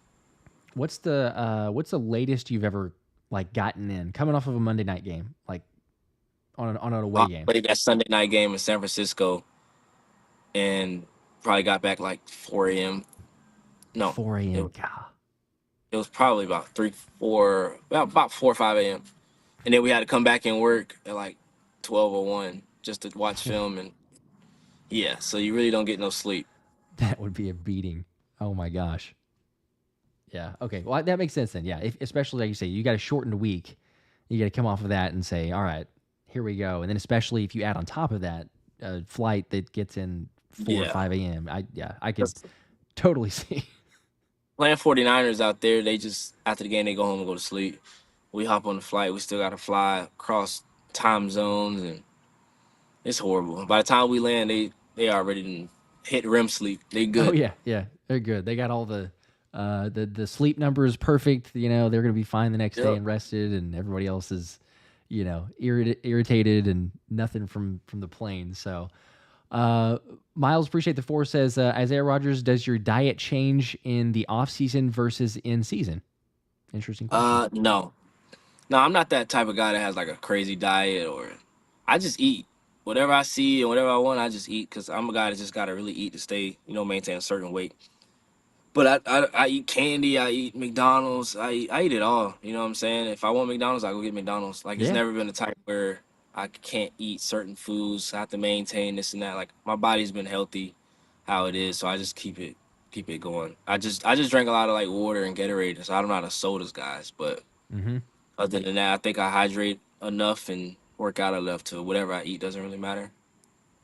What's the latest you've ever like gotten in coming off of a Monday night game, like on an away I game? played that Sunday night game in San Francisco and probably got back like 4 a.m. No, 4 it, a.m. God. it was probably about 4 or 5 a.m. And then we had to come back and work at like 12:01 just to watch film. And yeah, so you really don't get no sleep. That would be a beating. Oh my gosh. Yeah. Okay. Well, that makes sense then. Yeah. Especially like you say, you got a shortened week. You got to come off of that and say, all right, here we go. And then especially if you add on top of that a flight that gets in 4 or Yeah. 5 a.m. I could totally see. Playing 49ers out there, they just, after the game, they go home and go to sleep. We hop on the flight. We still got to fly across time zones, and it's horrible. By the time we land, they already done hit REM sleep. They Oh good. yeah, yeah, they're good. They got all the sleep numbers perfect. You know, they're gonna be fine the next day Yep. and rested, and everybody else is, irritated and nothing from the plane. So, uh, Miles, appreciate the four says Isaiah Rodgers, does your diet change in the off season versus in season? Interesting question. No. No, I'm not that type of guy that has like a crazy diet or I just eat. Whatever I see and whatever I want, I just eat because I'm a guy that just gotta really eat to stay, maintain a certain weight. But I eat candy, I eat McDonald's, I eat it all. You know what I'm saying? If I want McDonald's, I go get McDonald's. Like it's Yeah, never been a type where I can't eat certain foods. I have to maintain this and that. Like my body's been healthy, how it is, so I just keep it going. I just drank a lot of like water and Gatorade, so I'm not a sodas guys. But mm-hmm. other than that, I think I hydrate enough and work out enough to whatever I eat doesn't really matter.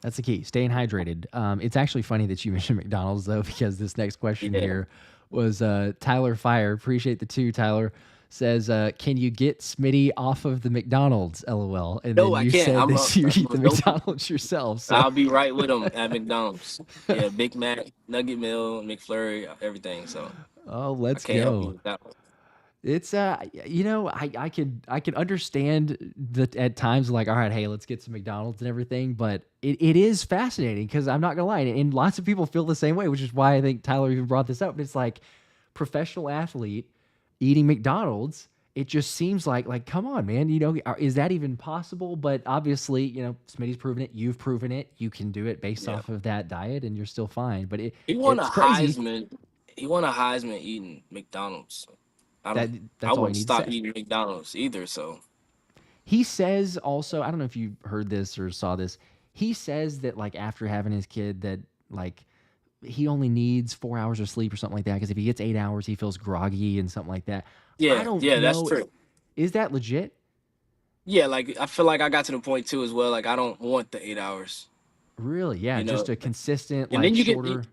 That's the key. Staying hydrated. It's actually funny that you mentioned McDonald's though, because this next question Yeah. here was Tyler Fire. Appreciate the two, Tyler. Says, can you get Smitty off of the McDonald's? LOL. And No, then I you can't. said that you eat the Nope. McDonald's yourself. So I'll be right with them at McDonald's. Yeah, Big Mac, Nugget Meal, McFlurry, everything. So oh, I let's can't help you go. with that one. It's I could understand that at times like, all right, hey, let's get some McDonald's and everything, but it is fascinating because I'm not gonna lie, and lots of people feel the same way, which is why I think Tyler even brought this up. And it's like professional athlete eating McDonald's. It just seems like come on, man, is that even possible? But obviously, Smitty's proven it, you've proven it, you can do it based Yeah, off of that diet, and you're still fine. But he won a it's crazy Heisman. He won a Heisman eating McDonald's. I that don't. I that's all you wouldn't need to stop say. eating McDonald's either. So He says also, I don't know if you heard this or saw this. He says that like after having his kid that like he only needs 4 hours of sleep or something like that because if he gets 8 hours, he feels groggy and something like that. I yeah, don't yeah, that's know. true. Is that legit? Yeah, like I feel like I got to the point too as well. Like I don't want the 8 hours. Really? Yeah, You just know, a consistent and then like you get shorter.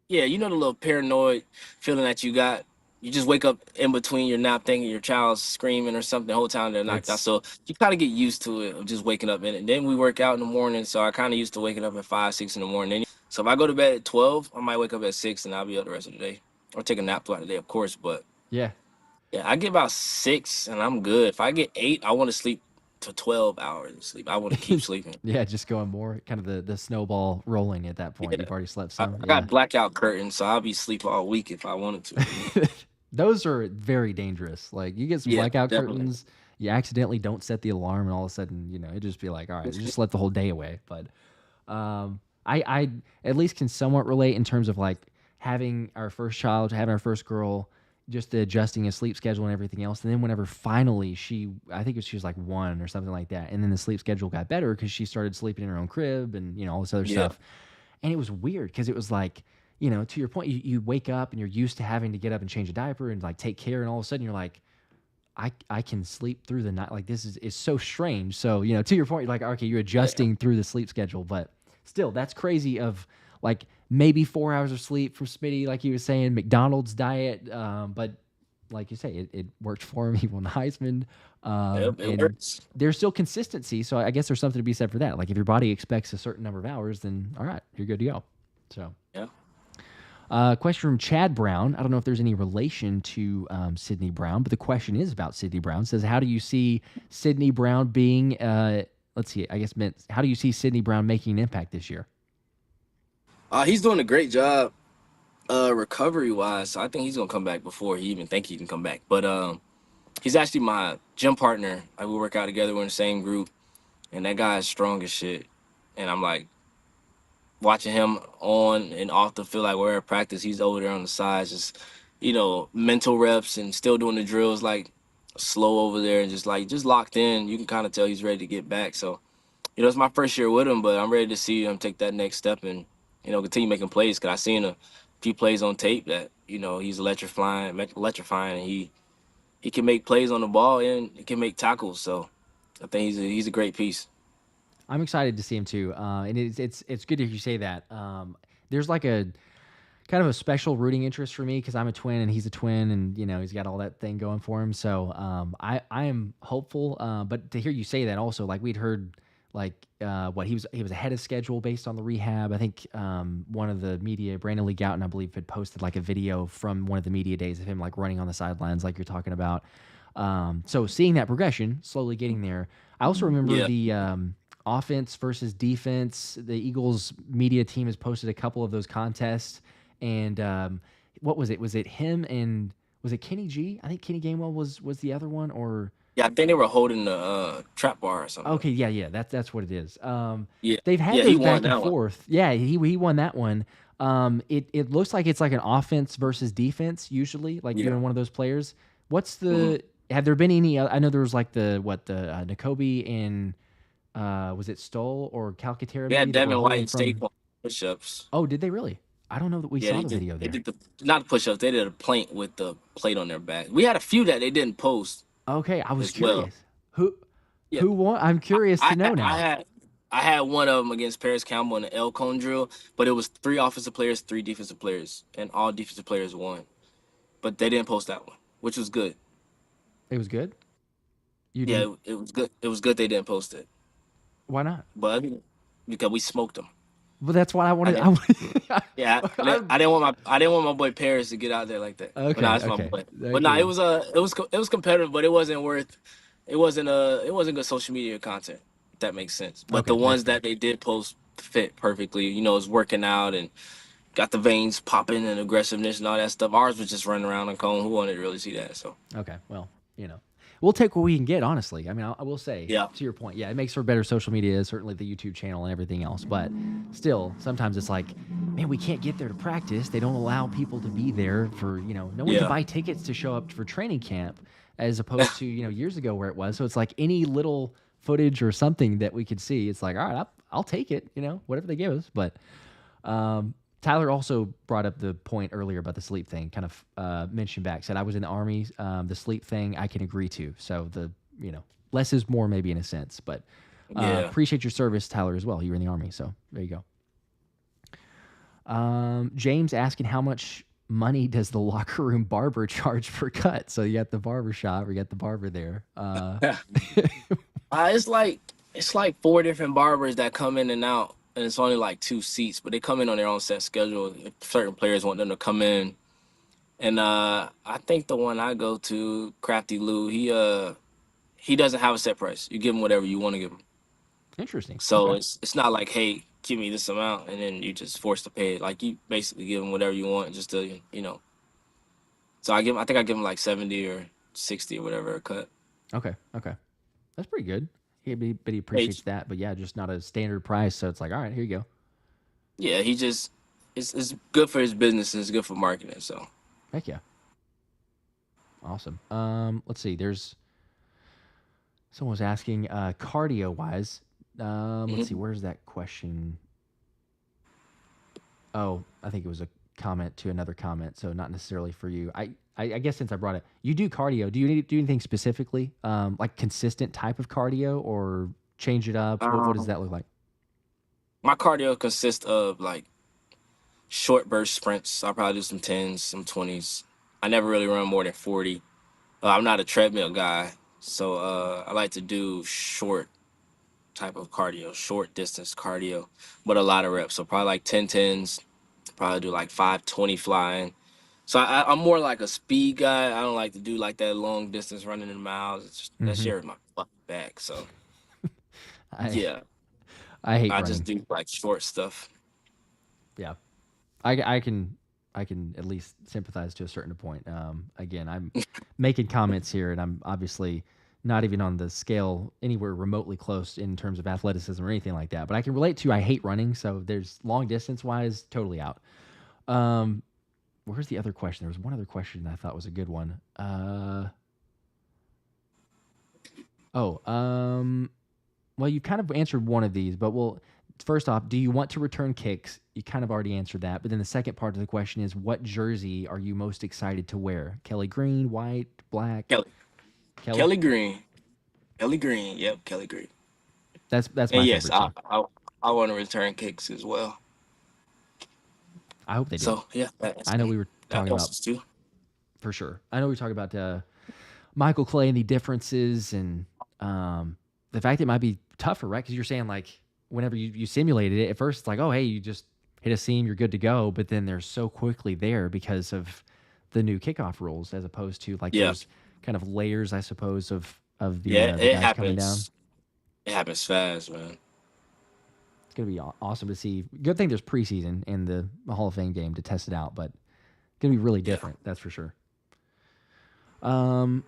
yeah, the little paranoid feeling that you got. You just wake up in between your nap thinking your child's screaming or something the whole time they're knocked out. It's So you kind of get used to it of just waking up in it. And then we work out in the morning, so I kind of used to waking up at 5, 6 in the morning. So if I go to bed at 12, I might wake up at 6 and I'll be up the rest of the day. Or take a nap throughout the day, of course. But yeah. yeah, I get about 6 and I'm good. If I get 8, I want to sleep to 12 hours of sleep. I want to keep sleeping. Yeah, just going more kind of the snowball rolling at that point. Yeah. You've already slept I, some. I Yeah. got blackout curtains, so I'll be asleep all week if I wanted to. Those are very dangerous. Like you get some Yeah, blackout definitely. curtains, you accidentally don't set the alarm, and all of a sudden, it just be like, all right, it just slept the whole day away. But I at least can somewhat relate in terms of like having our first child, having our first girl, just adjusting a sleep schedule and everything else. And then whenever finally I think she was like 1 or something like that, and then the sleep schedule got better because she started sleeping in her own crib and all this other Yeah. stuff. And it was weird because it was like, to your point, you wake up and you're used to having to get up and change a diaper and like take care, and all of a sudden you're like, I can sleep through the night. Like this is so strange. So, to your point, you're like, okay, you're Yeah. adjusting through the sleep schedule, but still that's crazy of like maybe 4 hours of sleep from Smitty, like he was saying, McDonald's diet. But like you say, it worked for him. He won the Heisman. Yep, it And works. there's still consistency. So I guess there's something to be said for that. Like if your body expects a certain number of hours, then all right, you're good to go. So Yeah. Question from Chad Brown. I don't know if there's any relation to Sydney Brown, but the question is about Sydney Brown. It says, how do you see Sydney Brown being, let's see, I guess meant, how do you see Sydney Brown making an impact this year? He's doing a great job recovery wise. So I think he's gonna come back before he even think he can come back. But he's actually my gym partner. Like we work out together. We're in the same group, and that guy is strong as shit. And I'm like watching him on and off the field, like we're at practice. He's over there on the sides, just mental reps and still doing the drills like slow over there and just locked in. You can kind of tell he's ready to get back. So it's my first year with him, but I'm ready to see him take that next step and continue making plays. Cause I seen a few plays on tape that he's electrifying, and he can make plays on the ball and he can make tackles. So I think he's a great piece. I'm excited to see him too, and it's good to hear you say that. There's like a kind of a special rooting interest for me because I'm a twin and he's a twin, and he's got all that thing going for him. So I am hopeful, but to hear you say that also, like we'd heard like what he was ahead of schedule based on the rehab. I think one of the media, Brandon Lee Gouton, I believe, had posted like a video from one of the media days of him like running on the sidelines, like you're talking about. So seeing that progression, slowly getting there. I also remember Yeah. the offense versus defense. The Eagles media team has posted a couple of those contests, and what was it? Was it him and was it Kenny G? I think Kenny Gainwell was the other one, or Yeah, I think they were holding the trap bar or something. okay, yeah, that's what it is. Yeah, They've had yeah, he those won back and that one. forth. Yeah, he won that one. It looks like it's like an offense versus defense usually, like Yeah. doing one of those players. What's Mhm. the? Have there been any? I know there was like the Nakobe and was it Stoll or Calcaterra They had maybe that were Devin White holding and from? Saquon push-ups. Oh, did they really? I don't know that we Yeah, saw the video they there. did the not the push-ups. They did a plank with the plate on their back. We had a few that they didn't post Okay, I was as well. curious. Who Yeah, who won? I'm curious to I know had I now. had I had one of them against Parris Campbell in the L cone drill, but it was three offensive players, three defensive players, and all defensive players won. But they didn't post that one, which was good. It was good. You Yeah, didn't. it was good. It was good they didn't post it, Why not? but because we smoked them. Well, that's what I I wanted. didn't. I, Yeah, I, I didn't want my boy Parris to get out there like that. But nah, okay, that's my okay, boy. But nah, okay. it was competitive, but it wasn't worth. It wasn't good social media content. If that makes sense. But the Okay, that's ones fair. that they did post fit perfectly. It's working out and got the veins popping and aggressiveness and all that stuff. Ours was just running around on cone. Who wanted to really see that? So Okay, well, we'll take what we can get. Honestly, I mean, I will say yeah, to your point, yeah, it makes for better social media, certainly the YouTube channel and everything else. But still, sometimes it's like, man, we can't get there to practice. They don't allow people to be there for no one can yeah, buy tickets to show up for training camp, as opposed to years ago where it was. So it's like any little footage or something that we could see, it's like, all right, I'll take it, whatever they give us. But Tyler also brought up the point earlier about the sleep thing, kind of mentioned back, said I was in the Army. The sleep thing I can agree to. So less is more maybe in a sense, but yeah. appreciate your service, Tyler, as well. You were in the Army. So there you go. James asking how much money does the locker room barber charge per cut? So you got the barber shop, we got the barber there. It's like four different barbers that come in and out, and it's only like two seats, but they come in on their own set schedule. If certain players want them to come in, and I think the one I go to, Crafty Lou, he doesn't have a set price. You give him whatever you want to give him. Interesting. So Okay. it's not like, hey, give me this amount, and then you just forced to pay it. Like you basically give him whatever you want, just to. So I think I give him like 70 or 60 or whatever a cut. Okay. Okay. That's pretty good. But he Hey, appreciates that. But yeah, just not a standard price. So it's like, all right, here you go. yeah, it's good for his business and it's good for marketing. So. Heck yeah. Awesome. Let's see. There's someone was asking cardio wise. Let's see. Mhm. Where's that question? Oh, I think it was a comment to another comment. So not necessarily for you. I guess since I brought it, you do cardio. Do you need to do anything specifically? Like consistent type of cardio or change it up? What does Um, that look like? my cardio consists of like short burst sprints. I'll probably do some 10s, some 20s. I never really run more than 40. I'm not a treadmill guy, so I like to do short type of cardio, short distance cardio, but a lot of reps. So probably like 10 tens. Probably do like 520 flying. So I'm more like a speed guy. I don't like to do like that long distance running in miles. It's just, that Hmm. shit hurts my fucking back. So I yeah, I hate I just running. do like short stuff. Yeah, I can at least sympathize to a certain point. Again, I'm making comments here, and I'm obviously not even on the scale anywhere remotely close in terms of athleticism or anything like that. But I can relate to I hate running, so there's long distance wise totally out. Um, where's the other question? There was one other question that I thought was a good one. Oh, well, you kind of answered one of these, but well, first off, do you want to return kicks? You kind of already answered that. But then the second part of the question is, what jersey are you most excited to wear? Kelly green, white, black? Kelly, Kelly? Kelly Green, Kelly Green. Yep, Kelly Green. That's And my yes, favorite too. I want to return kicks as well. I hope they do. So yeah, that's I know me. we were That talking about questions too. for sure. I know we were talking about Michael Clay and the differences and the fact it might be tougher, right? Because you're saying like whenever you simulated it, at first it's like, oh hey, you just hit a seam, you're good to go, but then they're so quickly there because of the new kickoff rules, as opposed to like Yeah, those kind of layers, I suppose, of yeah, the it guys coming down. happens. It happens fast, man. It's gonna be awesome to see. Good thing there's preseason in the Hall of Fame game to test it out, but it's gonna be really Yeah. different, that's for sure. Um,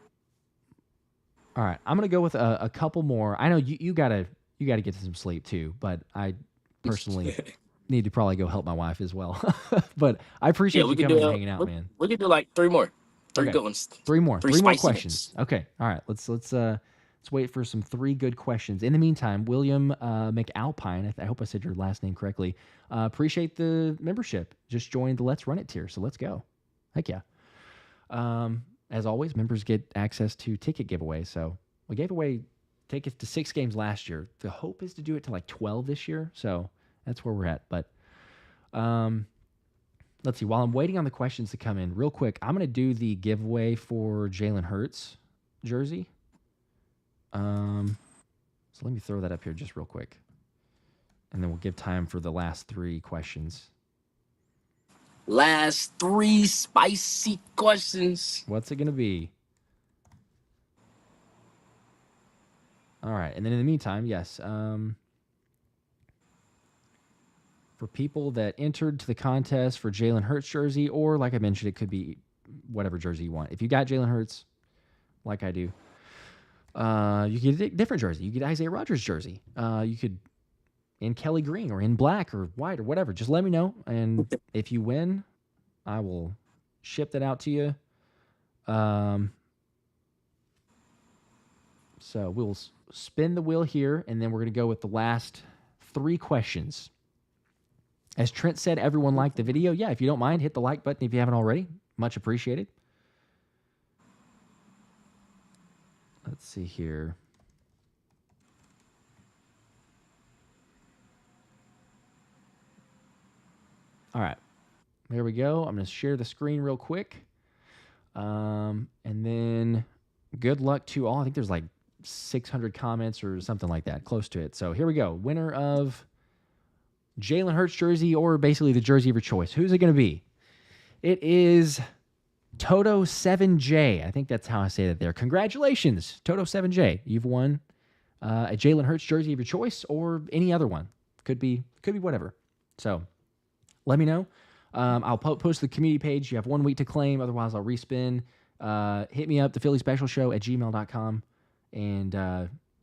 all right, I'm gonna go with a couple more. I know you gotta get some sleep too, but I personally need to probably go help my wife as well. But I Yeah, appreciate we you could coming do and hanging out, man. we could do like three more, three Okay, good ones, three more, three three more spicy questions. ones. Okay, all right. Let's wait for some three good questions. In the meantime, William McAlpine, I hope I said your last name correctly. Appreciate the membership. Just joined the Let's Run It tier, so let's go. Heck yeah. As always, members get access to ticket giveaways. So we gave away tickets to 6 games last year. The hope is to do it to like 12 this year. So that's where we're at. But um, let's see. While I'm waiting on the questions to come in, real quick, I'm going to do the giveaway for Jalen Hurts jersey. So let me throw that up here just real quick. And then we'll give time for the last 3 questions. Last three spicy questions. What's it going to be? All right. And then in the meantime, yes. For people that entered to the contest for Jalen Hurts jersey, or like I mentioned, it could be whatever jersey you want. If you got Jalen Hurts, like I do, you get a different jersey. You get Isaiah Rodgers jersey. You could in Kelly green or in black or white or whatever. Just let me know, and if you win, I will ship that out to you. So we'll spin the wheel here, and then we're going to go with the last 3 questions. As Trent said, everyone liked the video. Yeah, if you don't mind, hit the like button if you haven't already. Much appreciated. Let's see here. All right. There we go. I'm going to share the screen real quick. And then good luck to all. I think there's like 600 comments or something like that, close to it. So here we go. Winner of Jalen Hurts jersey, or basically the jersey of your choice. Who's it going to be? It is Toto7J. I think that's how I say that there. Congratulations, Toto7J. You've won a Jalen Hurts jersey of your choice, or any other one. Could be whatever. So let me know. I'll post the community page. You have 1 week to claim. Otherwise, I'll respin. Hit me up, the Philly Special Show at gmail.com, and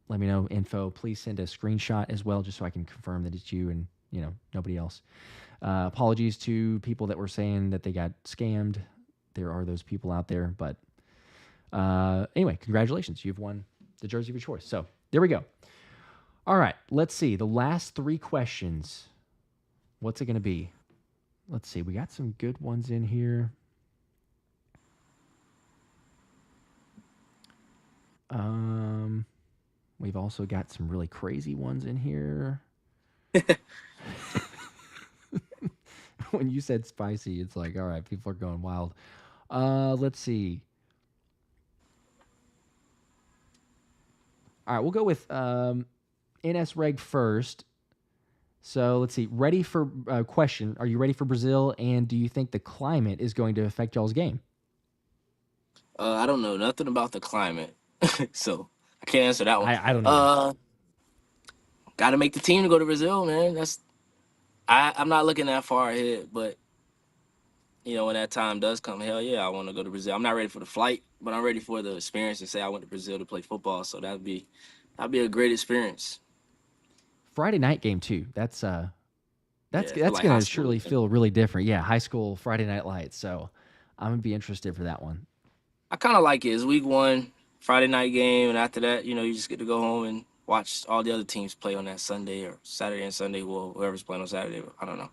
let me know info. Please send a screenshot as well, just so I can confirm that it's you and nobody else. Apologies to people that were saying that they got scammed. There are those people out there, but anyway, congratulations. You've won the jersey of your choice. So there we go. All right, let's see. The last 3 questions. What's it going to be? Let's see. We got some good ones in here. We've also got some really crazy ones in here. When you said spicy, it's like, all right, people are going wild. Let's see. All right, we'll go with NS Reg first. So let's see. Ready for question? Are you ready for Brazil? And do you think the climate is going to affect y'all's game? I don't know nothing about the climate, so I can't answer that one. I don't either. Got to make the team to go to Brazil, man. I'm not looking that far ahead, but when that time does come, hell yeah, I want to go to Brazil. I'm not ready for the flight, but I'm ready for the experience and say I went to Brazil to play football. So that'd be a great experience. Friday night game too. That's Yeah, for that's like high gonna school. surely feel really different. Yeah, high school Friday night lights. So I'm gonna be interested for that one. I kind of like it. It's week one, Friday night game, and after that, you just get to go home and watch all the other teams play on that Sunday or Saturday and Sunday. Well, whoever's playing on Saturday, I don't know.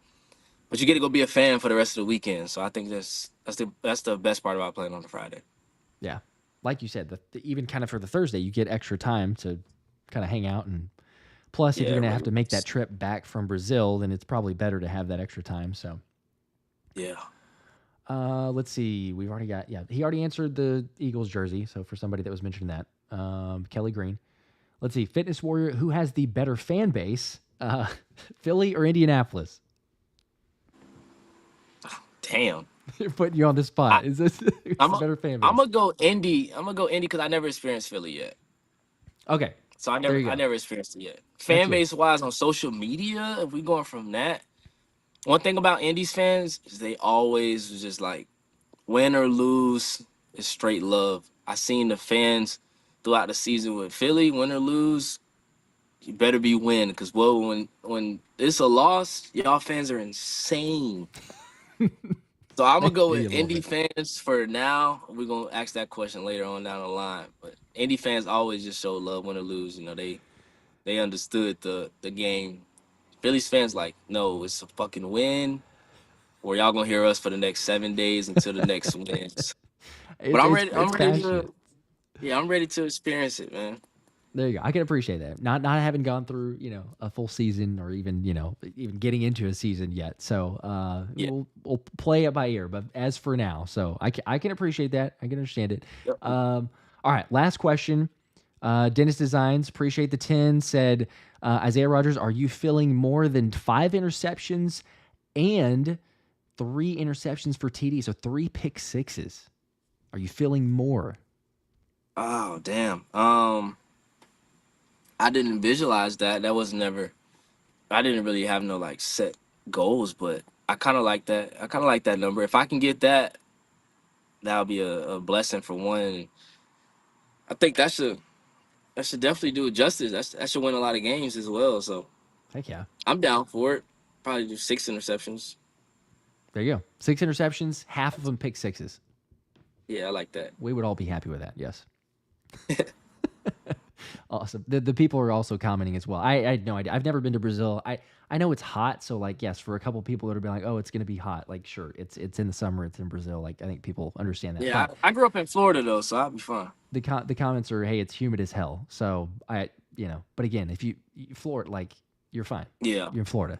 But you get to go be a fan for the rest of the weekend. So I think that's the best part about playing on the Friday. Yeah, like you said, even kind of for the Thursday, you get extra time to kind of hang out, and plus, if Yeah, you're gonna have right. to make that trip back from Brazil, then it's probably better to have that extra time. So, Yeah. let's see. We've already got he already answered the Eagles jersey. So for somebody that was mentioning that, Kelly Green. Let's see, Fitness Warrior, who has the better fan base, Philly or Indianapolis? Damn. You're putting you on the spot. Is this who's I'm the a, better fan base? I'm gonna go Indy. I'm gonna go Indy because I never experienced Philly yet. Okay, So I there never you I go. never experienced it yet. That's Fan you. base wise on social media, if we going from that, one thing about Indy's fans is they always was just like win or lose is straight love. I seen the fans throughout the season with Philly, win or lose, you better be win because when it's a loss, y'all fans are insane. So I'm gonna go Maybe with a little Indy bit. fans for now. We're gonna ask that question later on down the line. But Indy fans always just show love, win or lose. They understood the game. Phillies fans like, no, it's a fucking win, or y'all gonna hear us for the next 7 days until the next wins. But It's I'm it's ready. I'm it's ready passionate. to. Yeah, I'm ready to experience it, man. There you go. I can appreciate that. Not having gone through a full season or even even getting into a season yet. So Yeah. we'll play it by ear. But as for now, so I can appreciate that. I can understand it. Yep. All right, last question. Dennis Designs, appreciate the 10, said, Isaiah Rodgers, are you feeling more than 5 interceptions and 3 interceptions for TD? So 3 pick sixes. Are you feeling more? Oh damn. I didn't visualize that. That was never. I didn't really have no like set goals, but I kind of like that. I kind of like that number. If I can get that, that'll be a blessing for one. I think that should definitely do it justice. That should win a lot of games as well. So Heck yeah. I'm down for it. Probably do 6 interceptions. There you go. 6 interceptions, half of them pick sixes. Yeah, I like that. We would all be happy with that. Yes. Awesome. The people are also commenting as well. I had no idea. I've never been to Brazil. I know it's hot, so like yes, for a couple people that are being like, oh, it's gonna be hot. Like sure, it's in the summer. It's in Brazil. Like I think people understand that. Yeah, But I grew up in Florida though, so I'll be fine. the comments are, hey, it's humid as hell. So but again, if you Florida, like you're fine. Yeah. You're in Florida.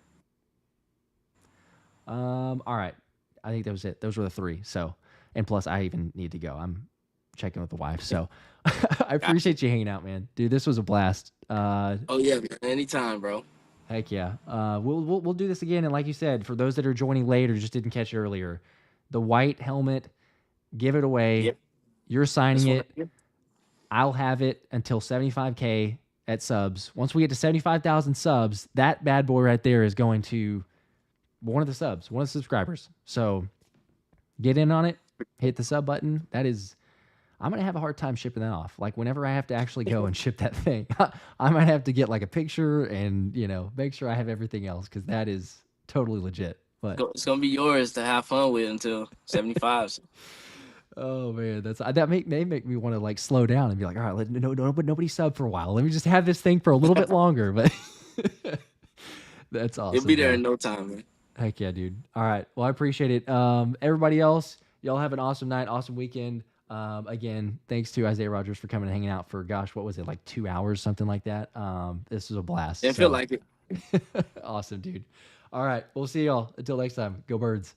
All right. I think that was it. Those were the 3. So, and plus, I even need to go. I'm checking with the wife. So, I appreciate you hanging out, man. Dude, this was a blast. Oh yeah, man. Anytime, bro. Heck yeah. We'll do this again. And like you said, for those that are joining late or just didn't catch it earlier, the white helmet, give it away. Yep. You're signing This one it. right here. I'll have it until 75K at subs. Once we get to 75,000 subs, that bad boy right there is going to one of the subs, one of the subscribers. So get in on it, hit the sub button. I'm going to have a hard time shipping that off. Like whenever I have to actually go and ship that thing, I might have to get like a picture and, make sure I have everything else because that is totally legit. But It's gonna be yours to have fun with until 75. oh man, may make me want to like slow down and be like, all right, nobody sub for a while. Let me just have this thing for a little bit longer. But that's You'll be awesome, there though. in no time, man. Heck yeah, dude. All right. Well, I appreciate it. Everybody else, y'all have an awesome night, awesome weekend. Again, thanks to Isaiah Rodgers for coming and hanging out for, gosh, what was it, like 2 hours, something like that. This was a blast. Didn't feel like it. Awesome, dude. All right. We'll see y'all. Until next time, go Birds.